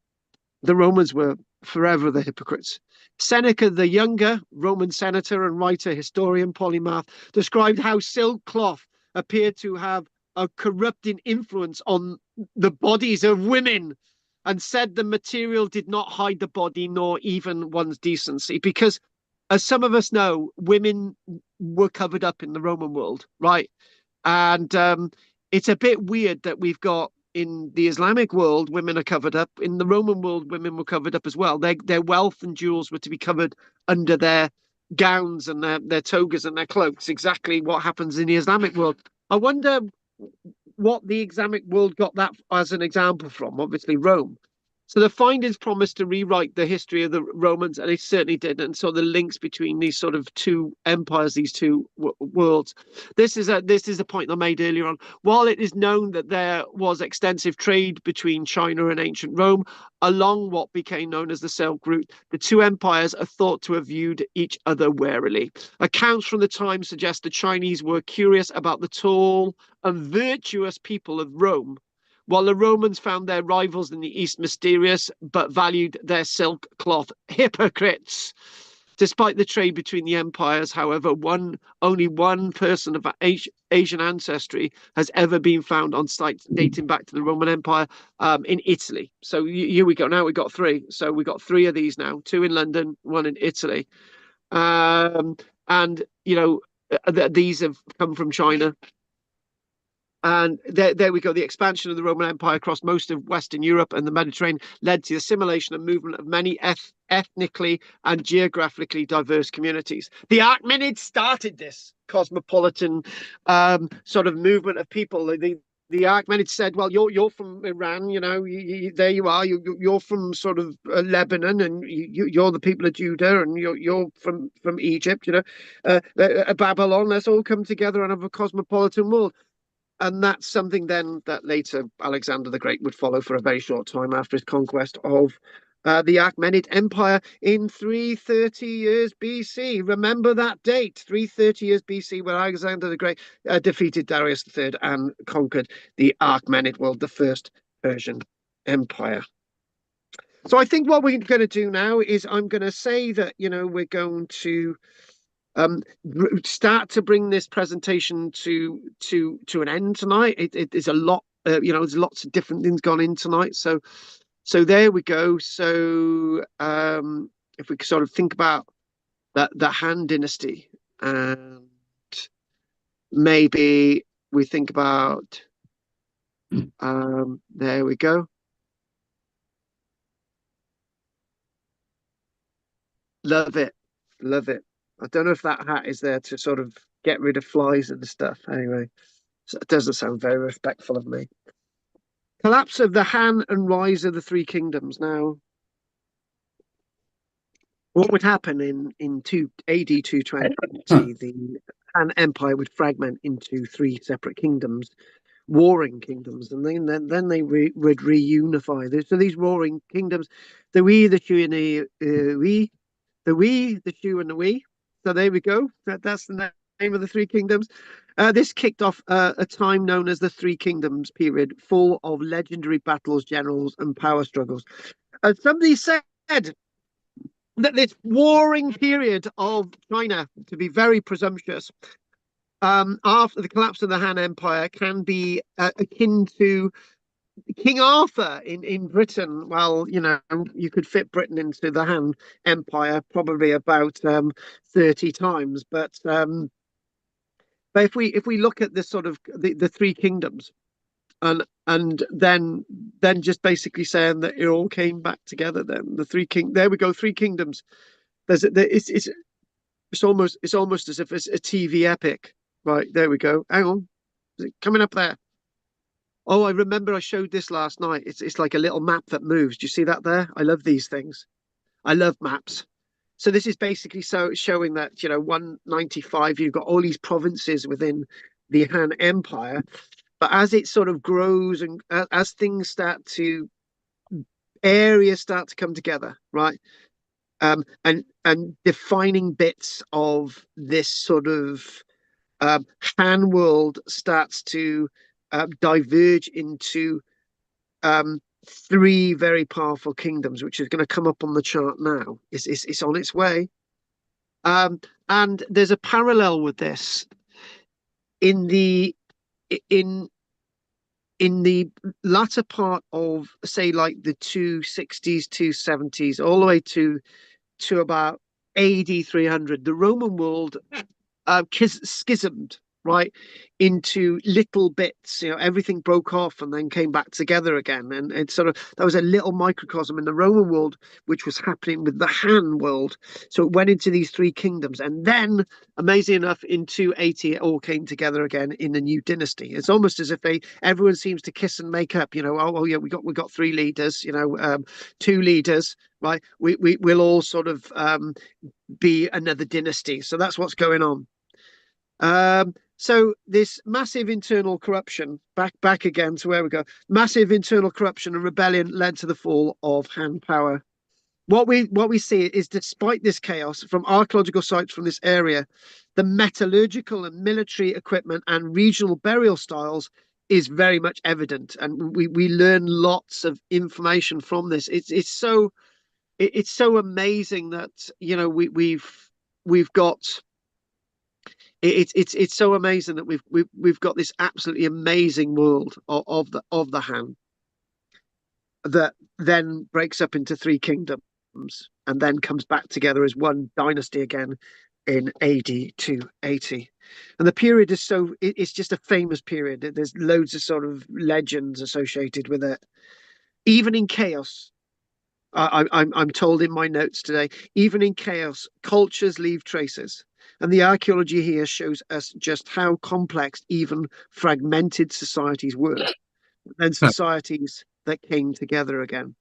the Romans were forever the hypocrites. Seneca the Younger, Roman senator and writer, historian, polymath, described how silk cloth appeared to have a corrupting influence on the bodies of women, and said the material did not hide the body nor even one's decency, because as some of us know, women were covered up in the Roman world, right? And it's a bit weird that we've got in the Islamic world, women are covered up. In the Roman world, women were covered up as well. Their wealth and jewels were to be covered under their gowns and their togas and their cloaks. Exactly what happens in the Islamic world. I wonder what the Islamic world got that as an example from. Obviously, Rome. So the findings promised to rewrite the history of the Romans, and they certainly did. And so the links between these sort of two empires, these two worlds. This is a point I made earlier on. While it is known that there was extensive trade between China and ancient Rome along what became known as the Silk Route, the two empires are thought to have viewed each other warily. Accounts from the time suggest the Chinese were curious about the tall and virtuous people of Rome, while the Romans found their rivals in the East mysterious, but valued their silk cloth. Hypocrites! Despite the trade between the empires, however, only one person of Asian ancestry has ever been found on sites dating back to the Roman Empire in Italy. So here we go. Now we've got three. So we've got three of these now, two in London, one in Italy. And, these have come from China. And there we go. The expansion of the Roman Empire across most of Western Europe and the Mediterranean led to the assimilation and movement of many ethnically and geographically diverse communities. The Achaemenids started this cosmopolitan sort of movement of people. the Achaemenid said, "Well, you're from Iran, you know. There you are. You're from sort of Lebanon, and you're the people of Judah, and you're from Egypt, you know, Babylon. Let's all come together and have a cosmopolitan world." And that's something then that later Alexander the Great would follow for a very short time after his conquest of the Achaemenid Empire in 330 years BC. Remember that date, 330 years BC, where Alexander the Great defeated Darius III and conquered the Achaemenid world, the first Persian Empire. So I think what we're going to do now is I'm going to say that, you know, we're going to start to bring this presentation to an end tonight. It is a lot, you know, there's lots of different things gone in tonight. So there we go. So if we sort of think about the Han Dynasty, and maybe we think about there we go. Love it. Love it. I don't know if that hat is there to sort of get rid of flies and stuff. Anyway, so it doesn't sound very respectful of me. Collapse of the Han and rise of the three kingdoms. Now, what would happen in AD 220? The Han Empire would fragment into three separate kingdoms, warring kingdoms, and then they would reunify. So these warring kingdoms, the Wei, the Shu, and the Wei, the Wei, the Shu, and the Wei. So there we go. That's the name of the three kingdoms. This kicked off a time known as the Three Kingdoms period, full of legendary battles, generals, and power struggles. Somebody said that this warring period of China, to be very presumptuous, after the collapse of the Han Empire, can be akin to King Arthur in Britain. Well, you know, you could fit Britain into the Han Empire probably about 30 times. But if we look at this sort of the three kingdoms, and then just basically saying that it all came back together, then there we go, three kingdoms. It's almost as if it's a TV epic. Right, there we go. Hang on. Is it coming up there? Oh, I remember I showed this last night. It's like a little map that moves. Do you see that there? I love these things. I love maps. So this is basically showing that, you know, 195, you've got all these provinces within the Han Empire. But as it sort of grows and as things areas start to come together, right? And defining bits of this sort of Han world starts to diverge into three very powerful kingdoms, which is going to come up on the chart now. It's on its way. And there's a parallel with this in the latter part of, say, like the 260s, 270s, all the way to about AD 300. The Roman world schismed, right, into little bits. You know, everything broke off and then came back together again, and it sort of, that was a little microcosm in the Roman world, which was happening with the Han world. So it went into these three kingdoms, and then, amazing enough, in 280 it all came together again in the new dynasty. It's almost as if everyone seems to kiss and make up. You know, oh yeah, we got three leaders. You know, two leaders, right? We'll all sort of be another dynasty. So that's what's going on. So this massive internal corruption, back again to where we go, massive internal corruption and rebellion led to the fall of Han power. What we see is, despite this chaos, from archaeological sites from this area, the metallurgical and military equipment and regional burial styles is very much evident, and we learn lots of information from this. It's so amazing that, you know, we've got. It's so amazing that we've got this absolutely amazing world of the Han that then breaks up into three kingdoms and then comes back together as one dynasty again in AD 280. And the period is it's just a famous period. There's loads of sort of legends associated with it. Even in chaos, I'm told in my notes today, even in chaos, cultures leave traces. And the archaeology here shows us just how complex even fragmented societies were, and societies that came together again.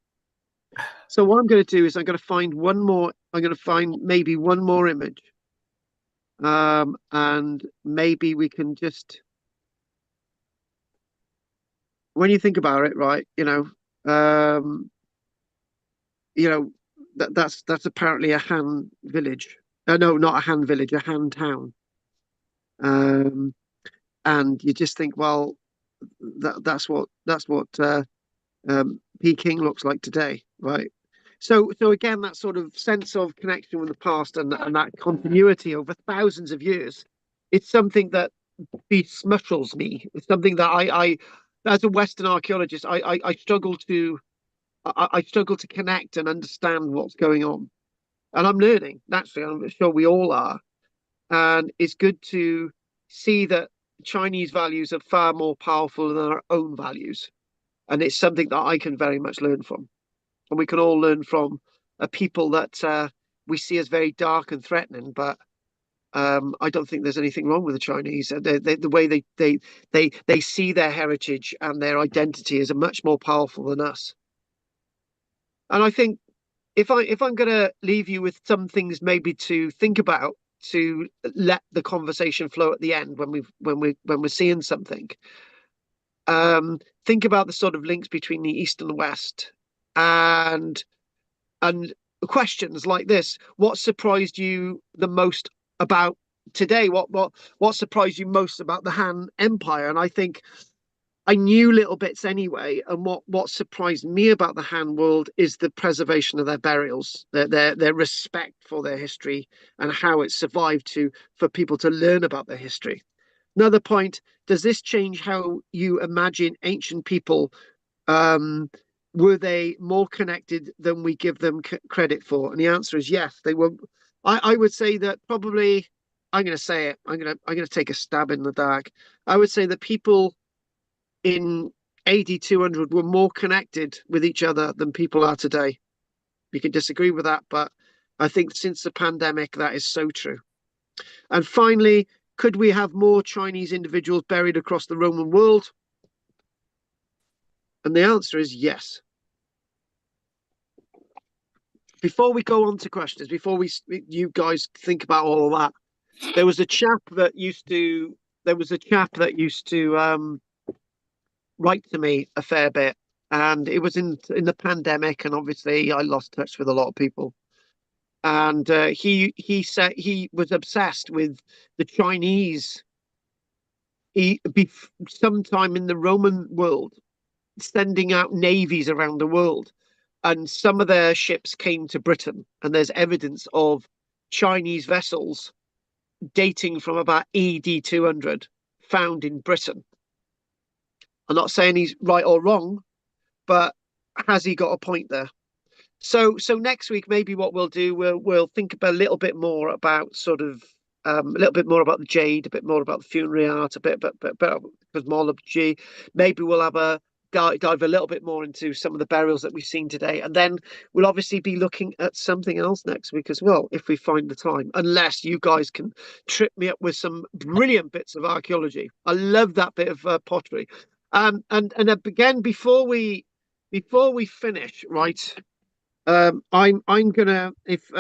So what I'm going to do is I'm going to find one more. I'm going to find maybe one more image, and maybe we can just, when you think about it, right? That's apparently a Han village. No, not a Han village, a Han town. And you just think, well, that's what Peking looks like today, right? So again, that sort of sense of connection with the past and that continuity over thousands of years, it's something that besmushles me. It's something that I as a Western archaeologist, I struggle to I struggle to connect and understand what's going on. And I'm learning, naturally, I'm sure we all are. And it's good to see that Chinese values are far more powerful than our own values. And it's something that I can very much learn from. And we can all learn from a people that we see as very dark and threatening, but I don't think there's anything wrong with the Chinese. The way they see their heritage and their identity is much more powerful than us. And I think if I'm going to leave you with some things maybe to think about, to let the conversation flow at the end when we're seeing something, think about the sort of links between the East and the West, and questions like this: what surprised you the most about today? What surprised you most about the Han Empire? And I think I knew little bits anyway. And what surprised me about the Han world is the preservation of their burials, their respect for their history, and how it survived for people to learn about their history. Another point: does this change how you imagine ancient people? Were they more connected than we give them credit for? And the answer is yes, they were. I would say that probably. I'm going to say it. I'm going to take a stab in the dark. I would say that people in AD 200 were more connected with each other than people are today. You can disagree with that, but I think since the pandemic, that is so true. And finally, could we have more Chinese individuals buried across the Roman world? And the answer is yes. Before we go on to questions, before you guys think about all of that, there was a chap that used to write to me a fair bit, and it was in the pandemic, and obviously I lost touch with a lot of people. And he said he was obsessed with the Chinese. Sometime in the Roman world, sending out navies around the world, and some of their ships came to Britain, and there's evidence of Chinese vessels dating from about AD 200 found in Britain. I'm not saying he's right or wrong, but has he got a point there? So next week, maybe what we'll do, we'll think about a little bit more about sort of a little bit more about the jade, a bit more about the funerary art, a bit about cosmology. Maybe we'll have a dive a little bit more into some of the burials that we've seen today, and then we'll obviously be looking at something else next week as well, if we find the time. Unless you guys can trip me up with some brilliant bits of archaeology. I love that bit of pottery. And again, before we finish, right? I'm gonna, if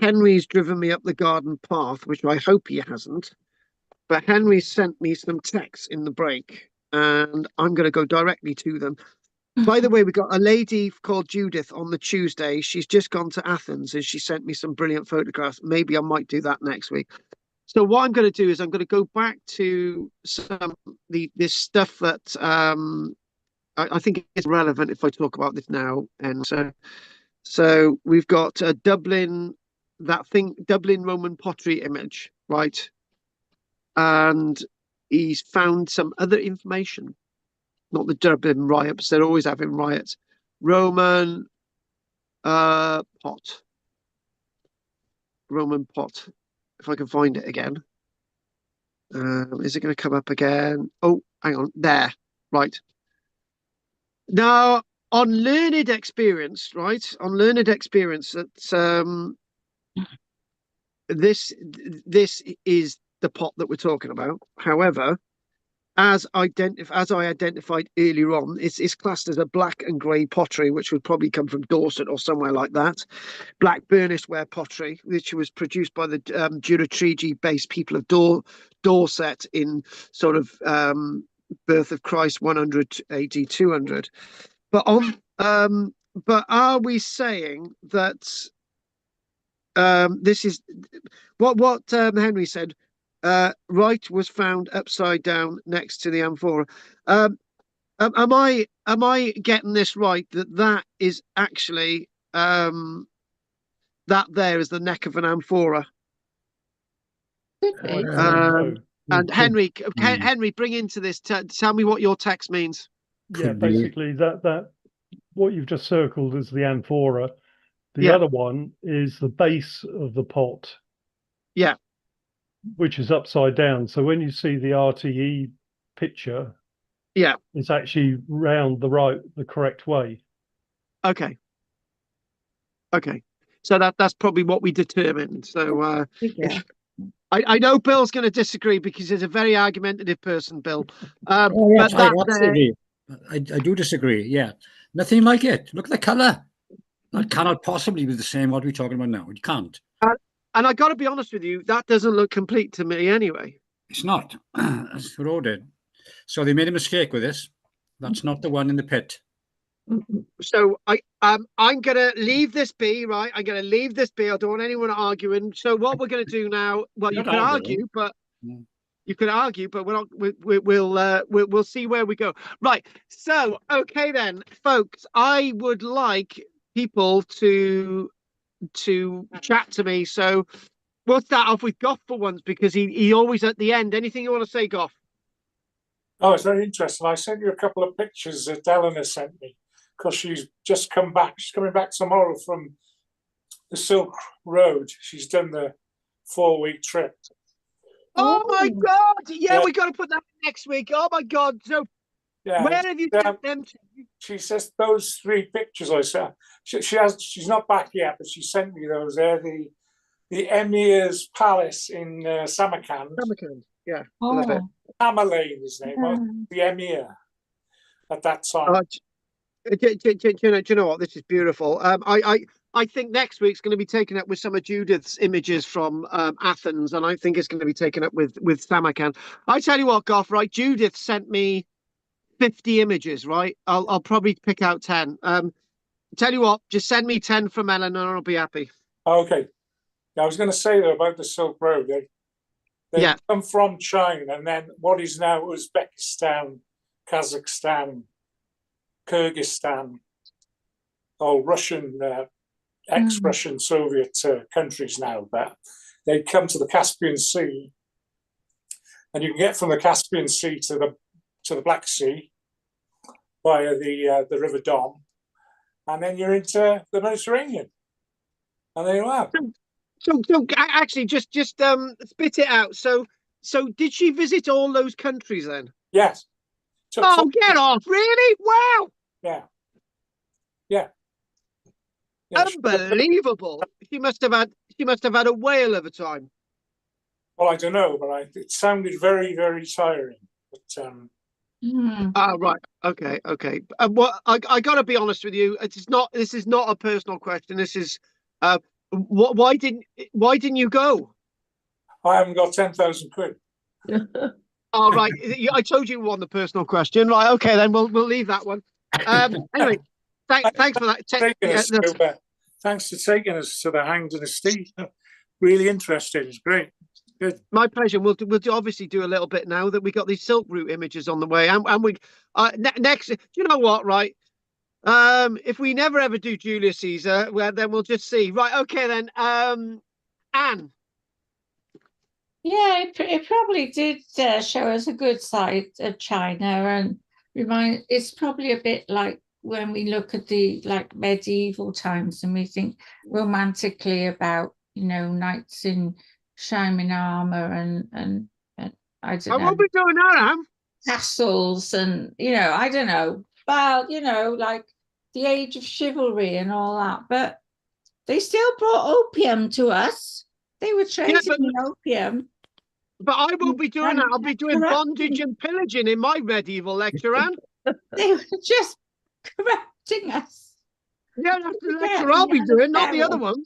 Henry's driven me up the garden path, which I hope he hasn't, but Henry sent me some texts in the break, and I'm gonna go directly to them. By the way, we got a lady called Judith on the Tuesday. She's just gone to Athens, and she sent me some brilliant photographs. Maybe I might do that next week. So what I'm going to do is I'm going to go back to this stuff that I think it's relevant if I talk about this now. And so we've got Dublin Roman pottery image, right? And he's found some other information, not the Dublin riots. They're always having riots. Roman pot. If I can find it again. Is it going to come up again? Oh, hang on. There. Right. Now, on learned experience, right? On learned experience, that this is the pot that we're talking about. However, as I identified earlier on, it's classed as a black and grey pottery, which would probably come from Dorset or somewhere like that. Black burnished ware pottery, which was produced by the Duratrigi-based people of Dorset in sort of birth of Christ 100 AD 200. But are we saying that this is what Henry said? Right was found upside down next to the amphora. Am I getting this right? That is actually that there is the neck of an amphora. Could be. And Henry, Henry, bring into this. Tell me what your text means. Yeah, Could be. basically that what you've just circled is the amphora. The Yeah. other one is the base of the pot. Yeah. Which is upside down. So when you see the RTE picture, Yeah, it's actually round the correct way. okay. So that's probably what we determined. So Yeah. I know Bill's going to disagree because he's a very argumentative person, Bill. Oh, yes, but I do disagree. Yeah, nothing like it. Look at the colour. That cannot possibly be the same what we're talking about now. It can't. And I got to be honest with you, that doesn't look complete to me anyway. It's not. That's what I did. So they made a mistake with this. That's not the one in the pit. So I'm gonna leave this be, right? I'm gonna leave this be. I don't want anyone arguing. So what we're gonna do now? Well, you Not can arguing. argue, but Mm. you can argue, but we're not. We'll see where we go. Right. So okay then, folks. I would like people to chat to me. So we'll start off with Goff for once because he always at the end. Anything you want to say, Goff? Oh, it's very interesting. I sent you a couple of pictures that Eleanor sent me because she's just come back. She's coming back tomorrow from the Silk Road. She's done the 4-week trip. Oh my God! Yeah, Yeah. we got to put that next week. Oh my God! So Yeah, where have you sent them to? she says those 3 pictures I sent. She's not back yet, but she sent me those. They're the Emir's Palace in Samarkand. Samarkand. Yeah, I love it. Tamerlane, his name was the Emir at that time. Do you know what? This is beautiful. I think next week's going to be taken up with some of Judith's images from Athens, and I think it's going to be taken up with Samarkand. I tell you what, Goff, right? Judith sent me 50 images, right? I'll probably pick out 10. Tell you what, just send me 10 from Eleanor, and I'll be happy. Okay. I was going to say though about the Silk Road. They come from China, and then what is now Uzbekistan, Kazakhstan, Kyrgyzstan, or Russian, ex-Russian Soviet countries now. But they come to the Caspian Sea, and you can get from the Caspian Sea to the Black Sea via the River Don, and then you're into the Mediterranean. And there you are. So actually, just spit it out. So did she visit all those countries then? Yes. Oh, get off! Really? Wow! Yeah. Unbelievable. She must have had a whale of a time. Well, I don't know, but it sounded very, very tiring. But right. Okay. Well, I got to be honest with you. This is not a personal question. This is why didn't you go? I haven't got 10,000 quid. All right. I told you on the personal question. Right. Okay, then we'll leave that one. Anyway, thanks for that. Thanks for taking us to the Hanged and the Steed. Really interesting. It's great. Good. My pleasure. We'll obviously do a little bit now that we got these Silk Route images on the way, and we next. You know what? Right. If we never ever do Julius Caesar, well, then we'll just see. Right. Okay, then. Anne. Yeah, it probably did show us a good side of China, and it's probably a bit like when we look at the medieval times and we think romantically about knights in shining armor and I don't know. I won't be doing that, Anne. Castles and I don't know. Well, like the age of chivalry and all that, but they still brought opium to us. They were trading but- in opium. But I won't be doing that. And I'll be doing bondage and pillaging in my medieval lecture, Anne. They were just corrupting us. Yeah, that's the Yeah, lecture I'll be yeah, doing, not the terrible. other one.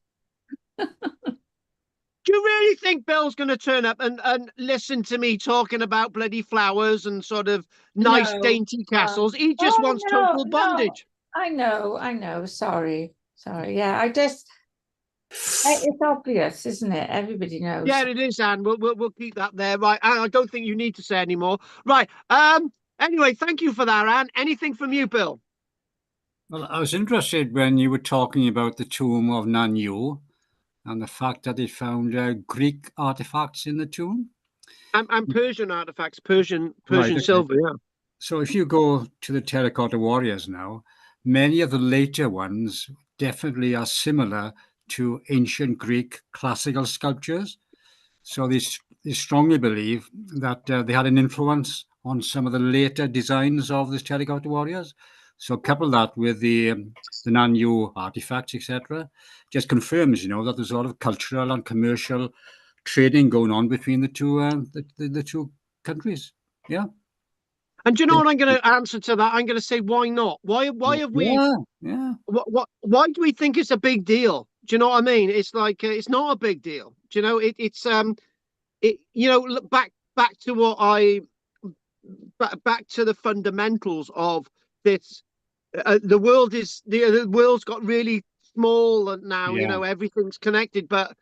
Do you really think Bill's going to turn up and listen to me talking about bloody flowers and sort of nice, No. dainty castles? He just Oh, wants no, total no. bondage. I know. Sorry. Yeah, it's obvious, isn't it? Everybody knows. Yeah, it is, Anne. We'll keep that there, right? Anne, I don't think you need to say any more, right? Anyway, thank you for that, Anne. Anything from you, Bill? Well, I was interested when you were talking about the tomb of Nanyu and the fact that they found Greek artifacts in the tomb. And Persian artifacts, Persian Right, okay. silver, yeah. So if you go to the terracotta warriors now, many of the later ones definitely are similar to ancient Greek classical sculptures. So they strongly believe that they had an influence on some of the later designs of the terracotta warriors. So couple that with the Nanyu artifacts, etc., just confirms, that there's a lot of cultural and commercial trading going on between the two the two countries. Yeah. And do you know what I'm going to answer to that? I'm going to say, why not? Why have we? Yeah. Why do we think it's a big deal? Do you know what I mean? It's like it's not a big deal. Do you know? Look back to back to the fundamentals of this. The world's got really small now. Yeah. Everything's connected, but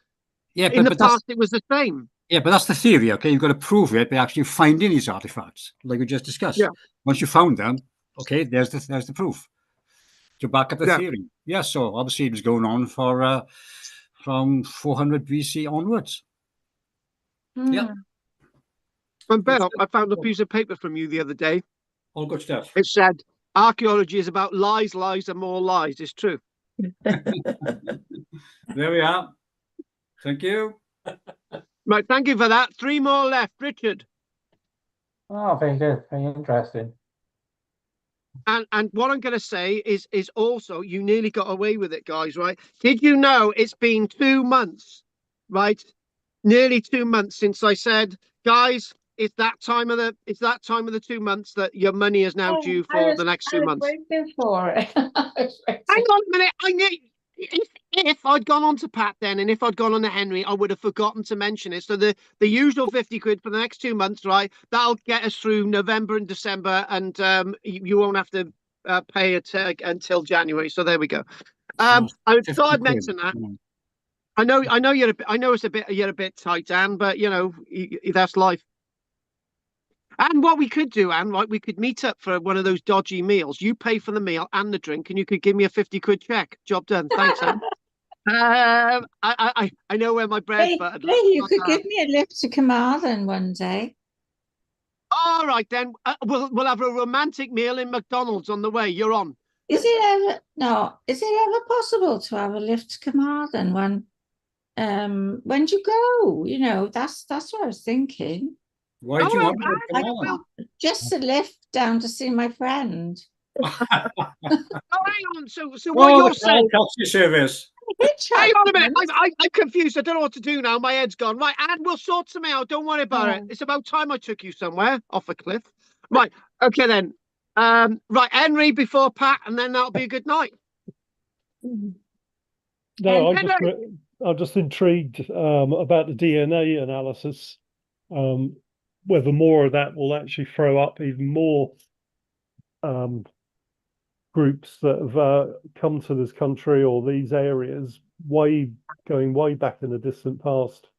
Yeah, in the but past it was the same. Yeah, but that's the theory, okay? You've got to prove it by actually finding these artifacts, like we just discussed. Yeah. Once you found them, okay, there's the proof to back up the Yeah. theory. Yeah, so obviously it was going on for from 400 BC onwards. Yeah. And Bill, I found a piece of paper from you the other day. All good stuff. It said archaeology is about lies, and more lies. It's true. There we are. Thank you. Right, thank you for that. 3 more left, Richard. Oh, very good. Very interesting. And what I'm going to say is also, you nearly got away with it, guys, right? Did you know it's been 2 months, right? Nearly 2 months since I said, guys, it's that time of the 2 months that your money is now due for the next 2 months. Waiting for it. Hang on a minute. I knew if I'd gone on to Pat then, and if I'd gone on to Henry, I would have forgotten to mention it. So the usual 50 quid for the next 2 months, right? That'll get us through November and December, and you won't have to pay it until January. So there we go. I thought I'd mention that. I know you're a bit tight, Anne, but that's life. And what we could do, Anne, right? We could meet up for one of those dodgy meals. You pay for the meal and the drink, and you could give me a 50 quid check. Job done. Thanks, Anne. I know where my bread's buttered. Hey, you could give me a lift to Carmarthen one day. All right, then. We'll have a romantic meal in McDonald's on the way. You're on. Is it ever possible to have a lift to Carmarthen when do you go? That's what I was thinking. Why do you want just a lift down to see my friend? Hang on. So what you're saying? Taxi service. Hang on a minute. I'm confused. I don't know what to do now. My head's gone. Right, and we'll sort something out. Don't worry about it. It's about time I took you somewhere off a cliff. Right. Okay then. Right, Henry before Pat, and then that'll be a good night. No, I'm just intrigued about the DNA analysis. Whether more of that will actually throw up even more groups that have come to this country or these areas going way back in the distant past.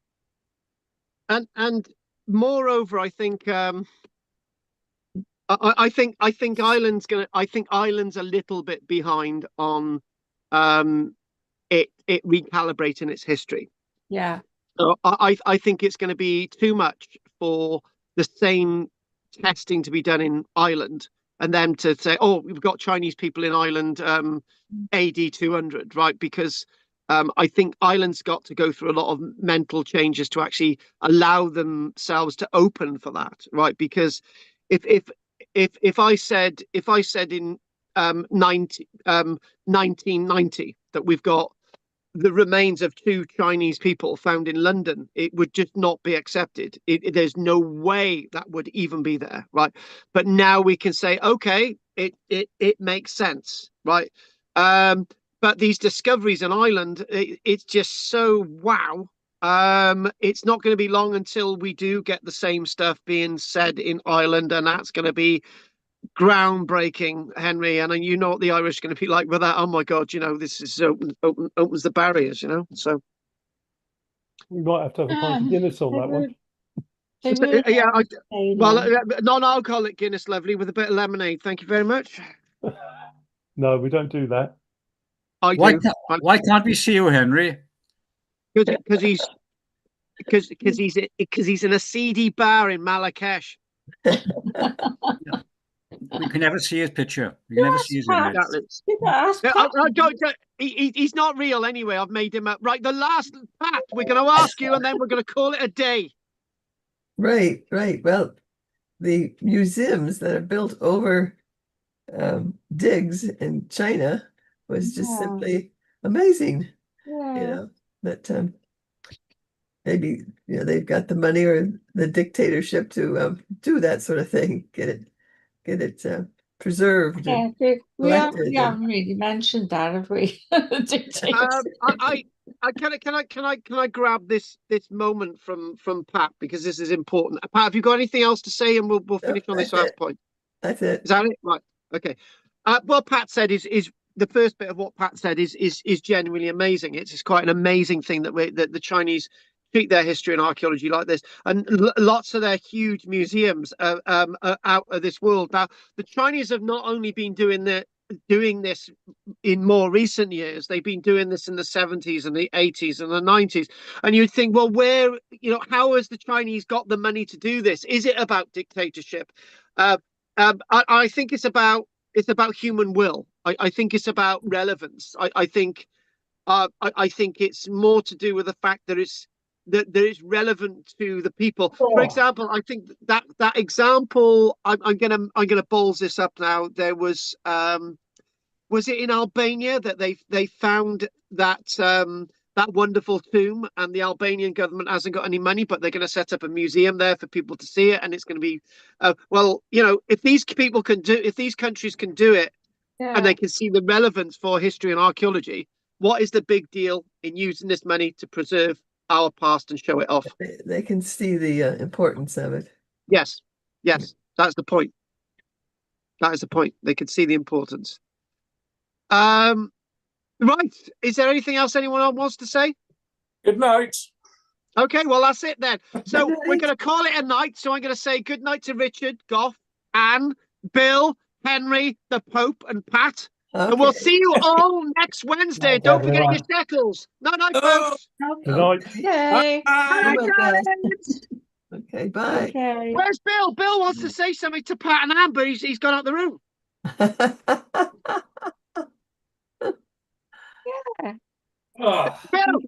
And moreover, I think I think Ireland's a little bit behind on it recalibrating its history. Yeah. So I think it's going to be too much for the same testing to be done in Ireland and then to say, oh, we've got Chinese people in Ireland AD 200, right? Because I think Ireland's got to go through a lot of mental changes to actually allow themselves to open for that, right? Because if I said in 1990 that we've got the remains of two Chinese people found in London, it would just not be accepted. There's no way that would even be there, right? But now we can say, okay, it makes sense, right? But these discoveries in Ireland, it's just so wow. It's not going to be long until we do get the same stuff being said in Ireland, and that's going to be groundbreaking, Henry. And you know what the Irish are going to be like with that. Oh my God, this is opens the barriers, So We might have to have a pint of Guinness on that one. yeah, non-alcoholic Guinness, lovely, with a bit of lemonade. Thank you very much. No, we don't do that. Why can't we see you, Henry? Because he's in a seedy bar in Marrakesh. We can never see his picture. We can never see his image. He's not real anyway. I've made him up. Right, the last Pat, we're going to ask you, and then we're going to call it a day. Right. Well, the museums that are built over digs in China was just simply amazing. That maybe they've got the money or the dictatorship to do that sort of thing, get it preserved. Yeah, we haven't really mentioned that, have we? Can I grab this moment from Pat, because this is important. Pat, have you got anything else to say, and we'll finish on this last point? That's it. Is that it? Right. Okay. What Pat said is the first bit of what Pat said is genuinely amazing. It's quite an amazing thing that the Chinese treat their history and archaeology like this, and lots of their huge museums are out of this world. Now, the Chinese have not only been doing this in more recent years, they've been doing this in the 70s and the 80s and the 90s. And you'd think, well, how has the Chinese got the money to do this? Is it about dictatorship? I think it's about human will. I think it's about relevance. I think it's more to do with the fact that it's relevant to the people. For example, I think that example, I'm gonna balls this up now. There was it in Albania that they found that wonderful tomb, and the Albanian government hasn't got any money, but they're going to set up a museum there for people to see it, and it's going to be if these countries can do it, and they can see the relevance for history and archaeology, what is the big deal in using this money to preserve our past and show it off? They can see the importance of it. Yes, that's the point. That is the point. They can see the importance. Right. Is there anything else anyone wants to say? Good night. Okay, well, that's it then. So we're going to call it a night. So I'm going to say good night to Richard, Goff, Anne, Bill, Henry, the Pope, and Pat. Okay. And we'll see you all next Wednesday. Night, Don't forget everyone. your shekels. Night, folks. Good night. Okay. Bye, guys. Okay, bye. Okay. Where's Bill? Bill wants to say something to Pat and Anne, but he's gone out the room. Bill.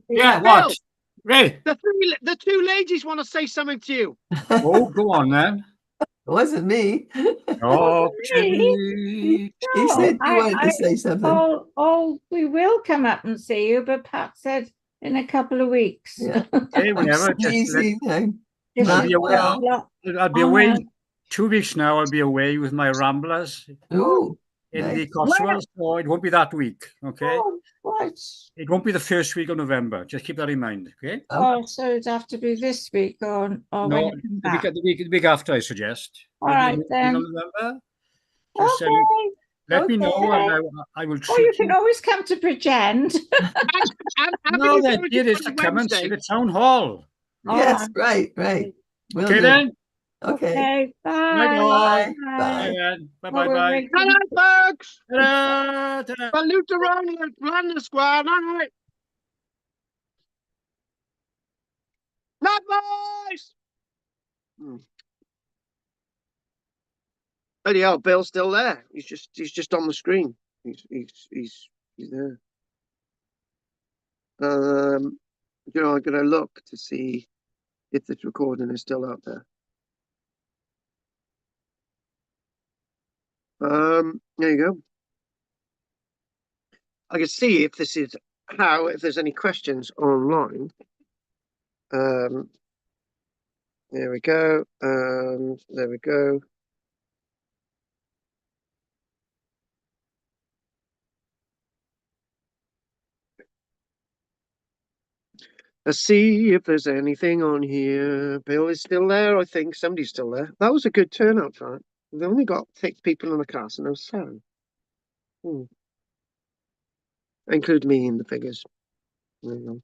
Yeah, Bill, what? Ray. The two ladies want to say something to you. Oh, go on then. It wasn't me. Oh, He said you wanted to say something. We will come up and see you, but Pat said in a couple of weeks. Yeah. okay, whenever. I'll be away 2 weeks now. I'll be away with my ramblers. Ooh. In the Cotswolds, so it won't be that week, okay? Right. It won't be the first week of November. Just keep that in mind, okay? So it'd have to be this week or no, when you come back. The week after, I suggest. All right, then. November. Just let me know, and I will treat you can always come to pretend. No, the idea is to come and see the town hall. Yes, right. Okay, then. Okay. Bye. Bye. Hello, folks. Ta-da. Salute around the square. Night, boys. Anyhow, Bill's still there. He's just on the screen. He's there. I'm gonna look to see if this recording is still out there. There you go. I can see if this is how, if there's any questions online. There we go. There we go. Let's see if there's anything on here. Bill is still there, I think. Somebody's still there. That was a good turnout, right? We've only got 6 people in the class, and there was 7. Include me in the figures. There you go.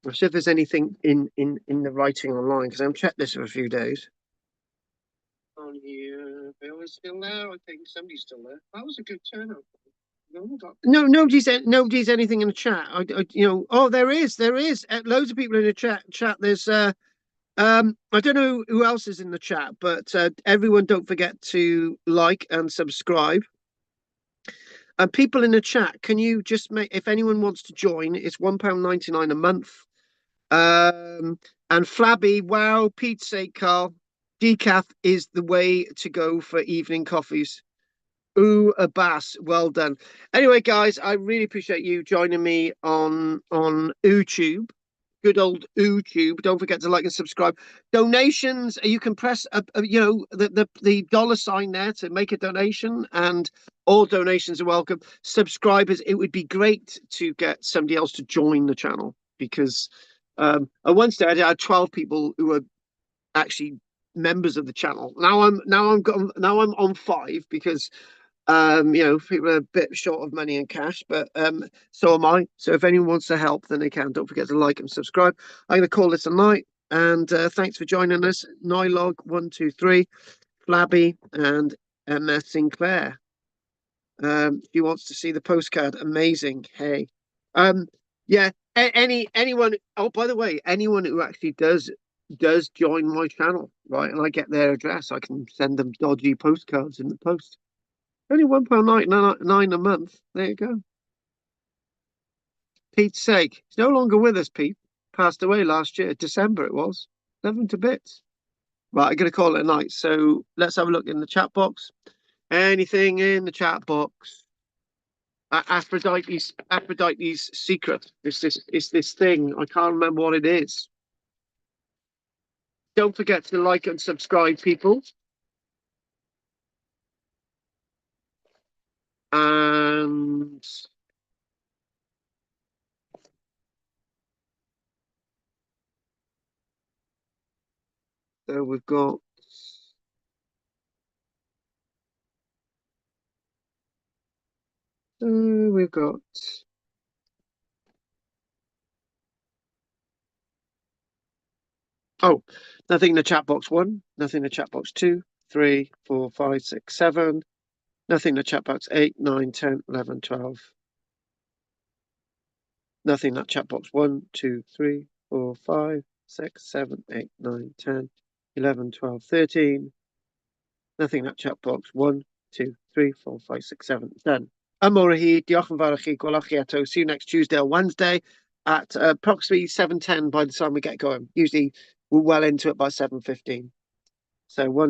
I'll see if there's anything in the writing online, because I haven't checked this for a few days. On here, Bill is still there, I think. Somebody's still there. That was a good turnout. No, nobody's anything in the chat. Oh, there is. Loads of people in the chat. There's I don't know who else is in the chat, but everyone don't forget to like and subscribe. And people in the chat, can you just make, if anyone wants to join, it's £1.99 a month. And Flabby, wow, Pete's sake, Carl, decaf is the way to go for evening coffees. Ooh, a bass. Well done. Anyway, guys, I really appreciate you joining me on YouTube. Good old YouTube. Don't forget to like and subscribe. Donations, you can press the dollar sign there to make a donation, and all donations are welcome. Subscribers, it would be great to get somebody else to join the channel, because at one stage I had 12 people who were actually members of the channel. Now I'm on 5, because people are a bit short of money and cash, but so am I. So if anyone wants to help, then they can. Don't forget to like and subscribe. I'm going to call this a night, and thanks for joining us. Nylog123, Flabby, and MS Sinclair. She wants to see the postcard. Amazing. Hey, yeah. Anyone. Oh, by the way, anyone who actually does join my channel, right, and I get their address, I can send them dodgy postcards in the post. Only £1.99 a month. There you go. Pete's sake. He's no longer with us, Pete. Passed away last year. December it was. Love him to bits. Right, I'm going to call it a night. So let's have a look in the chat box. Anything in the chat box? Aphrodite's secret. It's this thing. I can't remember what it is. Don't forget to like and subscribe, people. And so we've got oh, nothing in the chat box 1, nothing in the chat box 2, 3, 4, 5, 6, 7, nothing in the chat box 8, 9, 10, 11, 12. Nothing in that chat box 1, 2, 3, 4, 5, 6, 7, 8, 9, 10, 11, 12, 13. Nothing in that chat box 1, 2, 3, 4, 5, 6, 7. Done. Amorhi, diolch yn fawr i chi, gwelwch chi eto. See you next Tuesday or Wednesday at approximately 7:10 by the time we get going. Usually we're well into it by 7:15. So one